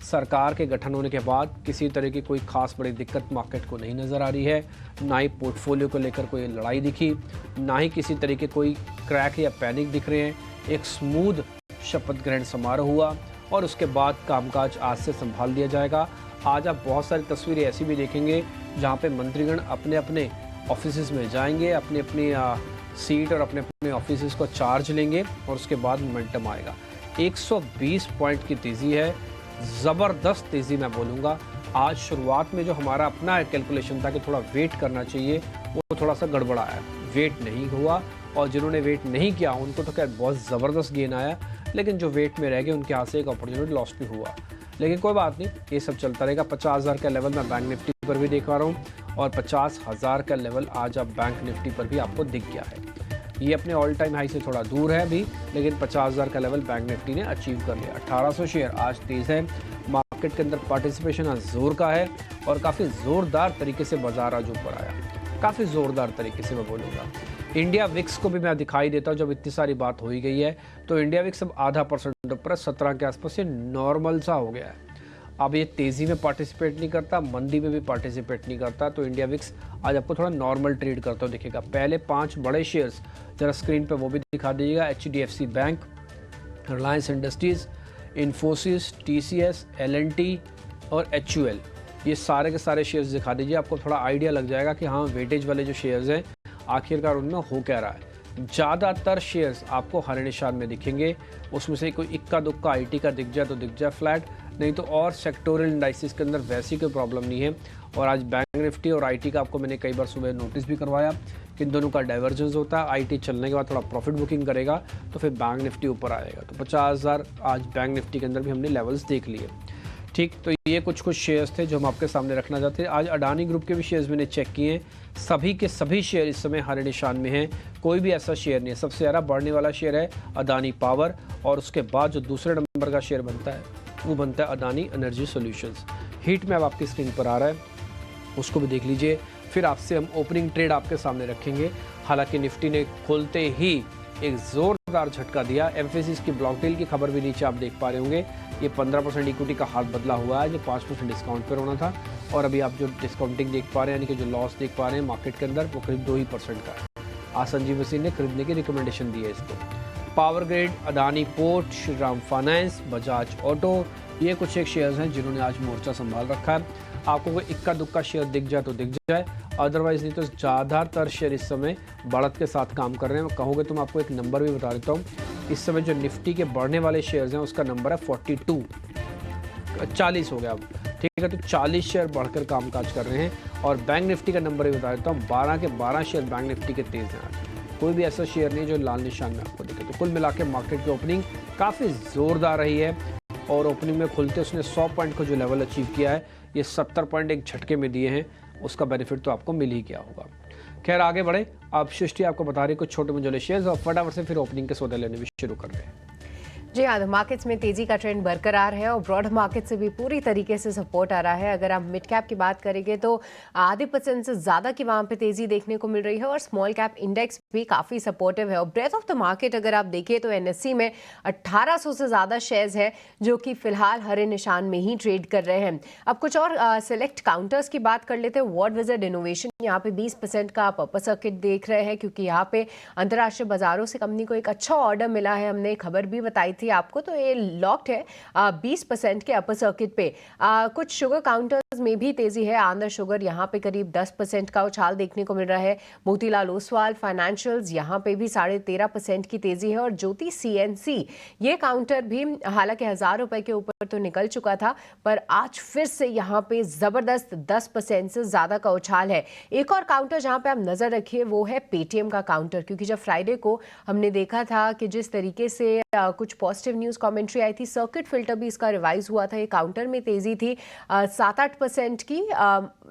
सरकार के गठन होने के बाद किसी तरह की कोई खास बड़ी दिक्कत मार्केट को नहीं नज़र आ रही है, ना ही पोर्टफोलियो को लेकर कोई लड़ाई दिखी, ना ही किसी तरह के कोई क्रैक या पैनिक दिख रहे हैं। एक स्मूथ शपथ ग्रहण समारोह हुआ और उसके बाद कामकाज आज से संभाल दिया जाएगा। आज आप बहुत सारी तस्वीरें ऐसी भी देखेंगे जहाँ पे मंत्रीगण अपने अपने ऑफिस में जाएंगे, अपनी अपनी सीट और अपने अपने ऑफिस को चार्ज लेंगे और उसके बाद मोमेंटम आएगा। 120 पॉइंट की तेज़ी है, ज़बरदस्त तेज़ी मैं बोलूँगा। आज शुरुआत में जो हमारा अपना कैलकुलेशन था कि थोड़ा वेट करना चाहिए, वो थोड़ा सा गड़बड़ा है, वेट नहीं हुआ। और जिन्होंने वेट नहीं किया उनको तो खैर बहुत ज़बरदस्त गेन आया, लेकिन जो वेट में रह गए उनके हाथ से एक अपॉर्चुनिटी लॉस्ट भी हुआ। लेकिन कोई बात नहीं, ये सब चलता रहेगा। 50,000 का लेवल मैं बैंक निफ्टी पर भी देख पा रहा हूँ और 50,000 का लेवल आज अब बैंक निफ्टी पर भी आपको दिख गया है। ये अपने ऑल टाइम हाई से थोड़ा दूर है अभी, लेकिन 50,000 का लेवल बैंक निफ्टी ने अचीव कर लिया। 1800 शेयर आज तेज़ है। मार्केट के अंदर पार्टिसिपेशन आज जोर का है और काफ़ी ज़ोरदार तरीके से बाजार आज ऊपर आया, काफ़ी ज़ोरदार तरीके से मैं बोलूँगा। इंडिया विक्स को भी मैं दिखाई देता हूँ, जब इतनी सारी बात हो ही गई है तो इंडिया विक्स अब आधा % ऊपर 17 के आसपास से नॉर्मल सा हो गया है। अब ये तेज़ी में पार्टिसिपेट नहीं करता, मंदी में भी पार्टिसिपेट नहीं करता, तो इंडिया विक्स आज आपको थोड़ा नॉर्मल ट्रेड करता हुआ दिखेगा। पहले 5 बड़े शेयर्स जरा स्क्रीन पे वो भी दिखा दीजिएगा। HDFC bank, Reliance industries, Infosys, TCS, L&T और HUL, ये सारे के सारे शेयर्स दिखा दीजिए। आपको थोड़ा आइडिया लग जाएगा कि हाँ वेटेज वाले जो शेयर्स हैं आखिरकार उनमें हो क्या रहा है। ज़्यादातर शेयर्स आपको हरे निशान में दिखेंगे, उसमें से कोई इक्का दुक्का IT का दिख जाए तो दिख जाए फ्लैट, नहीं तो और सेक्टोरियल इंडाइसिस के अंदर वैसी कोई प्रॉब्लम नहीं है। और आज बैंक निफ्टी और IT का आपको मैंने कई बार सुबह नोटिस भी करवाया कि इन दोनों का डाइवर्जेंस होता है। IT चलने के बाद थोड़ा प्रॉफिट बुकिंग करेगा तो फिर बैंक निफ्टी ऊपर आएगा। तो 50,000 आज बैंक निफ्टी के अंदर भी हमने लेवल्स देख लिए। ठीक, तो ये कुछ शेयर्स थे जो हम आपके सामने रखना चाहते हैं। आज अडानी ग्रुप के भी शेयर्स मैंने चेक किए हैं, सभी के सभी शेयर इस समय हरे निशान में हैं, कोई भी ऐसा शेयर नहीं है। सबसे ज़्यादा बढ़ने वाला शेयर है अदानी पावर और उसके बाद जो दूसरे नंबर का शेयर बनता है वो बनता है Adani energy solutions. Heat map आपकी स्क्रीन पर आ रहा है, उसको भी देख लीजिए। फिर आपसे हम ओपनिंग ट्रेड आपके सामने रखेंगे। हालांकि निफ्टी ने खोलते ही एक जोरदार झटका दिया। एम्फेसिस की ब्लॉक डील की खबर भी नीचे आप देख पा रहे होंगे। ये 15% इक्विटी का हाथ बदला हुआ है जो 5% डिस्काउंट पर होना था, और अभी आप जो डिस्काउंटिंग देख पा रहे हैं यानी कि जो लॉस देख पा रहे हैं मार्केट के अंदर वो करीब 2% का है। आज संजीव मसीह ने खरीदने की रिकमेंडेशन दी है इसको। Power grid, Adani port, Shriram finance, Bajaj auto, ये कुछ एक शेयर्स हैं जिन्होंने आज मोर्चा संभाल रखा है। आपको कोई इक्का दुक्का शेयर दिख जाए तो दिख जाए, अदरवाइज नहीं तो ज़्यादातर शेयर इस समय बढ़त के साथ काम कर रहे हैं। कहोगे तो मैं आपको एक नंबर भी बता देता हूँ। इस समय जो निफ्टी के बढ़ने वाले शेयर्स हैं उसका नंबर है 42, 40 हो गया अब, ठीक है। तो 40 शेयर बढ़कर कामकाज कर रहे हैं। और बैंक निफ्टी का नंबर भी बता देता हूँ, 12 के 12 शेयर बैंक निफ्टी के तेज़ हैं आज। कोई भी ऐसा शेयर नहीं जो लाल निशान में आपको दिखे। तो कुल मिला के मार्केट की ओपनिंग काफ़ी ज़ोरदार रही है, और ओपनिंग में खुलते उसने 100 पॉइंट को जो लेवल अचीव किया है, ये 70 पॉइंट एक झटके में दिए हैं। उसका बेनिफिट तो आपको मिल ही गया होगा। खैर आगे बढ़े, अब सृष्टि आपको बता रही कुछ छोटे मंझोले शेयर्स, और फटाफट से फिर ओपनिंग के सौदे लेने भी शुरू कर रहे हैं। जी हाँ, मार्केट्स में तेजी का ट्रेंड बरकरार है और ब्रॉड मार्केट से भी पूरी तरीके से सपोर्ट आ रहा है। अगर आप मिड कैप की बात करेंगे तो आधे % से ज़्यादा की वहाँ पे तेजी देखने को मिल रही है, और स्मॉल कैप इंडेक्स भी काफ़ी सपोर्टिव है। और ब्रेथ ऑफ द मार्केट अगर आप देखिए तो एनएससी में 1800 से ज़्यादा शेयर्स हैं जो कि फिलहाल हरे निशान में ही ट्रेड कर रहे हैं। अब कुछ और सिलेक्ट काउंटर्स की बात कर लेते हैं। वर्ल्ड विज़र्ड इनोवेशन, यहाँ पे 20% का आप अपर सर्किट देख रहे हैं, क्योंकि यहाँ पे अंतर्राष्ट्रीय बाजारों से कंपनी को एक अच्छा ऑर्डर मिला है। हमने खबर भी बताई थी आपको, तो ये लॉक्ड है 20% के अपर सर्किट पे। कुछ शुगर काउंटर्स में भी तेजी है। आंध्र शुगर यहाँ पे करीब 10% का उछाल देखने को मिल रहा है। मोतीलाल ओसवाल फाइनेंशियल्स यहाँ पे भी 13.5% की तेजी है। और ज्योति सीएनसी ये काउंटर भी हालांकि 1000 रुपए के ऊपर तो निकल चुका था, पर आज फिर से यहाँ पे जबरदस्त 10% से ज्यादा का उछाल है। एक और काउंटर जहाँ पे आप नजर रखिए वो है पेटीएम का काउंटर, क्योंकि जब फ्राइडे को हमने देखा था कि जिस तरीके से कुछ पॉजिटिव न्यूज कमेंट्री आई थी, सर्किट फिल्टर भी इसका रिवाइज हुआ था। ये काउंटर में तेजी थी 7-8% की,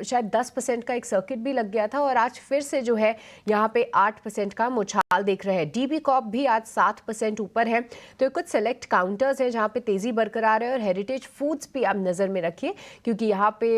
शायद 10% का एक सर्किट भी लग गया था, और आज फिर से जो है यहाँ पे 8% का उछाल देख रहे हैं। डीबी कॉप भी आज 7% ऊपर है। तो कुछ सेलेक्ट काउंटर्स हैं जहाँ पे तेजी बरकरार है। और हेरिटेज फूड्स भी आप नजर में रखिए, क्योंकि यहाँ पे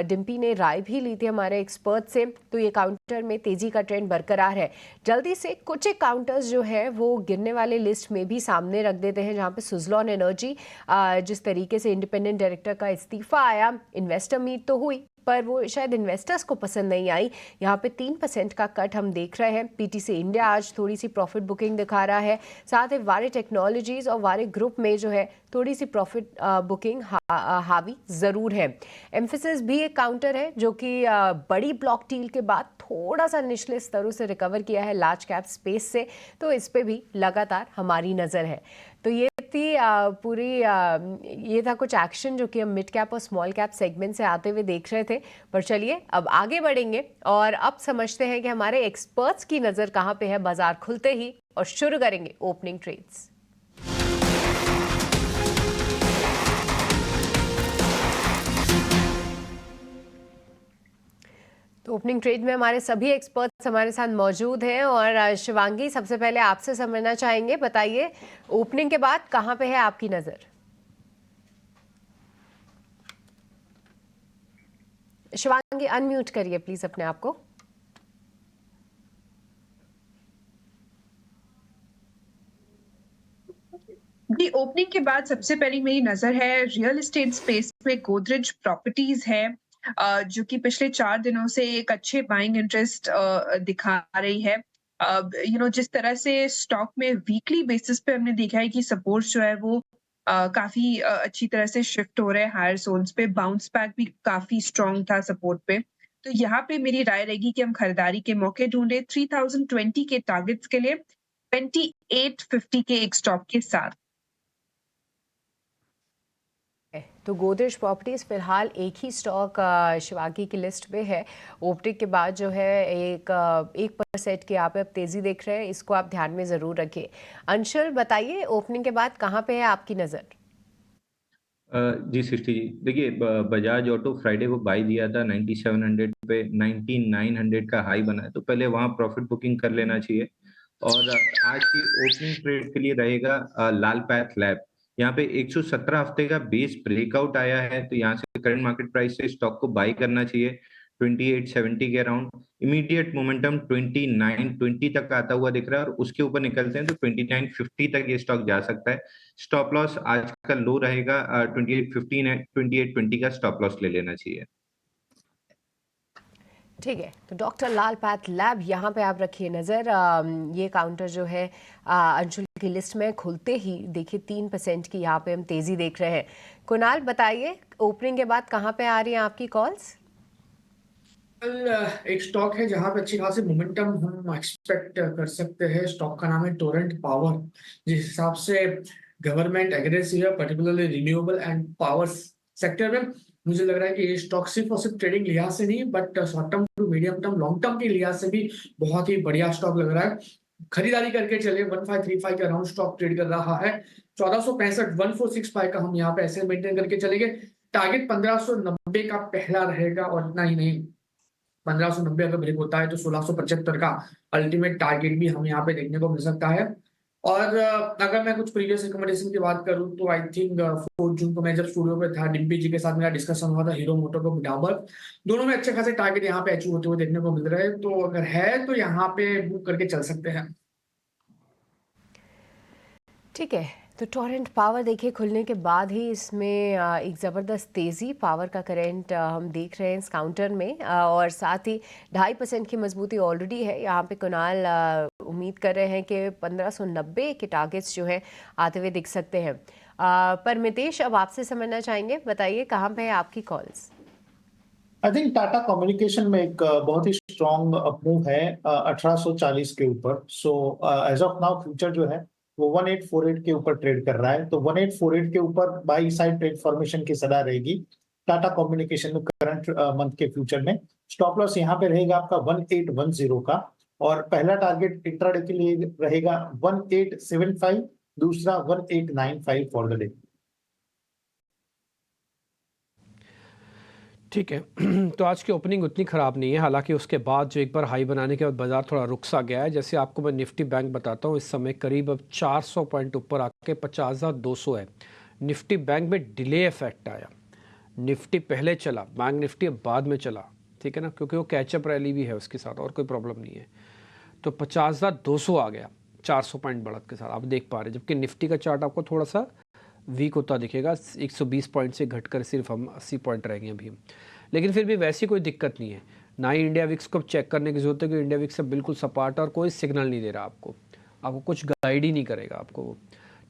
डिम्पी ने राय भी ली थी हमारे एक्सपर्ट से, तो ये काउंटर में तेजी का ट्रेंड बरकरार है। जल्दी से कुछ एक काउंटर्स जो है वो गिरने वाले लिस्ट में भी सामने रख देते हैं, जहाँ पे सुजलॉन एनर्जी, जिस तरीके से इंडिपेंडेंट डायरेक्टर का इस्तीफा आया, इन्वेस्टर मीट तो हुई पर वो शायद इन्वेस्टर्स को पसंद नहीं आई। यहाँ पे 3% का कट हम देख रहे हैं। पीटीसी इंडिया आज थोड़ी सी प्रॉफिट बुकिंग दिखा रहा है। साथ ही वारे टेक्नोलॉजीज और वारे ग्रुप में जो है थोड़ी सी प्रॉफिट बुकिंग हावी ज़रूर है। एम्फेसिस भी एक काउंटर है जो कि बड़ी ब्लॉक डील के बाद थोड़ा सा निचले स्तरों से रिकवर किया है लार्ज कैप स्पेस से, तो इस पे भी लगातार हमारी नज़र है। तो ये थी ये था कुछ एक्शन जो कि हम मिड कैप और स्मॉल कैप सेगमेंट से आते हुए देख रहे थे। पर चलिए अब आगे बढ़ेंगे और अब समझते हैं कि हमारे एक्सपर्ट्स की नज़र कहाँ पे है बाजार खुलते ही, और शुरू करेंगे ओपनिंग ट्रेड्स। तो ओपनिंग ट्रेड में हमारे सभी एक्सपर्ट्स हमारे साथ मौजूद हैं, और शिवांगी सबसे पहले आपसे समझना चाहेंगे, बताइए ओपनिंग के बाद कहां पे है आपकी नजर? शिवांगी अनम्यूट करिए प्लीज अपने आप को। जी, ओपनिंग के बाद सबसे पहली मेरी नजर है रियल एस्टेट स्पेस में गोदरेज प्रॉपर्टीज है, जो कि पिछले 4 दिनों से एक अच्छे बाइंग इंटरेस्ट दिखा रही है। जिस तरह से स्टॉक में वीकली बेसिस पे हमने देखा है कि सपोर्ट जो है वो काफी अच्छी तरह से शिफ्ट हो रहे हैं हायर जोन्स पे, बाउंस बैक भी काफी स्ट्रांग था सपोर्ट पे। तो यहाँ पे मेरी राय रहेगी कि हम खरीदारी के मौके ढूंढे 3020 के टारगेट्स के लिए 2850 के एक स्टॉक के साथ। तो गोदरेज प्रॉपर्टीज फिलहाल एक ही स्टॉक शिवांगी की लिस्ट पे है। ओपनिंग के बाद जो है 1% की आप अब तेजी देख रहे हैं, इसको आप ध्यान में जरूर रखिए। अंशुल बताइए ओपनिंग के बाद कहाँ पे है आपकी नजर? जी सृष्टि जी, देखिए बजाज ऑटो फ्राइडे को बाई दिया था 9700 पे, 9900 का हाई बना है, तो पहले वहां प्रॉफिट बुकिंग कर लेना चाहिए। और आज की ओपनिंग ट्रेड के लिए रहेगा लाल पैथ लैब, यहाँ पे 117 हफ्ते का बेस ब्रेकआउट आया है, तो यहाँ से करंट मार्केट प्राइस से स्टॉक को बाई करना चाहिए 2870 के अराउंड। इमीडिएट मोमेंटम 2920 तक आता हुआ दिख रहा है, और उसके ऊपर निकलते हैं तो 2950 तक ये स्टॉक जा सकता है। स्टॉप लॉस आज का लो रहेगा 2815 है, 2820 का स्टॉप लॉस ले लेना चाहिए। ठीक है, तो डॉक्टर लाल पैथ लैब यहाँ पे आप रखिए नज़र। ये काउंटर जो है अंशुल की लिस्ट में खुलते ही देखिए 3% की यहाँ पे हम तेज़ी देख रहे हैं। कुणाल बताइए, ओपनिंग के बाद कहाँ पे आ रही हैं आपकी कॉल्स? एक स्टॉक है जहां पे अच्छी खासी मोमेंटम हम एक्सपेक्ट कर सकते हैं। स्टॉक का नाम है टोरेंट पावर। जिस हिसाब से गवर्नमेंट एग्रेसिव है particularly renewable and power sector में, मुझे लग रहा है कि ये स्टॉक सिर्फ और सिर्फ ट्रेडिंग लिहाज से नहीं but short term to medium term long term के लिहाज से भी बहुत ही बढ़िया स्टॉक लग रहा है। खरीदारी करके चले 1535 के अराउंड स्टॉक ट्रेड कर रहा है। 1465 1465 का हम यहाँ पे ऐसे मेंटेन करके चलेंगे। टारगेट 1590 का पहला रहेगा, और इतना ही नहीं 1590 अगर ब्रेक होता है तो 1675 का अल्टीमेट टारगेट भी हमें यहाँ पे देखने को मिल सकता है। और अगर मैं कुछ प्रीवियस रिकमेंडेशन की बात करूं तो आई थिंक 4 जून को मैं जब स्टूडियो पे था, डिम्पी जी के साथ मेरा डिस्कशन हुआ था हीरो मोटो को डाबर, दोनों में अच्छे खासे टारगेट यहाँ पे अचीव होते हुए देखने को मिल रहे हैं। तो अगर है तो यहाँ पे बुक करके चल सकते हैं। ठीक है, तो टोरेंट पावर देखिए खुलने के बाद ही इसमें एक ज़बरदस्त तेज़ी पावर का करंट हम देख रहे हैं इस काउंटर में, और साथ ही 2.5% की मजबूती ऑलरेडी है। यहाँ पे कुणाल उम्मीद कर रहे हैं कि 1590 के टारगेट्स जो हैं आते हुए दिख सकते हैं। पर मितेश, अब आपसे समझना चाहेंगे, बताइए कहाँ पे है आपकी calls? I think Tata communication में एक बहुत ही स्ट्रॉन्ग मूव है 1840 के ऊपर। So as of now future जो है वो 1848 के ऊपर ट्रेड कर रहा है, तो 1848 के ऊपर बाई साइड ट्रेड फॉर्मेशन की सलाह रहेगी टाटा कम्युनिकेशन में करंट मंथ के फ्यूचर में। स्टॉप लॉस यहाँ पे रहेगा आपका 1810 का, और पहला टारगेट इंट्राडे के लिए रहेगा 1875, दूसरा 1895 फॉर द डे। ठीक है, तो आज की ओपनिंग उतनी ख़राब नहीं है, हालांकि उसके बाद जो एक बार हाई बनाने के बाद बाज़ार थोड़ा रुक सा गया है। जैसे आपको मैं निफ्टी बैंक बताता हूँ, इस समय करीब अब 400 पॉइंट ऊपर आके 50,200 है। निफ्टी बैंक में डिले इफेक्ट आया, निफ्टी पहले चला, बैंक निफ्टी अब बाद में चला, ठीक है ना, क्योंकि वो कैचअप रैली भी है उसके साथ, और कोई प्रॉब्लम नहीं है। तो 50,200 आ गया 400 पॉइंट बढ़त के साथ, आप देख पा रहे हैं। जबकि निफ्टी का चार्ट आपको थोड़ा सा वीक होता दिखेगा, 120 पॉइंट से घटकर सिर्फ हम 80 पॉइंट रहेंगे अभी। लेकिन फिर भी वैसी कोई दिक्कत नहीं है, ना ही इंडिया विक्स को चेक करने की जरूरत है, कि इंडिया विक्स से बिल्कुल सपाट और कोई सिग्नल नहीं दे रहा आपको कुछ गाइड ही नहीं करेगा आपको।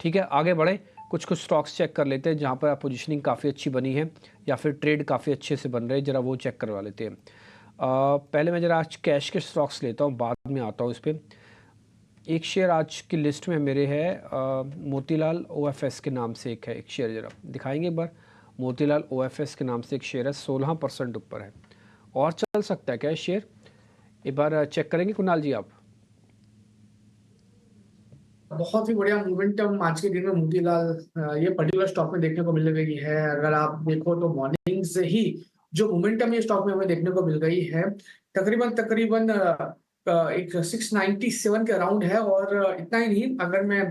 ठीक है, आगे बढ़े, कुछ स्टॉक्स चेक कर लेते हैं जहाँ पर पोजीशनिंग काफ़ी अच्छी बनी है या फिर ट्रेड काफ़ी अच्छे से बन रहे हैं, ज़रा वो चेक करवा लेते हैं। पहले मैं ज़रा आज कैश के स्टॉक्स लेता हूँ, बाद में आता हूँ इस पर। एक शेयर आज की लिस्ट में मेरे है मोतीलाल OFS के नाम से एक है, एक शेयर ज़रा दिखाएंगे एक बार। मोतीलाल OFS के नाम से एक शेयर है, 16% ऊपर है, और चल सकता है क्या ये शेयर? एक बार चेक करेंगे कुणाल जी आप? बहुत ही बढ़िया मोमेंटम आज के दिन में मोतीलाल ये पर्टिकुलर स्टॉक में देखने को मिल गई है। अगर आप देखो तो मॉर्निंग से ही जो मोमेंटम ये स्टॉक में हमें देखने को मिल गई है, तकरीबन एक 697 के अराउंड है। और इतना ही नहीं, अगर मैं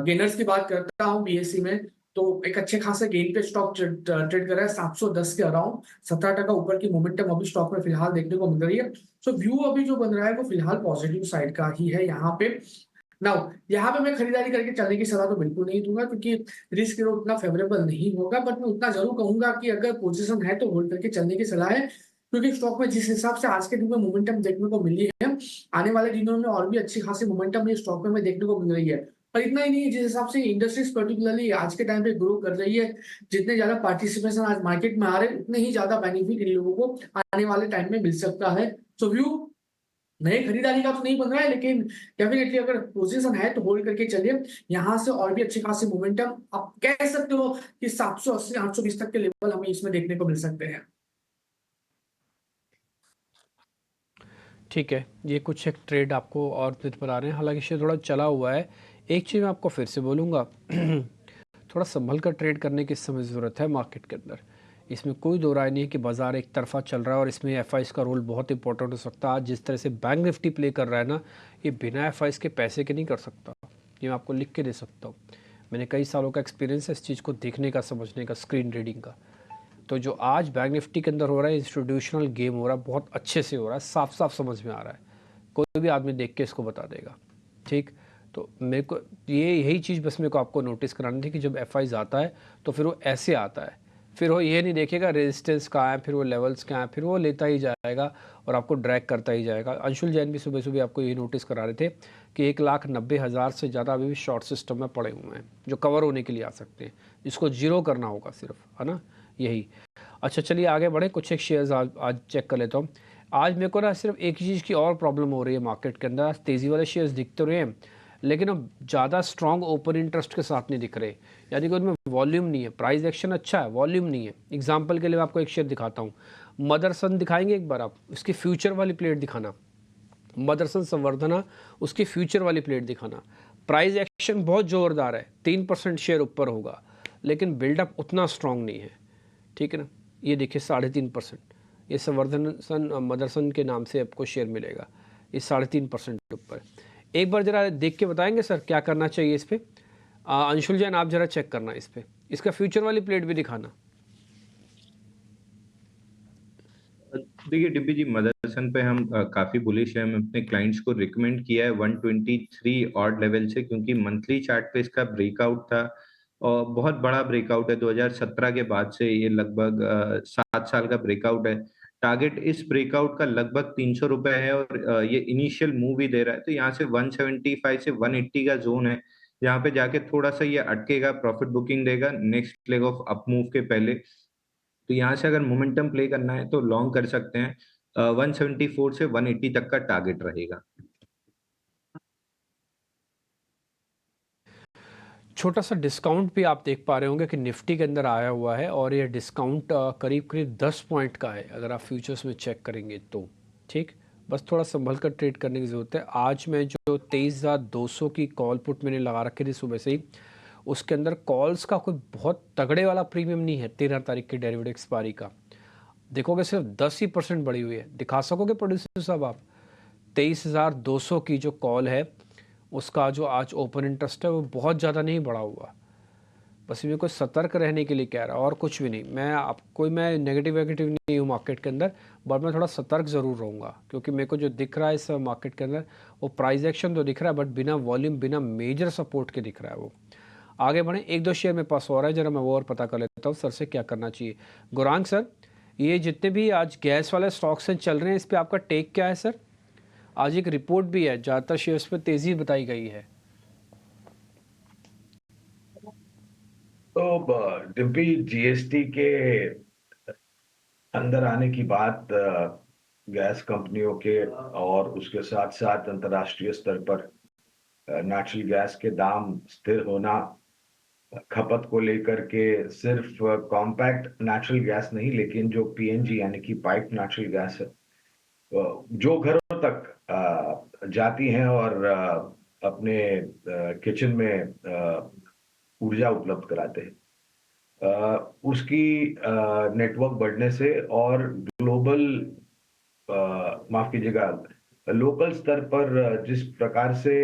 गेनर्स की बात करता हूँ BSE में, तो एक अच्छे खासे गेन पे स्टॉक ट्रेड कर रहा है 710 के अराउंड। 17% ऊपर की मोमेंटम अभी स्टॉक में फिलहाल देखने को मिल रही है। सो व्यू अभी जो बन रहा है वो फिलहाल पॉजिटिव साइड का ही है यहाँ पे। नाउ यहाँ पे मैं खरीदारी करके चलने की सलाह तो बिल्कुल नहीं दूंगा, क्योंकि रिस्क उतना फेवरेबल नहीं होगा। बट मैं उतना जरूर कहूंगा कि अगर पोजीशन है तो होल्ड करके चलने की सलाह है, क्योंकि स्टॉक में जिस हिसाब से आज के दिन में मोमेंटम देखने को मिली है, आने वाले दिनों में और भी अच्छी खासी मोमेंटम ये स्टॉक में देखने को मिल रही है। और इतना ही नहीं, जिस हिसाब से इंडस्ट्रीज पर्टिकुलरली आज के टाइम पे ग्रो कर रही है, जितने ज्यादा पार्टिसिपेशन आज मार्केट में आ रहे हैं, उतने ही ज्यादा बेनिफिट इन लोगों को आने वाले टाइम में मिल सकता है। सो व्यू नए खरीदारी का तो नहीं बन रहा है, लेकिन डेफिनेटली अगर पोजीशन है तो होल्ड करके चलिए। यहाँ से और भी अच्छी खासी मोमेंटम आप कह सकते हो कि 780 820 तक के लेवल हमें इसमें देखने को मिल सकते हैं। ठीक है, ये कुछ एक ट्रेड आपको और पर आ रहे हैं, हालांकि शेयर थोड़ा चला हुआ है। एक चीज़ मैं आपको फिर से बोलूँगा, थोड़ा संभल कर ट्रेड करने की इस समय ज़रूरत है मार्केट के अंदर। इसमें कोई दो राय नहीं है कि बाज़ार एक तरफा चल रहा है, और इसमें FIs का रोल बहुत इंपॉर्टेंट हो सकता है। आज जिस तरह से बैंक निफ्टी प्ले कर रहा है ना, ये बिना FIs के पैसे के नहीं कर सकता, ये मैं आपको लिख के दे सकता हूँ। मैंने कई सालों का एक्सपीरियंस है इस चीज़ को देखने का, समझने का, स्क्रीन रीडिंग का। तो जो आज बैंक निफ्टी के अंदर हो रहा है, इंस्टीट्यूशनल गेम हो रहा है, बहुत अच्छे से हो रहा है, साफ साफ समझ में आ रहा है, कोई भी आदमी देख के इसको बता देगा। ठीक, तो मेरे को यही चीज़ बस मेरे को आपको नोटिस करानी थी कि जब एफ आता है तो फिर वो ऐसे आता है, फिर वो ये नहीं देखेगा रेजिस्टेंस कहाँ है, फिर वो लेवल्स कहाँ है, फिर वो लेता ही जाएगा और आपको ड्रैग करता ही जाएगा। अंशुल जैन भी सुबह सुबह आपको यही नोटिस करा रहे थे कि 1,90,000 से ज़्यादा अभी भी शॉर्ट सिस्टम में पड़े हुए हैं जो कवर होने के लिए आ सकते हैं, इसको जीरो करना होगा सिर्फ, है ना, यही। अच्छा चलिए आगे बढ़े, कुछ एक शेयर्स आज चेक कर लेता हूँ। आज मेरे को ना सिर्फ एक चीज़ की और प्रॉब्लम हो रही है मार्केट के अंदर, आज तेज़ी वाले शेयर्स दिखते रहे हैं लेकिन अब ज़्यादा स्ट्रॉन्ग ओपन इंटरेस्ट के साथ नहीं दिख रहे, यानी कि उनमें वॉल्यूम नहीं है। प्राइस एक्शन अच्छा है, वॉल्यूम नहीं है। एग्जांपल के लिए मैं आपको एक शेयर दिखाता हूँ, मदरसन दिखाएंगे एक बार आप, इसकी फ्यूचर वाली प्लेट दिखाना, मदरसन संवर्धना, उसकी फ्यूचर वाली प्लेट दिखाना। प्राइस एक्शन बहुत ज़ोरदार है, 3% शेयर ऊपर होगा लेकिन बिल्डअप उतना स्ट्रॉन्ग नहीं है, ठीक है ना। ये देखिए 3.5%, ये संवर्धन मदरसन के नाम से आपको शेयर मिलेगा, ये 3.5% ऊपर। एक बार ज़रा देख के बताएंगे सर क्या करना चाहिए इस पर? अंशुल जैन आप ज़रा चेक करना इस पर, इसका फ्यूचर वाली प्लेट भी दिखाना। देखिए डिम्पी जी, मदरसन पे हम काफी बुलिश है। हम अपने क्लाइंट्स को रिकमेंड किया है 123 ऑड लेवल से, क्योंकि मंथली चार्ट पे इसका ब्रेकआउट था और बहुत बड़ा ब्रेकआउट है। 2017 के बाद से ये लगभग 7 साल का ब्रेकआउट है। टारगेट इस ब्रेकआउट का लगभग 300 रुपए है और ये इनिशियल मूव ही दे रहा है, तो यहाँ से 175 से 180 का जोन है, जहाँ पे जाके थोड़ा सा ये अटकेगा, प्रॉफिट बुकिंग देगा next leg of up move के पहले। तो यहाँ से अगर मोमेंटम प्ले करना है तो लॉन्ग कर सकते हैं। 174 से 180 तक का टारगेट रहेगा। छोटा सा डिस्काउंट भी आप देख पा रहे होंगे कि निफ्टी के अंदर आया हुआ है और ये डिस्काउंट करीब करीब 10 पॉइंट का है अगर आप फ्यूचर्स में चेक करेंगे तो। ठीक, बस थोड़ा संभल कर ट्रेड करने की ज़रूरत है। आज मैं जो 23,200 की कॉल पुट मैंने लगा रखी थी सुबह से ही, उसके अंदर कॉल्स का कोई बहुत तगड़े वाला प्रीमियम नहीं है। 13 तारीख की डेरिवेटिव एक्सपायरी का देखोगे सिर्फ 10% बढ़ी हुई है। दिखा सकोगे प्रोड्यूसर साहब आप 23,200 की जो कॉल है उसका जो आज ओपन इंटरेस्ट है वो बहुत ज़्यादा नहीं बढ़ा हुआ। बस मेरे को सतर्क रहने के लिए कह रहा और कुछ भी नहीं। मैं नेगेटिव वेगेटिव नहीं हूँ मार्केट के अंदर, बट मैं थोड़ा सतर्क ज़रूर रहूँगा क्योंकि मेरे को जो दिख रहा है इस मार्केट के अंदर वो प्राइस एक्शन तो दिख रहा है बट बिना वॉल्यूम, बिना मेजर सपोर्ट के दिख रहा है वो। आगे बढ़ें, एक दो शेयर मेरे पास हो रहा है, जरा मैं वो और पता कर लेता हूँ सर से क्या करना चाहिए। गौरांग सर, ये जितने भी आज गैस वाले स्टॉक्स चल रहे हैं इस पर आपका टेक क्या है सर? आज एक रिपोर्ट भी है, ज़्यादातर शेयर्स पे तेज़ी बताई गई है। तो डिम्पी, जीएसटी के अंदर आने की बात गैस कंपनियों के और उसके साथ साथ अंतर्राष्ट्रीय स्तर पर नेचुरल गैस के दाम स्थिर होना, खपत को लेकर के सिर्फ कॉम्पैक्ट नेचुरल गैस नहीं लेकिन जो पीएनजी यानी कि पाइप नेचुरल गैस है जो घरों तक जाती हैं और अपने किचन में ऊर्जा उपलब्ध कराते हैं, उसकी नेटवर्क बढ़ने से और ग्लोबल माफ कीजिएगा लोकल स्तर पर जिस प्रकार से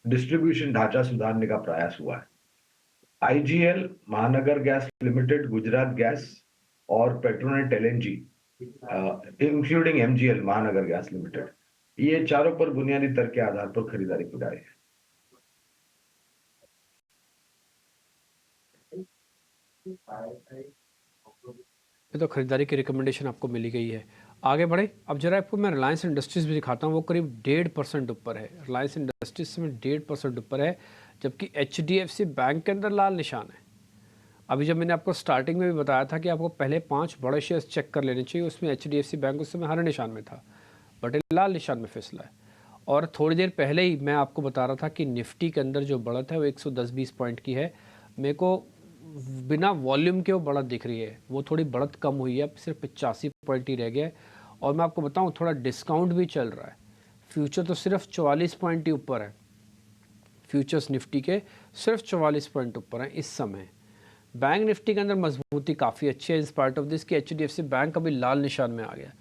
डिस्ट्रीब्यूशन ढांचा सुधारने का प्रयास हुआ है, आईजीएल, महानगर गैस लिमिटेड, गुजरात गैस और पेट्रोनेट एलएनजी इंक्लूडिंग एमजीएल, महानगर गैस लिमिटेड, ये चारों पर बुनियादी तर्क के आधार पर खरीदारी की जा रही है। ये तो खरीदारी की रिकमेंडेशन आपको मिली गई है। आगे बढ़े, अब जरा आपको मैं रिलायंस इंडस्ट्रीज़ भी दिखाता हूँ, वो करीब 1.5% ऊपर है। रिलायंस इंडस्ट्रीज में 1.5% ऊपर है, जबकि एचडीएफसी बैंक के अंदर लाल निशान है। अभी जब मैंने आपको स्टार्टिंग में भी बताया था कि आपको पहले 5 बड़े शेयर्स चेक कर लेने चाहिए, उसमें एचडीएफसी बैंक उस समय हरे निशान में था बट ये लाल निशान में फिसला है। और थोड़ी देर पहले ही मैं आपको बता रहा था कि निफ्टी के अंदर जो बढ़त है वो 110-20 पॉइंट की है। मेरे को बिना वॉल्यूम के वो बढ़त दिख रही है, वो थोड़ी बढ़त कम हुई है, सिर्फ 85 पॉइंट ही रह गया है। और मैं आपको बताऊं थोड़ा डिस्काउंट भी चल रहा है। फ्यूचर तो सिर्फ 44 पॉइंट ही ऊपर है, फ्यूचर्स निफ्टी के सिर्फ 44 पॉइंट ऊपर हैं इस समय। बैंक निफ्टी के अंदर मजबूती काफ़ी अच्छी है, इस पार्ट ऑफ दिस की एचडीएफसी बैंक अभी लाल निशान में आ गया।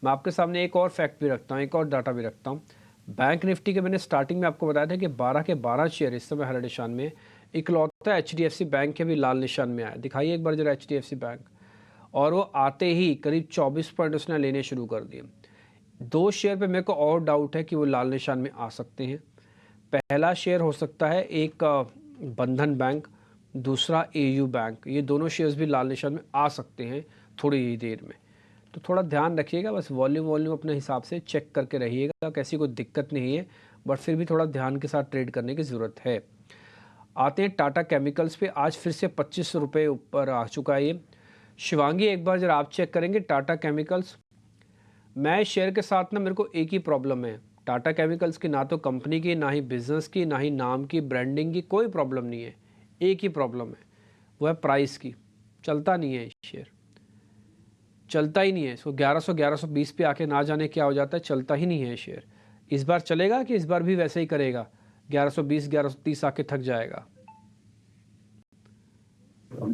मैं आपके सामने एक और फैक्ट भी रखता हूँ, एक और डाटा भी रखता हूँ। बैंक निफ्टी के मैंने स्टार्टिंग में आपको बताया था कि 12 के 12 शेयर इस समय हरे निशान में, इकलौता HDFC बैंक के भी लाल निशान में आया। दिखाइए एक बार जरा HDFC बैंक, और वो आते ही करीब 24 पॉइंट उसने लेने शुरू कर दिए। 2 शेयर पे मेरे को और डाउट है कि वो लाल निशान में आ सकते हैं। पहला शेयर हो सकता है एक बंधन बैंक, दूसरा AU बैंक, ये दोनों शेयर्स भी लाल निशान में आ सकते हैं थोड़ी ही देर में। तो थोड़ा ध्यान रखिएगा, बस वॉल्यूम अपने हिसाब से चेक करके रहिएगा, कैसी कोई दिक्कत नहीं है, बट फिर भी थोड़ा ध्यान के साथ ट्रेड करने की ज़रूरत है। आते हैं टाटा केमिकल्स पे, आज फिर से 25 रुपये ऊपर आ चुका है ये। शिवांगी एक बार जरा आप चेक करेंगे टाटा केमिकल्स। मैं शेयर के साथ ना, मेरे को एक ही प्रॉब्लम है टाटा केमिकल्स की, ना तो कंपनी की, ना ही बिजनेस की, ना ही नाम की, ब्रांडिंग की, कोई प्रॉब्लम नहीं है। एक ही प्रॉब्लम है, वो है प्राइस की। चलता नहीं है शेयर, चलता ही नहीं है। इसको 1100-1120 पे आके ना जाने क्या हो जाता है, चलता ही नहीं है शेयर। इस बार चलेगा कि इस बार भी वैसे ही करेगा, 1120-1130 आके थक जाएगा।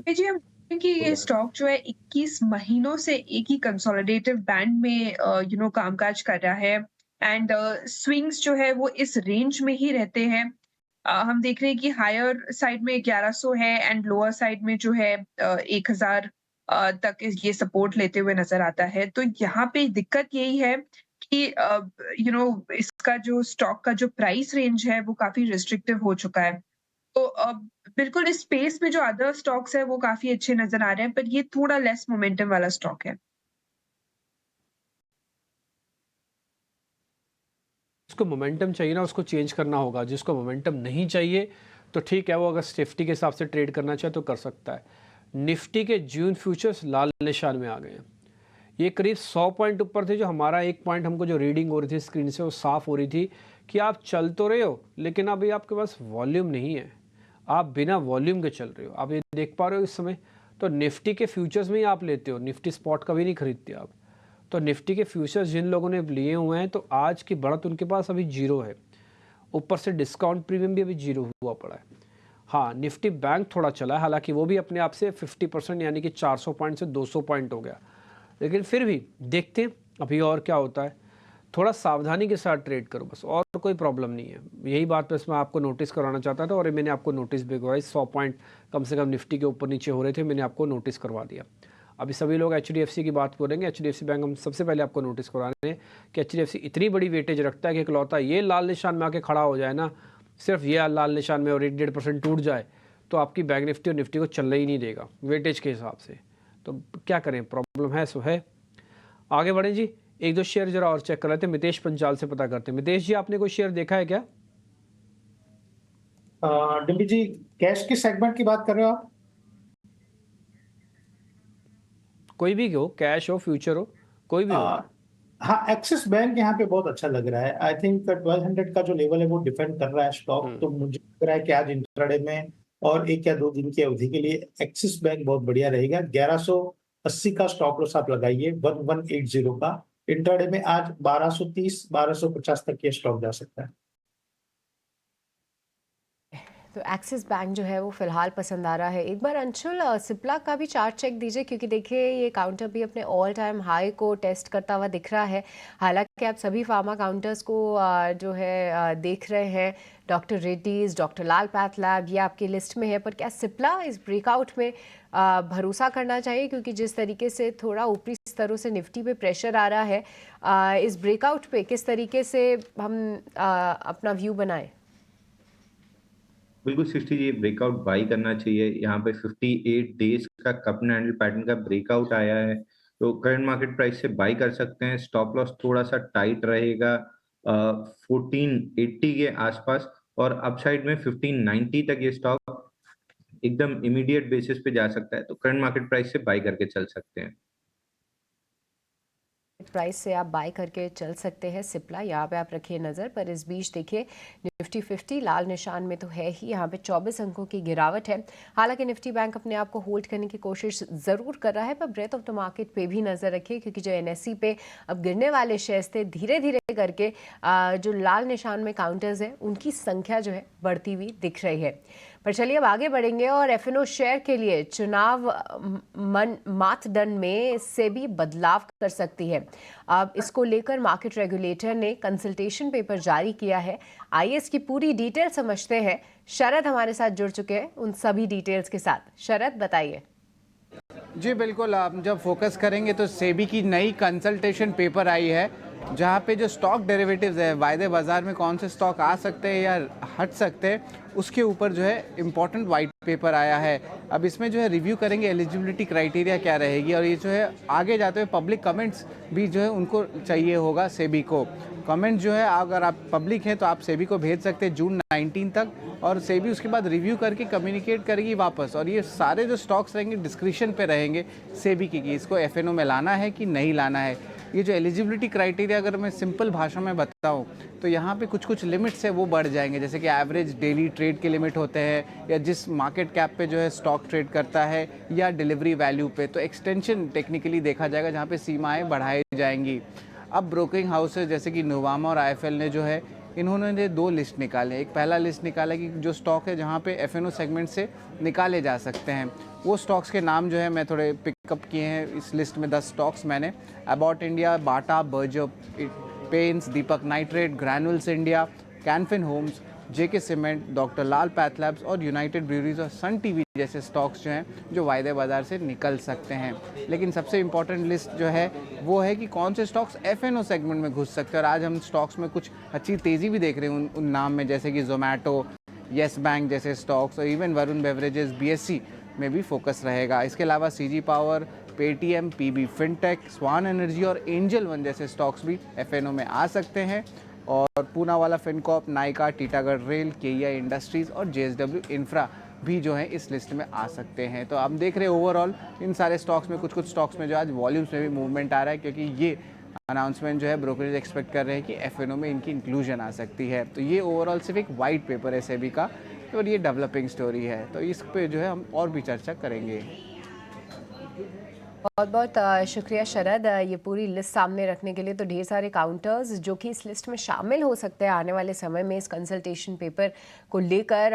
जी, हम कि ये स्टॉक जो है 21 महीनों से एक ही कंसोलिडेटिव बैंड में कामकाज कर रहा है, एंड स्विंग्स जो है वो इस रेंज में ही रहते हैं। हम देख रहे हैं कि हायर साइड में 1100 है एंड लोअर साइड में जो है 1000 तक ये सपोर्ट लेते हुए नजर आता है। तो यहाँ पे दिक्कत यही है कि इसका जो स्टॉक का जो प्राइस रेंज है वो काफी रिस्ट्रिक्टिव हो चुका है। तो बिल्कुल इस स्पेस में जो अदर स्टॉक्स है वो काफी अच्छे नजर आ रहे हैं, पर ये थोड़ा लेस मोमेंटम वाला स्टॉक है। जिसको मोमेंटम चाहिए ना, उसको चेंज करना होगा। जिसको मोमेंटम नहीं चाहिए तो ठीक है, वो अगर सेफ्टी के हिसाब से ट्रेड करना चाहे तो कर सकता है। निफ्टी के जून फ्यूचर्स लाल निशान में आ गए हैं। ये करीब 100 पॉइंट ऊपर थे। जो हमारा एक पॉइंट हमको जो रीडिंग हो रही थी स्क्रीन से, वो साफ हो रही थी कि आप चल तो रहे हो, लेकिन अभी आपके पास वॉल्यूम नहीं है, आप बिना वॉल्यूम के चल रहे हो। आप ये देख पा रहे हो इस समय। तो निफ्टी के फ्यूचर्स में ही आप लेते हो, निफ्टी स्पॉट कभी नहीं खरीदते आप। तो निफ्टी के फ्यूचर्स जिन लोगों ने लिए हुए हैं, तो आज की बढ़त उनके पास अभी 0 है। ऊपर से डिस्काउंट प्रीमियम भी अभी 0 हुआ पड़ा है। हाँ, निफ्टी बैंक थोड़ा चला है, हालांकि वो भी अपने आप से 50% यानी कि 400 पॉइंट से 200 पॉइंट हो गया, लेकिन फिर भी देखते हैं अभी और क्या होता है। थोड़ा सावधानी के साथ ट्रेड करो बस, और कोई प्रॉब्लम नहीं है। यही बात बस मैं आपको नोटिस कराना चाहता था, और ये मैंने आपको नोटिस भी करवाई। 100 पॉइंट कम से कम निफ्टी के ऊपर नीचे हो रहे थे, मैंने आपको नोटिस करवा दिया। अभी सभी लोग HDFC की बात करेंगे। HDFC बैंक हम सबसे पहले आपको नोटिस करवा रहे हैं कि HDFC इतनी बड़ी वेटेज रखता है कि इकलौता ये लाल निशान में आके खड़ा हो जाए ना, सिर्फ ये लाल निशान में, और 1-1.5% टूट जाए तो आपकी बैंक निफ्टी और निफ्टी को चलने ही नहीं देगा वेटेज के हिसाब से। तो क्या करें, प्रॉब्लम है सो है। आगे बढ़ें जी, 1-2 शेयर जरा और चेक कर लेते हैं। मितेश पंचाल से पता करते हैं। मितेश जी, आपने कोई शेयर देखा है क्या? डिम्पी जी, कैश के सेगमेंट की बात कर रहे हो आप? कोई भी हो, कैश हो, फ्यूचर हो, कोई भी हो। हाँ, एक्सिस बैंक यहाँ पे बहुत अच्छा लग रहा है। आई थिंक 1200 का जो लेवल है वो डिफेंड कर रहा है स्टॉक। तो मुझे लग रहा है कि आज इंट्राडे में और 1 या 2 दिन की अवधि के लिए एक्सिस बैंक बहुत बढ़िया रहेगा। 1180 का स्टॉप लॉस आप लगाइए, 1180 का। इंट्राडे में आज 1230-1250 तक ये स्टॉक जा सकता है। तो एक्सिस बैंक जो है वो फिलहाल पसंद आ रहा है। एक बार अंशुल सिप्ला का भी चार्ट चेक दीजिए, क्योंकि देखिए ये काउंटर भी अपने ऑल टाइम हाई को टेस्ट करता हुआ दिख रहा है। हालांकि आप सभी फार्मा काउंटर्स को जो है देख रहे हैं, डॉक्टर रेड्डीज, डॉक्टर लाल पैथ लैब, ये आपकी लिस्ट में है। पर क्या सिप्ला इस ब्रेकआउट में भरोसा करना चाहिए? क्योंकि जिस तरीके से थोड़ा ऊपरी स्तरों से निफ्टी पे प्रेशर आ रहा है, इस ब्रेकआउट पे किस तरीके से हम अपना व्यू बनाएं? बिल्कुल सृष्टि जी, ब्रेकआउट बाई करना चाहिए। यहाँ पे 58 डेज का कप एंड हैंडल पैटर्न का ब्रेकआउट आया है, तो करंट मार्केट प्राइस से बाई कर सकते हैं। स्टॉप लॉस थोड़ा सा टाइट रहेगा 1480 के आसपास, और अपसाइड में 1590 तक ये स्टॉक एकदम इमीडिएट बेसिस पे जा सकता है। तो करंट मार्केट प्राइस से बाई करके चल सकते हैं। प्राइस से आप बाय करके चल सकते हैं सिप्ला, यहाँ पे आप रखिए नज़र। पर इस बीच देखिए निफ्टी 50 लाल निशान में तो है ही, यहाँ पे 24 अंकों की गिरावट है। हालांकि निफ्टी बैंक अपने आप को होल्ड करने की कोशिश ज़रूर कर रहा है, पर ब्रेथ ऑफ द मार्केट पे भी नज़र रखिए, क्योंकि जो NSE पे अब गिरने वाले शेयर्स थे, धीरे धीरे करके जो लाल निशान में काउंटर्स हैं उनकी संख्या जो है बढ़ती हुई दिख रही है। पर चलिए अब आगे बढ़ेंगे और एफएनओ शेयर के लिए चुनाव मानदंड में सेबी बदलाव कर सकती है। अब इसको लेकर मार्केट रेगुलेटर ने कंसल्टेशन पेपर जारी किया है। आइए इसकी पूरी डिटेल समझते हैं। शरद हमारे साथ जुड़ चुके हैं उन सभी डिटेल्स के साथ। शरद बताइए। जी बिल्कुल, आप जब फोकस करेंगे तो सेबी की नई कंसल्टेशन पेपर आई है, जहाँ पे जो स्टॉक डेरिवेटिव्स है, वायदे बाजार में कौन से स्टॉक आ सकते हैं या हट सकते हैं, उसके ऊपर जो है इम्पोर्टेंट वाइट पेपर आया है। अब इसमें जो है रिव्यू करेंगे एलिजिबिलिटी क्राइटेरिया क्या रहेगी, और ये जो है आगे जाते हुए पब्लिक कमेंट्स भी जो है उनको चाहिए होगा सेबी को। कमेंट जो है अगर आप पब्लिक हैं तो आप सेबी को भेज सकते हैं जून 19 तक, और सेबी उसके बाद रिव्यू करके कम्युनिकेट करेगी वापस। और ये सारे जो स्टॉक्स रहेंगे डिस्क्रिप्शन पे रहेंगे सेबी की कि इसको एफएनओ में लाना है कि नहीं लाना है। ये जो एलिजिबिलिटी क्राइटेरिया अगर मैं सिंपल भाषा में बताऊं तो यहाँ पे कुछ लिमिट्स है वो बढ़ जाएंगे, जैसे कि एवरेज डेली ट्रेड के लिमिट होते हैं, या जिस मार्केट कैप पे जो है स्टॉक ट्रेड करता है, या डिलीवरी वैल्यू पे। तो एक्सटेंशन टेक्निकली देखा जाएगा जहाँ पे सीमाएँ बढ़ाई जाएंगी। अब ब्रोकिंग हाउसेज जैसे कि नोवामा और आईएफएल ने जो है इन्होंने 2 लिस्ट निकाले। एक पहला लिस्ट निकाला कि जो स्टॉक है जहाँ पे एफएनओ सेगमेंट से निकाले जा सकते हैं, वो स्टॉक्स के नाम जो है मैं थोड़े पिकअप किए हैं इस लिस्ट में। 10 स्टॉक्स मैंने Abbott India, Bata, Berger Paints, Deepak Nitrite, Granules India, Canfin Homes, JK Cement, Dr Lal PathLabs और यूनाइटेड ब्रूअरीज और सन टीवी जैसे स्टॉक्स जो हैं जो वायदे बाजार से निकल सकते हैं। लेकिन सबसे इम्पॉर्टेंट लिस्ट जो है वो है कि कौन से स्टॉक्स एफएनओ सेगमेंट में घुस सकते हैं। और आज हम स्टॉक्स में कुछ अच्छी तेज़ी भी देख रहे हैं उन नाम में, जैसे कि जोमेटो, येस बैंक जैसे स्टॉक्स, और इवन वरुण बेवरेजेस, बीएससी में भी फोकस रहेगा। इसके अलावा CG Power, Paytm, PB Fintech, Swan Energy और एंजल वन जैसे स्टॉक्स भी एफएनओ में आ सकते हैं। और Poonawalla Fincorp, Nykaa, Titagarh Rail, KEI Industries और जेएसडब्ल्यू इंफ्रा भी जो है इस लिस्ट में आ सकते हैं। तो हम देख रहे हैं ओवरऑल इन सारे स्टॉक्स में कुछ स्टॉक्स में जो आज वॉल्यूम्स में भी मूवमेंट आ रहा है, क्योंकि ये अनाउंसमेंट जो है ब्रोकरेज एक्सपेक्ट कर रहे हैं कि एफएनओ में इनकी इंक्लूजन आ सकती है। तो ये ओवरऑल सिर्फ एक वाइट पेपर है सेबी का, और ये डेवलपिंग स्टोरी है, तो इस पे जो है हम और भी चर्चा करेंगे। बहुत बहुत शुक्रिया शरद, ये पूरी लिस्ट सामने रखने के लिए। तो ढेर सारे काउंटर्स जो कि इस लिस्ट में शामिल हो सकते हैं आने वाले समय में इस कंसल्टेशन पेपर को लेकर,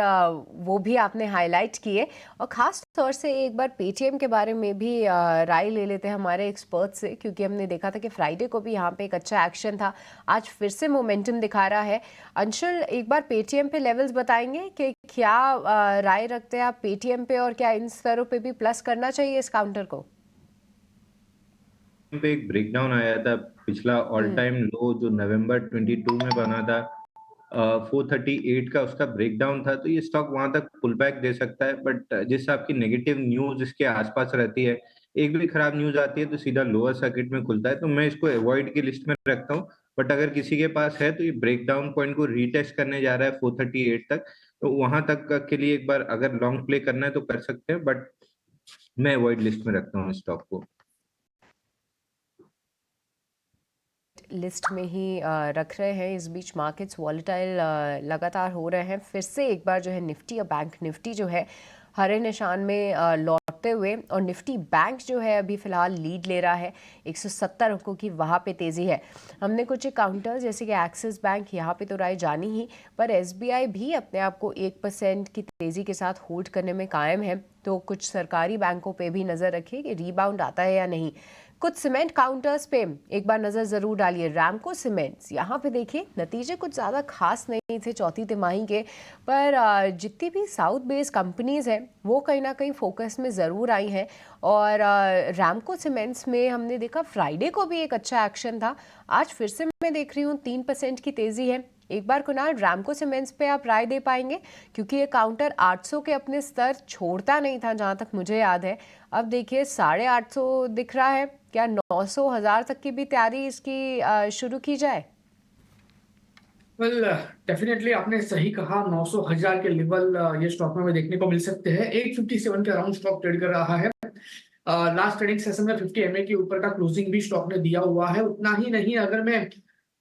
वो भी आपने हाईलाइट किए। और ख़ास तौर से एक बार पेटीएम के बारे में भी राय ले लेते हैं हमारे एक्सपर्ट से, क्योंकि हमने देखा था कि फ्राइडे को भी यहाँ पे एक अच्छा एक्शन था, आज फिर से मोमेंटम दिखा रहा है। अंशुल, एक बार पेटीएम पे लेवल्स बताएंगे कि क्या राय रखते हैं आप पेटीएम पे, और क्या इन स्तरों पे भी प्लस करना चाहिए इस काउंटर को? पे एक ब्रेकडाउन आया था, पिछला ऑल टाइम लो जो नवंबर 22 में बना था 438 का, उसका ब्रेकडाउन था। तो ये स्टॉक वहां तक पुल बैक दे सकता है, बट जिस आपकी नेगेटिव न्यूज इसके आसपास रहती है, एक भी खराब न्यूज आती है तो सीधा लोअर सर्किट में खुलता है। तो मैं इसको अवॉइड की लिस्ट में रखता हूँ। बट अगर किसी के पास है तो ये ब्रेकडाउन पॉइंट को रीटेस्ट करने जा रहा है 438 तक, तो वहां तक के लिए एक बार अगर लॉन्ग प्ले करना है तो कर सकते हैं, बट मैं अवॉइड लिस्ट में रखता हूँ स्टॉक को। लिस्ट में ही रख रहे हैं। इस बीच मार्केट्स वॉलेटाइल लगातार हो रहे हैं। फिर से एक बार जो है निफ्टी और बैंक निफ्टी जो है हरे निशान में लौटते हुए, और निफ्टी बैंक जो है अभी फिलहाल लीड ले रहा है, 170 अंकों की वहाँ पे तेज़ी है। हमने कुछ काउंटर्स जैसे कि एक्सिस बैंक, यहाँ पे तो राय जानी ही, पर एसबीआई भी अपने आप को 1% की तेज़ी के साथ होल्ड करने में कायम है। तो कुछ सरकारी बैंकों पे भी नज़र रखिए कि रीबाउंड आता है या नहीं। कुछ सीमेंट काउंटर्स पे एक बार नज़र ज़रूर डालिए। रैमको सीमेंट्स, यहाँ पे देखिए नतीजे कुछ ज़्यादा खास नहीं थे चौथी तिमाही के, पर जितनी भी साउथ बेस्ड कंपनीज़ हैं वो कहीं ना कहीं फोकस में ज़रूर आई हैं। और रैमको सीमेंट्स में हमने देखा फ्राइडे को भी एक अच्छा एक्शन था, आज फिर से मैं देख रही हूँ 3% की तेज़ी है। एक बार कुणाल, रैमको सीमेंट्स पे आप राय दे पाएंगे, क्योंकि ये काउंटर 800 के अपने स्तर छोड़ता नहीं था जहां तक मुझे याद है। अब देखिए 850 दिख रहा है, क्या 900 1000 तक की भी तैयारी इसकी शुरू की जाए? वेल डेफिनेटली आपने सही कहा, 900 1000 के लेवल ये स्टॉक में देखने को मिल सकते हैं। 857 के अराउंड स्टॉक ट्रेड कर रहा है। लास्ट ट्रेडिंग सेशन में 50 MA के ऊपर का क्लोजिंग भी स्टॉक ने दिया हुआ है। उतना ही नहीं, अगर मैं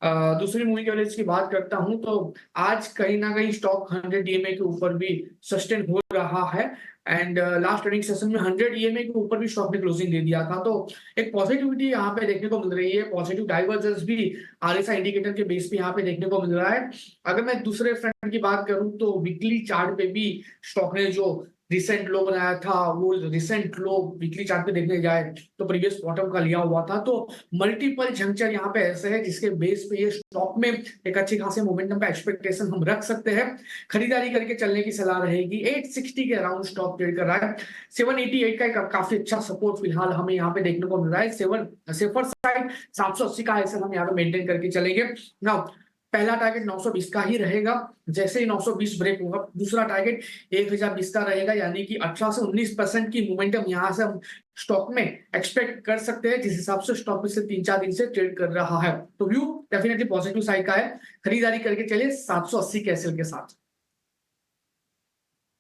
दूसरी मूविंग एवरेज की बात करता हूं तो आज कहीं ना कहीं स्टॉक 100 EMA के ऊपर भी सस्टेन हो रहा है एंड लास्ट ट्रेडिंग सेशन में 100 EMA के ऊपर भी स्टॉक ने क्लोजिंग दे दिया था, तो एक पॉजिटिविटी यहाँ पे देखने को मिल रही है। पॉजिटिव डाइवर्जेंस भी RSI इंडिकेटर के बेस पे यहाँ पे देखने को मिल रहा है। अगर मैं दूसरे फ्रंट की बात करूं तो वीकली चार्ट पे भी स्टॉक ने जो रिसेंट लो बनाया था वो रिसेंट लो वीकली चार्ट पे देखने जाए तो प्रीवियस बॉटम का लिया हुआ था। तो मल्टीपल जंक्चर यहाँ पे ऐसे है जिसके बेस पे ये स्टॉक में एक अच्छी खासी मोमेंटम का एक्सपेक्टेशन हम रख सकते हैं। खरीदारी करके चलने की सलाह रहेगी। 860 के अराउंड स्टॉक ट्रेड कर रहा है। 788 का एक काफी अच्छा सपोर्ट फिलहाल हमें यहाँ पे देखने को मिल रहा है। सेफर साइड 780 का ऐसा हम यहाँ पे मेंटेन करके चलेंगे। नाउ पहला टारगेट 920 का ही रहेगा। जैसे ही 920 ब्रेक होगा दूसरा टारगेट 1020 का रहेगा, यानी कि 18 से 19% की मोमेंटम यहाँ से हम स्टॉक में एक्सपेक्ट कर सकते हैं, जिस हिसाब से स्टॉक पिछले 3-4 दिन से ट्रेड कर रहा है। तो व्यू डेफिनेटली पॉजिटिव साइड का है। खरीदारी करके चलिए 780 के एसएल के साथ।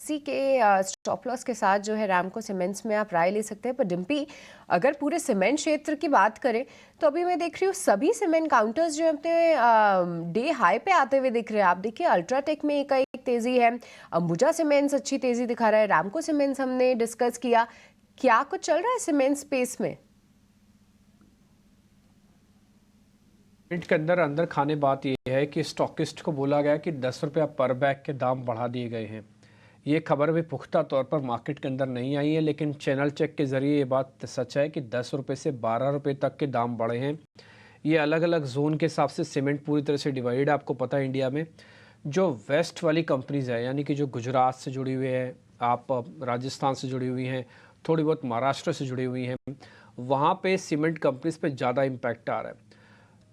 इसी के स्टॉप लॉस के साथ जो है रामको सीमेंट्स में आप राय ले सकते हैं। पर डिम्पी, अगर पूरे सीमेंट क्षेत्र की बात करें तो अभी मैं देख रही हूँ सभी सीमेंट काउंटर्स जो अपने डे हाई पे आते हुए दिख रहे हैं। आप देखिए अल्ट्राटेक में एक तेजी है, अंबुजा सीमेंट्स अच्छी तेजी दिखा रहा है, रामको सीमेंट्स हमने डिस्कस किया। क्या कुछ चल रहा है सीमेंट स्पेस में? सीमेंट के अंदर खाने बात यह है कि स्टॉकिस्ट को बोला गया कि 10 रुपया पर बैग के दाम बढ़ा दिए गए हैं। ये खबर भी पुख्ता तौर पर मार्केट के अंदर नहीं आई है, लेकिन चैनल चेक के ज़रिए ये बात सच है कि 10 रुपये से 12 रुपये तक के दाम बढ़े हैं। ये अलग अलग जोन के हिसाब से सीमेंट पूरी तरह से डिवाइड है। आपको पता है इंडिया में जो वेस्ट वाली कंपनीज़ है, यानी कि जो गुजरात से जुड़ी हुई है, आप राजस्थान से जुड़ी हुई हैं, थोड़ी बहुत महाराष्ट्र से जुड़ी हुई हैं, वहाँ पे सीमेंट कंपनीज़ पे ज़्यादा इम्पैक्ट आ रहा है।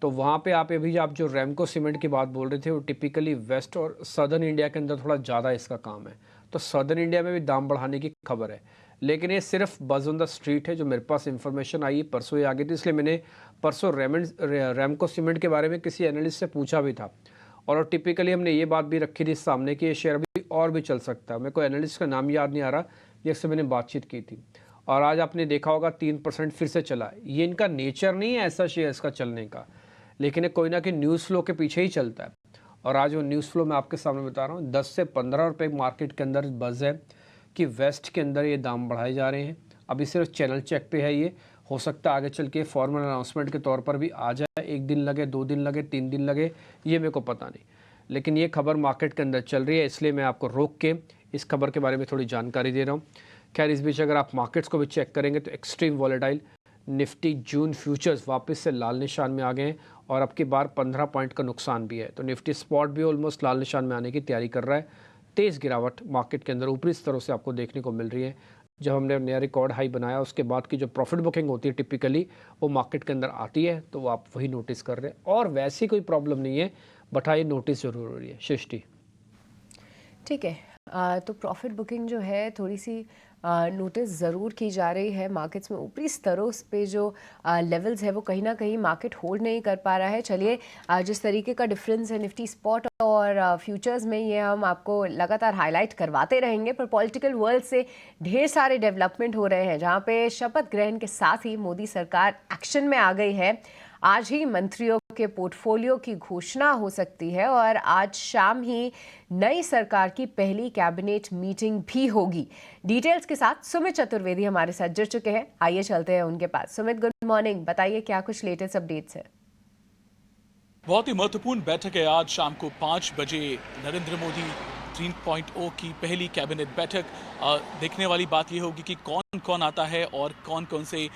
तो वहाँ पे आप जो रैमको सीमेंट की बात बोल रहे थे वो टिपिकली वेस्ट और सदर्न इंडिया के अंदर थोड़ा ज़्यादा इसका काम है। तो सदर्न इंडिया में भी दाम बढ़ाने की खबर है, लेकिन ये सिर्फ बज ऑन द स्ट्रीट है। जो मेरे पास इंफॉर्मेशन आई परसों ही आ गई थी, इसलिए मैंने परसों रैमको सीमेंट के बारे में किसी एनालिस्ट से पूछा भी था और टिपिकली हमने ये बात भी रखी थी सामने कि ये शेयर अभी और भी चल सकता है। मेरे को एनालिस्ट का नाम याद नहीं आ रहा, जिससे मैंने बातचीत की थी और आज आपने देखा होगा 3% फिर से चला। ये इनका नेचर नहीं है ऐसा शेयर्स का चलने का, लेकिन कोई ना कोई न्यूज़ फ्लो के पीछे ही चलता है। और आज वो न्यूज़ फ्लो मैं आपके सामने बता रहा हूँ। 10 से 15 रुपये मार्केट के अंदर बज़ है कि वेस्ट के अंदर ये दाम बढ़ाए जा रहे हैं। अभी सिर्फ चैनल चेक पे है, ये हो सकता है आगे चल के फॉर्मल अनाउंसमेंट के तौर पर भी आ जाए। 1 दिन लगे, 2 दिन लगे, 3 दिन लगे, ये मेरे को पता नहीं, लेकिन ये खबर मार्केट के अंदर चल रही है, इसलिए मैं आपको रोक के इस खबर के बारे में थोड़ी जानकारी दे रहा हूँ। खैर, इस बीच अगर आप मार्केट्स को भी चेक करेंगे तो एक्सट्रीम वॉलेटाइल निफ्टी जून फ्यूचर्स वापस से लाल निशान में आ गए हैं और अब की बार 15 पॉइंट का नुकसान भी है। तो निफ्टी स्पॉट भी ऑलमोस्ट लाल निशान में आने की तैयारी कर रहा है। तेज़ गिरावट मार्केट के अंदर ऊपरी स्तरों से आपको देखने को मिल रही है। जब हमने नया रिकॉर्ड हाई बनाया उसके बाद की जो प्रॉफिट बुकिंग होती है टिपिकली वो मार्केट के अंदर आती है, तो वो आप वही नोटिस कर रहे हैं और वैसी कोई प्रॉब्लम नहीं है, बट हाँ ये नोटिस जरूर हो रही है। सृष्टि, ठीक है, तो प्रॉफिट बुकिंग जो है थोड़ी सी नोटिस ज़रूर की जा रही है मार्केट्स में। ऊपरी स्तरों पे जो लेवल्स है वो कहीं ना कहीं मार्केट होल्ड नहीं कर पा रहा है। चलिए, जिस तरीके का डिफरेंस है निफ्टी स्पॉट और फ्यूचर्स में, ये हम आपको लगातार हाईलाइट करवाते रहेंगे। पर पॉलिटिकल वर्ल्ड से ढेर सारे डेवलपमेंट हो रहे हैं, जहाँ पे शपथ ग्रहण के साथ ही मोदी सरकार एक्शन में आ गई है। आज ही मंत्रियों के पोर्टफोलियो की घोषणा हो सकती है और आज शाम ही नई सरकार की पहली कैबिनेट मीटिंग भी होगी। डिटेल्स के साथ सुमित चतुर्वेदी हमारे साथ जुड़ चुके हैं, आइए चलते हैं उनके पास। सुमित, गुड मॉर्निंग, बताइए क्या कुछ लेटेस्ट अपडेट्स है? बहुत ही महत्वपूर्ण बैठक है आज शाम को 5 बजे नरेंद्र मोदी 3.0 की पहली कैबिनेट बैठक। देखने वाली बात यह होगी कि कौन कौन आता है और कौन कौन से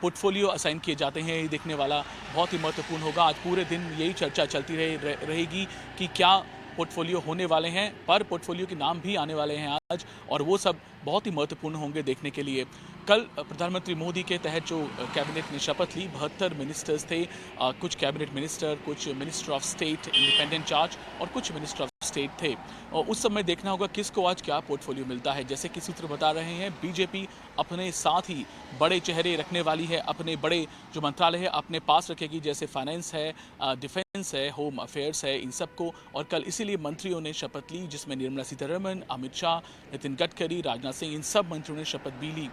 पोर्टफोलियो असाइन किए जाते हैं। ये देखने वाला बहुत ही महत्वपूर्ण होगा। आज पूरे दिन यही चर्चा चलती रहेगी कि क्या पोर्टफोलियो होने वाले हैं, पर पोर्टफोलियो के नाम भी आने वाले हैं आज, और वो सब बहुत ही महत्वपूर्ण होंगे देखने के लिए। कल प्रधानमंत्री मोदी के तहत जो कैबिनेट ने शपथ ली, 72 मिनिस्टर्स थे, कुछ कैबिनेट मिनिस्टर, कुछ minister of state independent charge और कुछ मिनिस्टर ऑफ स्टेट थे। और उस समय देखना होगा किसको आज क्या पोर्टफोलियो मिलता है। जैसे कि सूत्र बता रहे हैं, बीजेपी अपने साथ ही बड़े चेहरे रखने वाली है, अपने बड़े जो मंत्रालय है अपने पास रखेगी, जैसे फाइनेंस है, डिफेंस है, होम अफेयर्स है, इन सबको, और कल इसीलिए मंत्रियों ने शपथ ली, जिसमें निर्मला सीतारमण, अमित शाह, नितिन गडकरी, राजनाथ सिंह, इन सब मंत्रियों ने शपथ भी ली।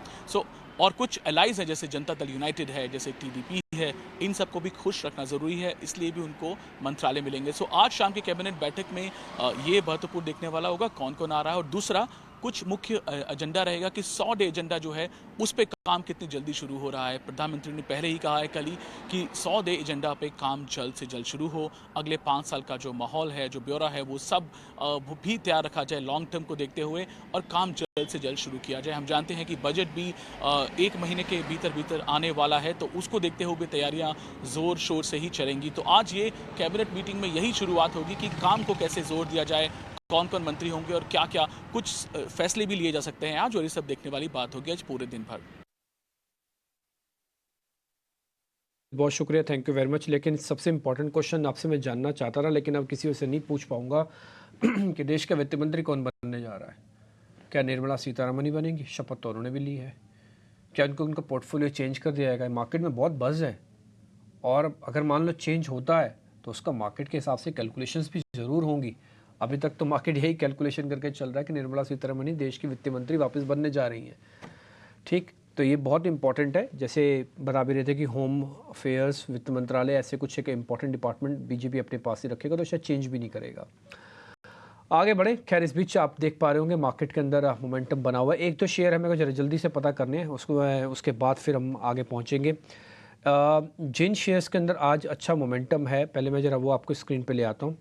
और कुछ एलाइज है, जैसे जनता दल यूनाइटेड है, जैसे टीडीपी है, इन सबको भी खुश रखना जरूरी है, इसलिए भी उनको मंत्रालय मिलेंगे। आज शाम की कैबिनेट बैठक में ये महत्वपूर्ण देखने वाला होगा कौन कौन आ रहा है। और दूसरा कुछ मुख्य एजेंडा रहेगा कि 100 डे एजेंडा जो है उस पे काम कितनी जल्दी शुरू हो रहा है। प्रधानमंत्री ने पहले ही कहा है कल ही कि 100 डे एजेंडा पे काम जल्द से जल्द शुरू हो। अगले 5 साल का जो माहौल है, जो ब्यौरा है, वो सब भी तैयार रखा जाए लॉन्ग टर्म को देखते हुए, और काम जल्द से जल्द शुरू किया जाए। हम जानते हैं कि बजट भी 1 महीने के भीतर आने वाला है, तो उसको देखते हुए तैयारियां जोर शोर से ही चलेंगी। तो आज ये कैबिनेट मीटिंग में यही शुरुआत होगी कि काम को कैसे जोर दिया जाए, कौन कौन मंत्री होंगे और क्या क्या कुछ फैसले भी लिए जा सकते हैं आज, और ये सब देखने वाली बात होगी आज पूरे दिन भर। बहुत शुक्रिया, थैंक यू वेरी मच। लेकिन सबसे इम्पोर्टेंट क्वेश्चन आपसे मैं जानना चाहता था, लेकिन अब किसी से नहीं पूछ पाऊंगा कि देश का वित्त मंत्री कौन बनने जा रहा है। क्या निर्मला सीतारमण ही बनेंगी? शपथ तो उन्होंने भी ली है। क्या उनका पोर्टफोलियो चेंज कर दिया जाएगा? मार्केट में बहुत बज़ है, और अगर मान लो चेंज होता है तो उसका मार्केट के हिसाब से कैलकुलेशंस भी ज़रूर होंगी। अभी तक तो मार्केट यही कैलकुलेशन करके चल रहा है कि निर्मला सीतारमण ही देश की वित्त मंत्री वापस बनने जा रही हैं। ठीक, तो ये बहुत इंपॉर्टेंट है। जैसे बता भी रहे थे कि होम अफेयर्स, वित्त मंत्रालय, ऐसे कुछ एक इंपॉर्टेंट डिपार्टमेंट बीजेपी अपने पास ही रखेगा, तो शायद चेंज भी नहीं करेगा। आगे बढ़े। खैर, इस बीच आप देख पा रहे होंगे मार्केट के अंदर मोमेंटम बना हुआ है। एक तो शेयर हमें जरा जल्दी से पता करने हैं, उसके बाद फिर हम आगे पहुँचेंगे। जिन शेयर्स के अंदर आज अच्छा मोमेंटम है, पहले मैं जरा वो आपको स्क्रीन पे ले आता हूँ,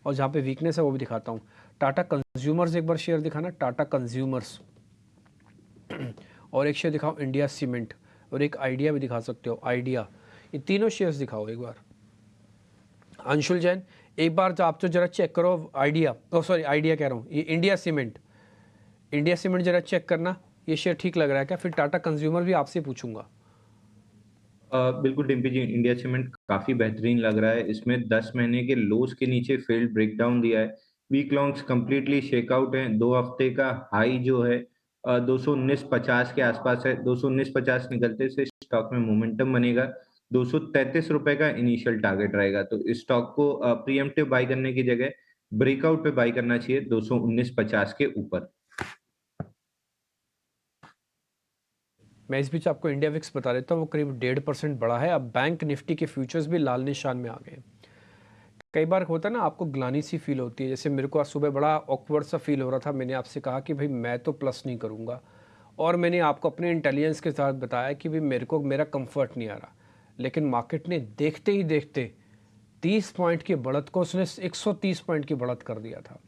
और जहाँ पे वीकनेस है वो भी दिखाता हूँ। टाटा कंज्यूमर्स एक बार शेयर दिखाना, टाटा कंज्यूमर्स, और एक शेयर दिखाओ इंडिया सीमेंट, और एक आइडिया भी दिखा सकते हो, आइडिया। ये तीनों शेयर्स दिखाओ एक बार। अंशुल जैन, एक बार तो आप तो जरा चेक करो आइडिया, आइडिया कह रहा हूँ, ये इंडिया सीमेंट, इंडिया सीमेंट जरा चेक करना, ये शेयर ठीक लग रहा है क्या? फिर टाटा कंज्यूमर भी आपसे पूछूंगा। बिल्कुल डिम्पी जी, इंडिया सीमेंट काफी बेहतरीन लग रहा है। इसमें 10 महीने के लोस के नीचे फेल्ड ब्रेकडाउन दिया है। वीक लॉन्ग्स कंप्लीटली शेकआउट है। 2 हफ्ते का हाई जो है 219.50 के आसपास है। 219.50 निकलते से स्टॉक में मोमेंटम बनेगा। 233 रुपए का इनिशियल टारगेट रहेगा। तो इस स्टॉक को प्रीएम्प्टिव बाई करने की जगह ब्रेकआउट पे बाई करना चाहिए 219.50 के ऊपर। मैं इस बीच आपको इंडिया विक्स बता देता हूँ, वो करीब 1.5% बढ़ा है। अब बैंक निफ्टी के फ्यूचर्स भी लाल निशान में आ गए। कई बार होता है ना, आपको ग्लानी सी फील होती है, जैसे मेरे को आज सुबह बड़ा ऑकवर्ड सा फील हो रहा था। मैंने आपसे कहा कि भाई मैं तो प्लस नहीं करूँगा, और मैंने आपको अपने इंटेलिजेंस के साथ बताया कि भाई मेरा कंफर्ट नहीं आ रहा। लेकिन मार्केट ने देखते ही देखते 30 पॉइंट की बढ़त को उसने 130 पॉइंट की बढ़त कर दिया था।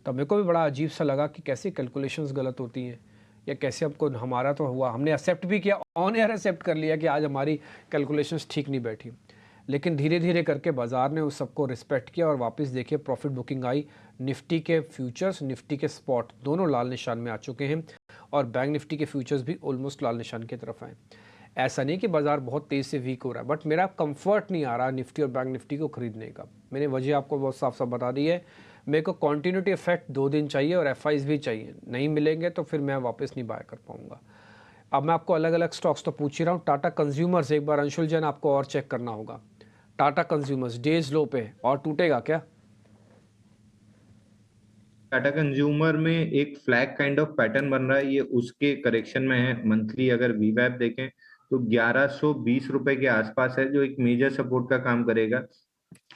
तब मेरे को भी बड़ा अजीब सा लगा कि कैसे कैलकुलेशंस गलत होती हैं, या कैसे हमको, हमारा तो हुआ, हमने एक्सेप्ट भी किया, ऑन एयर एक्सेप्ट कर लिया कि आज हमारी कैलकुलेशंस ठीक नहीं बैठी। लेकिन धीरे धीरे करके बाजार ने उस सबको रिस्पेक्ट किया, और वापस देखिए प्रॉफिट बुकिंग आई। निफ्टी के फ्यूचर्स, निफ्टी के स्पॉट दोनों लाल निशान में आ चुके हैं, और बैंक निफ्टी के फ्यूचर्स भी ऑलमोस्ट लाल निशान की तरफ आए। ऐसा नहीं कि बाजार बहुत तेज़ से वीक हो रहा है, बट मेरा कंफर्ट नहीं आ रहा निफ्टी और बैंक निफ्टी को खरीदने का। मैंने वजह आपको बहुत साफ साफ बता दी है। मेरे को कॉन्टीन्यूटी इफेक्ट 2 दिन चाहिए, और एफआईज भी चाहिए। नहीं मिलेंगे तो फिर मैं वापस नहीं बाय कर पाऊंगा। अब मैं आपको अलग अलग स्टॉक्स तो पूछ ही रहा हूँ। टाटा कंज्यूमर्स एक बार अंशुल जैन आपको और चेक करना होगा। टाटा कंज्यूमर्स डेज लो पे, और टूटेगा क्या? टाटा कंज्यूमर में एक फ्लैग काइंड ऑफ पैटर्न बन रहा है, ये उसके करेक्शन में है। मंथली अगर वीवैप देखें तो 1120 रुपए के आसपास है, जो एक मेजर सपोर्ट का काम करेगा।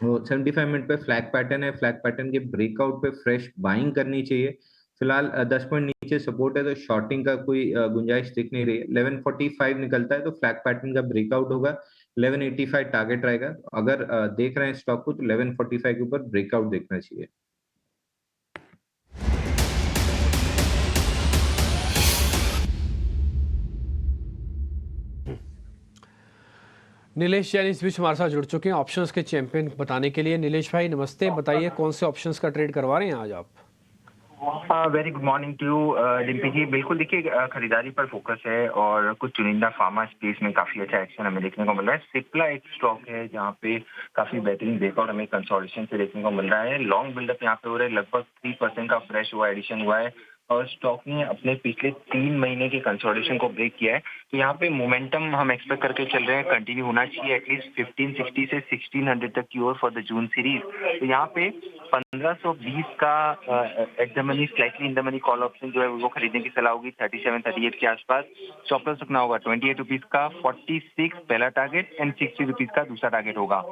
वो 75 मिनट पे फ्लैग पैटर्न है। फ्लैग पैटर्न के ब्रेकआउट पे फ्रेश बाइंग करनी चाहिए। फिलहाल 10 पॉइंट नीचे सपोर्ट है, तो शॉर्टिंग का कोई गुंजाइश दिख नहीं रही है। 1145 निकलता है तो फ्लैग पैटर्न का ब्रेकआउट होगा। 1185 टारगेट रहेगा। अगर देख रहे हैं स्टॉक को तो 1145 के ऊपर ब्रेकआउट देखना चाहिए। नीलेश जैन इस बीच हमारे साथ जुड़ चुके हैं ऑप्शंस के चैंपियन बताने के लिए। नीलेश भाई नमस्ते, बताइए कौन से ऑप्शंस का ट्रेड करवा रहे हैं आज आप? Very good morning to Dimpy ji. बिल्कुल, देखिए खरीदारी पर फोकस है, और कुछ चुनिंदा फार्मा स्पेस में काफी अच्छा एक्शन हमें देखने को मिल रहा है। सिप्ला एक स्टॉक है जहाँ पे काफी बेहतरीन ब्रेकआउट हमें कंसोलिडेशन से देखने को मिल रहा है। लॉन्ग बिल्डअप यहाँ पे हो रहा है, लगभग 3% का फ्रेश हुआ एडिशन हुआ है। और स्टॉक ने अपने पिछले 3 महीने के कंसोलिडेशन को ब्रेक किया है, तो यहाँ पे मोमेंटम हम एक्सपेक्ट करके चल रहे हैं कंटिन्यू होना चाहिए एटलीस्ट 1560 से 1600 तक की ओर फॉर द जून सीरीज। तो यहाँ पे 1520 का at the money slightly in the money call option जो है वो खरीदने की सलाह होगी 37-38 के आसपास। स्टॉप लॉस रखना होगा 28 रुपीज का, 46 पहला टारगेट एंड 60 रुपीज का दूसरा टारगेट होगा।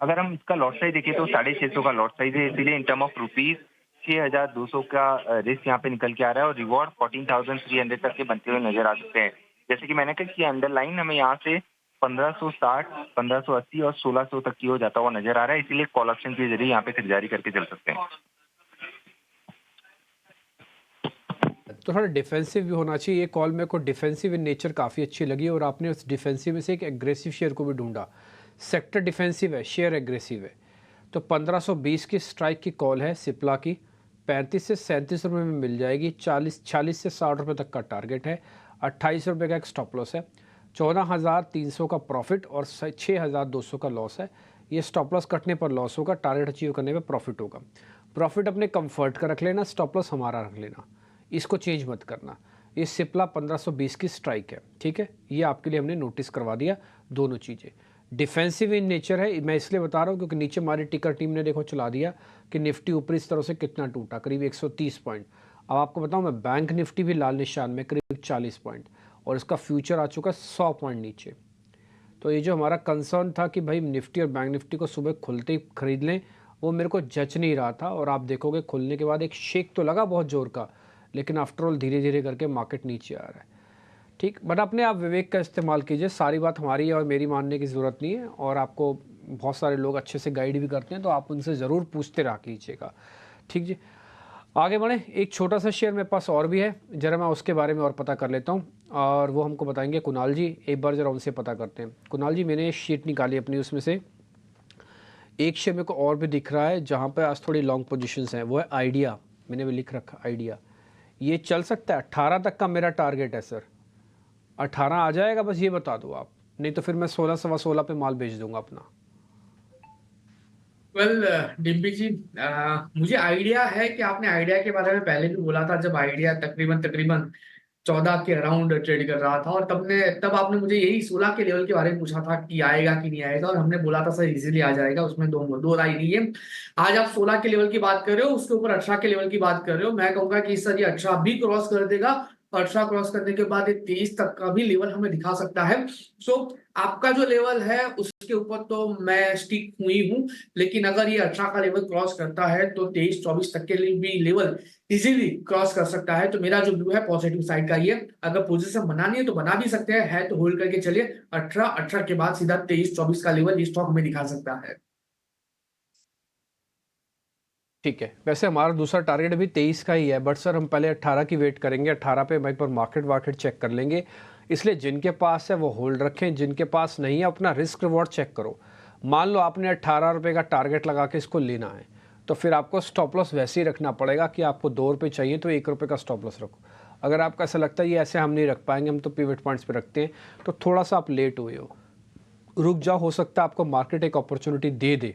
अगर हम इसका लॉट साइज देखें तो 650 का लॉट साइज है, इसीलिए इन टर्म ऑफ रुपीज 6200 का रिस्क यहाँ पे निकल के आ रहा है और रिवॉर्ड 14,300 तक के बनते हुए नजर आ सकते हैं। जैसे कि मैंने कहा कि अंडरलाइन हमें यहाँ से 1560, 1580 और 1600 तक की हो जाता हुआ नजर आ रहा है, इसीलिए कॉल ऑप्शन के जरिए यहाँ पे खरीदारी करके चल सकते हैं। तो थोड़ा डिफेंसिव भी होना चाहिए। ये कॉल मेरे को डिफेंसिव इन नेचर काफ़ी अच्छी लगी और आपने उस डिफेंसिव में से एक एग्रेसिव शेयर को भी ढूंढा। सेक्टर डिफेंसिव है, शेयर एग्रेसिव है। तो 1520 की स्ट्राइक की कॉल है सिप्ला की, 35 से 37 रुपये में मिल जाएगी। 46 से 60 रुपये तक का टारगेट है, 28 रुपये का एक स्टॉप लॉस है, 14,300 का प्रॉफिट और 6,200 का लॉस है। ये स्टॉप लॉस कटने पर लॉस होगा, टारगेट अचीव करने पर प्रॉफिट होगा। प्रॉफिट अपने कंफर्ट का रख लेना, स्टॉप लॉस हमारा रख लेना, इसको चेंज मत करना। ये सिप्ला 1520 की स्ट्राइक है, ठीक है। ये आपके लिए हमने नोटिस करवा दिया। दोनों चीज़ें डिफेंसिव इन नेचर है, मैं इसलिए बता रहा हूँ क्योंकि नीचे हमारी टिकर टीम ने देखो चला दिया कि निफ्टी ऊपर इस तरह से कितना टूटा, करीब 130 पॉइंट। अब आपको बताऊँ मैं, बैंक निफ्टी भी लाल निशान में करीब 40 पॉइंट और इसका फ्यूचर आ चुका 100 पॉइंट नीचे। तो ये जो हमारा कंसर्न था कि भाई निफ्टी और बैंक निफ्टी को सुबह खुलते ही खरीद लें, वो मेरे को जच नहीं रहा था। और आप देखोगे खुलने के बाद एक शेक तो लगा बहुत ज़ोर का, लेकिन आफ्टर ऑल धीरे धीरे करके मार्केट नीचे आ रहा है, ठीक। बट अपने आप विवेक का इस्तेमाल कीजिए, सारी बात हमारी है और मेरी मानने की ज़रूरत नहीं है। और आपको बहुत सारे लोग अच्छे से गाइड भी करते हैं, तो आप उनसे ज़रूर पूछते रहा कीजिएगा, ठीक जी। आगे बढ़ें, एक छोटा सा शेयर मेरे पास और भी है, ज़रा मैं उसके बारे में और पता कर लेता हूँ और वो हमको बताएंगे कुणाल जी। एक बार ज़रा उनसे पता करते हैं। कुणाल जी, मैंने शीट निकाली अपनी, उसमें से एक शेयर मेरे को और भी दिख रहा है जहाँ पर आज थोड़ी लॉन्ग पोजिशंस हैं, वो है आइडिया। मैंने भी लिख रखा आइडिया, ये चल सकता है। 18 तक का मेरा टारगेट है सर, 18 आ जाएगा, बस ये बता दो आप, नहीं तो फिर मैं 16 सवा 16 पे माल बेच दूंगा अपना। वेल डिम्पी जी, मुझे आइडिया है कि आपने आइडिया के बारे में पहले भी बोला था, जब आइडिया तकरीबन 14 के अराउंड ट्रेड कर रहा था, और तब आपने मुझे यही 16 के लेवल के बारे में पूछा था कि आएगा कि नहीं आएगा, और हमने बोला था सर इजीली आ जाएगा, उसमें दो राय नहीं है। आज आप 16 के लेवल की बात कर रहे हो, उसके ऊपर 18 के लेवल की बात कर रहे हो। मैं कहूंगा कि सर ये 18 भी क्रॉस कर देगा, और 18 क्रॉस करने के बाद ये 23 तक का भी लेवल हमें दिखा सकता है। सो आपका जो लेवल है उसके ऊपर तो मैं स्टिक हुई हूँ, लेकिन अगर ये 18 का लेवल क्रॉस करता है तो 23-24 तक के लिए भी लेवल इजीली क्रॉस कर सकता है। तो मेरा जो व्यू है पॉजिटिव साइड का ये, अगर पोजीशन बनानी है तो बना भी सकते हैं, है तो होल्ड करके चलिए। 18 के बाद सीधा 23-24 का लेवल ये स्टॉक हमें दिखा सकता है। ठीक है, वैसे हमारा दूसरा टारगेट भी 23 का ही है, बट सर हम पहले 18 की वेट करेंगे। 18 पे एक बार मार्केट चेक कर लेंगे। इसलिए जिनके पास है वो होल्ड रखें, जिनके पास नहीं है अपना रिस्क रिवॉर्ड चेक करो। मान लो आपने 18 रुपये का टारगेट लगा के इसको लेना है, तो फिर आपको स्टॉप लॉस वैसे ही रखना पड़ेगा कि आपको 2 रुपये चाहिए तो 1 रुपये का स्टॉप लॉस रखो। अगर आपको ऐसा लगता है ये ऐसे हम नहीं रख पाएंगे, हम तो पिवट पॉइंट्स पे रखते हैं, तो थोड़ा सा आप लेट हुए हो, रुक जाओ। हो सकता है आपको मार्केट एक अपॉर्चुनिटी दे।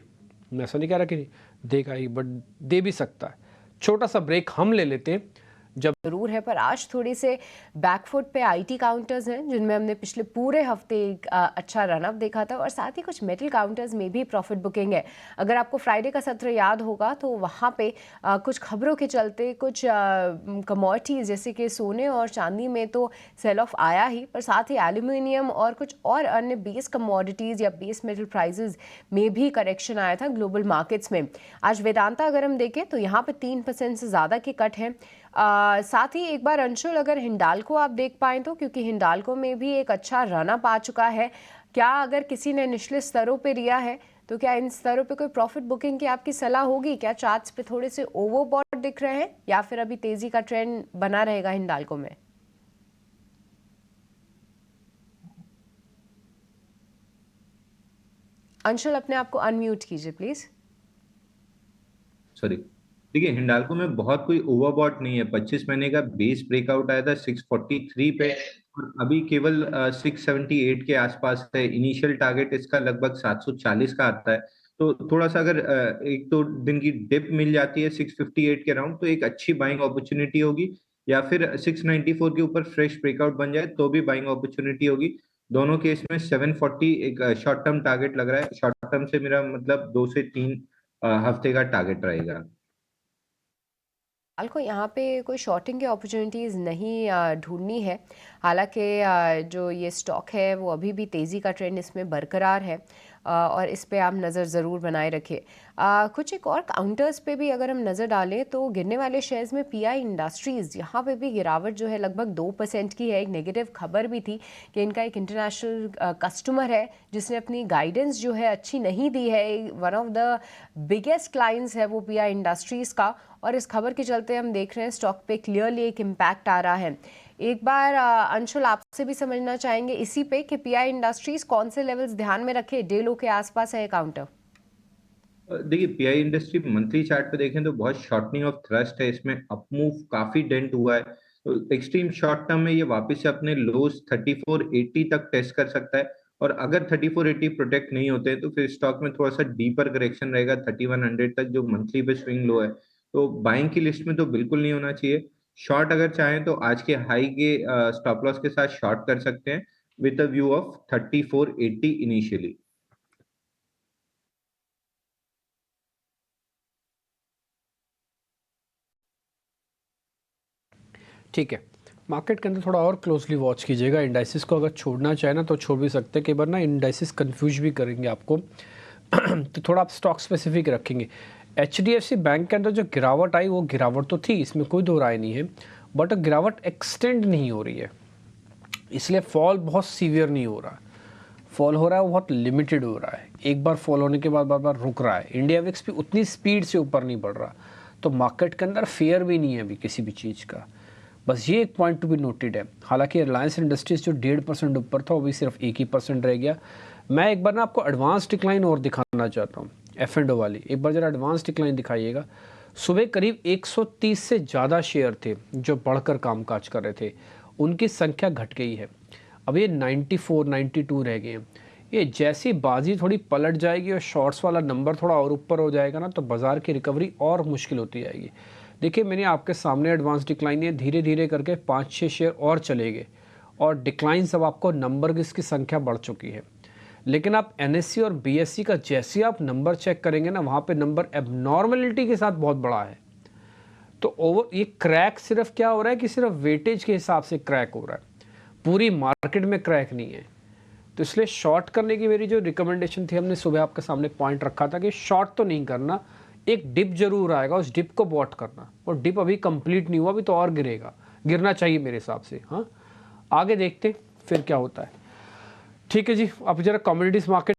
मैं ऐसा नहीं कह रहा कि नहीं देगा ही, बट दे भी सकता है। छोटा सा ब्रेक हम ले लेते हैं जब जरूर है, पर आज थोड़े से बैकफुट पे आईटी काउंटर्स हैं जिनमें हमने पिछले पूरे हफ्ते एक अच्छा रनअप देखा था, और साथ ही कुछ मेटल काउंटर्स में भी प्रॉफिट बुकिंग है। अगर आपको फ्राइडे का सत्र याद होगा तो वहाँ पे कुछ खबरों के चलते कुछ कमोडिटीज़ जैसे कि सोने और चांदी में तो सेल ऑफ आया ही, पर साथ ही एल्यूमिनियम और कुछ और अन्य बेस कमोडिटीज़ या बेस मेटल प्राइजेज में भी करेक्शन आया था ग्लोबल मार्केट्स में। आज वेदांता अगर हम देखें तो यहाँ पे 3% से ज़्यादा के कट हैं। साथ ही एक बार अंशुल अगर हिंडाल्को आप देख पाएँ तो, क्योंकि हिंडाल्को में भी एक अच्छा रनअप आ चुका है, क्या अगर किसी ने निचले स्तरों पे लिया है तो क्या इन स्तरों पे कोई प्रॉफिट बुकिंग की आपकी सलाह होगी? क्या चार्ट्स पे थोड़े से ओवरबॉट दिख रहे हैं या फिर अभी तेजी का ट्रेंड बना रहेगा हिंडाल्को में? अंशुल अपने आप को अनम्यूट कीजिए प्लीज। सॉरी, देखिए हिंडाल्को में बहुत कोई ओवरबॉट नहीं है। 25 महीने का बेस ब्रेकआउट आया था 643 पे, और अभी केवल 678 के आसपास है। इनिशियल टारगेट इसका लगभग 740 का आता है। तो थोड़ा सा अगर 1-2 दिन की डिप मिल जाती है 658 के अराउंड, तो एक अच्छी बाइंग अपॉर्चुनिटी होगी। या फिर 694 के ऊपर फ्रेश ब्रेकआउट बन जाए तो भी बाइंग अपॉर्चुनिटी होगी। दोनों केस में 740 एक शॉर्ट टर्म टारगेट लग रहा है। शॉर्ट टर्म से मेरा मतलब 2 से 3 हफ्ते का टारगेट रहेगा। फिलहाल को यहाँ पे कोई शॉर्टिंग की अपॉर्चुनिटीज़ नहीं ढूंढनी है। हालांकि जो ये स्टॉक है वो अभी भी तेज़ी का ट्रेंड इसमें बरकरार है और इस पे आप नज़र ज़रूर बनाए रखिए। कुछ एक और काउंटर्स पे भी अगर हम नज़र डालें तो गिरने वाले शेयर्स में पीआई इंडस्ट्रीज़, यहाँ पे भी गिरावट जो है लगभग 2% की है। एक नेगेटिव खबर भी थी कि इनका एक इंटरनेशनल कस्टमर है जिसने अपनी गाइडेंस जो है अच्छी नहीं दी है। One of the biggest clients है वो पीआई इंडस्ट्रीज़ का, और इस खबर के चलते हम देख रहे हैं स्टॉक पे क्लियरली एक इम्पैक्ट आ रहा है। एक बार अंशुल आपसे भी समझना चाहेंगे इसी पे कि पीआई इंडस्ट्रीज कौन से लेवल्स ध्यान में रखे, डे लो के आसपास है काउंटर। देखिए पीआई इंडस्ट्री मंथली चार्ट पे देखें तो बहुत शॉर्टनिंग ऑफ थ्रस्ट है, इसमें अपमूव काफी डेंट हुआ है। तो एक्सट्रीम शॉर्ट टर्म में ये वापस से अपने लोज 3480 तक टेस्ट कर सकता है, और अगर 3480 प्रोटेक्ट नहीं होते हैं तो फिर स्टॉक में थोड़ा सा डीपर करेक्शन रहेगा 3100 तक, जो मंथली पे स्विंग लो है। तो बाइंग की लिस्ट में तो बिल्कुल नहीं होना चाहिए। शॉर्ट अगर चाहें तो आज के हाई के स्टॉप लॉस के साथ शॉर्ट कर सकते हैं with a view of 3480 initially. ठीक है, मार्केट के अंदर थोड़ा और क्लोजली वॉच कीजिएगा। इंडाइसिस को अगर छोड़ना चाहे ना तो छोड़ भी सकते हैं, कई बार ना इंडाइसिस कंफ्यूज भी करेंगे आपको तो थोड़ा आप स्टॉक स्पेसिफिक रखेंगे। HDFC बैंक के अंदर जो गिरावट आई वो गिरावट तो थी, इसमें कोई दो राय नहीं है, बट गिरावट एक्सटेंड नहीं हो रही है, इसलिए फॉल बहुत सीवियर नहीं हो रहा। फॉल हो रहा है वो बहुत लिमिटेड हो रहा है, एक बार फॉल होने के बाद बार बार रुक रहा है। इंडिया विक्स भी उतनी स्पीड से ऊपर नहीं बढ़ रहा, तो मार्केट के अंदर फेयर भी नहीं है अभी किसी भी चीज़ का। बस ये एक पॉइंट टू बी नोटेड है। हालांकि रिलायंस इंडस्ट्रीज जो 1.5% ऊपर था वो भी सिर्फ 1% रह गया। मैं एक बार ना आपको एडवांस डिक्लाइन और दिखाना चाहता हूँ, F&O वाली एक बार जरा एडवांस डिक्लाइन दिखाइएगा। सुबह करीब 130 से ज़्यादा शेयर थे जो बढ़कर कामकाज कर रहे थे, उनकी संख्या घट गई है, अब ये 94 92 रह गए हैं। ये जैसी बाजी थोड़ी पलट जाएगी और शॉर्ट्स वाला नंबर थोड़ा और ऊपर हो जाएगा ना, तो बाज़ार की रिकवरी और मुश्किल होती जाएगी। देखिए मैंने आपके सामने एडवांस डिक्लाइन है, धीरे धीरे करके 5-6 शेयर और चले गए और डिक्लाइन अब आपको नंबर की इसकी संख्या बढ़ चुकी है। लेकिन आप NSE और BSE का जैसे आप नंबर चेक करेंगे ना, वहाँ पे नंबर एबनॉर्मलिटी के साथ बहुत बड़ा है। तो ओवर ये क्रैक सिर्फ क्या हो रहा है कि सिर्फ वेटेज के हिसाब से क्रैक हो रहा है, पूरी मार्केट में क्रैक नहीं है। तो इसलिए शॉर्ट करने की मेरी जो रिकमेंडेशन थी, हमने सुबह आपके सामने पॉइंट रखा था कि शॉर्ट तो नहीं करना, एक डिप जरूर आएगा, उस डिप को बॉट करना, और डिप अभी कंप्लीट नहीं हुआ, अभी तो और गिरेगा, गिरना चाहिए मेरे हिसाब से। हाँ आगे देखते फिर क्या होता है। ठीक है जी, अब जरा कमोडिटीज मार्केट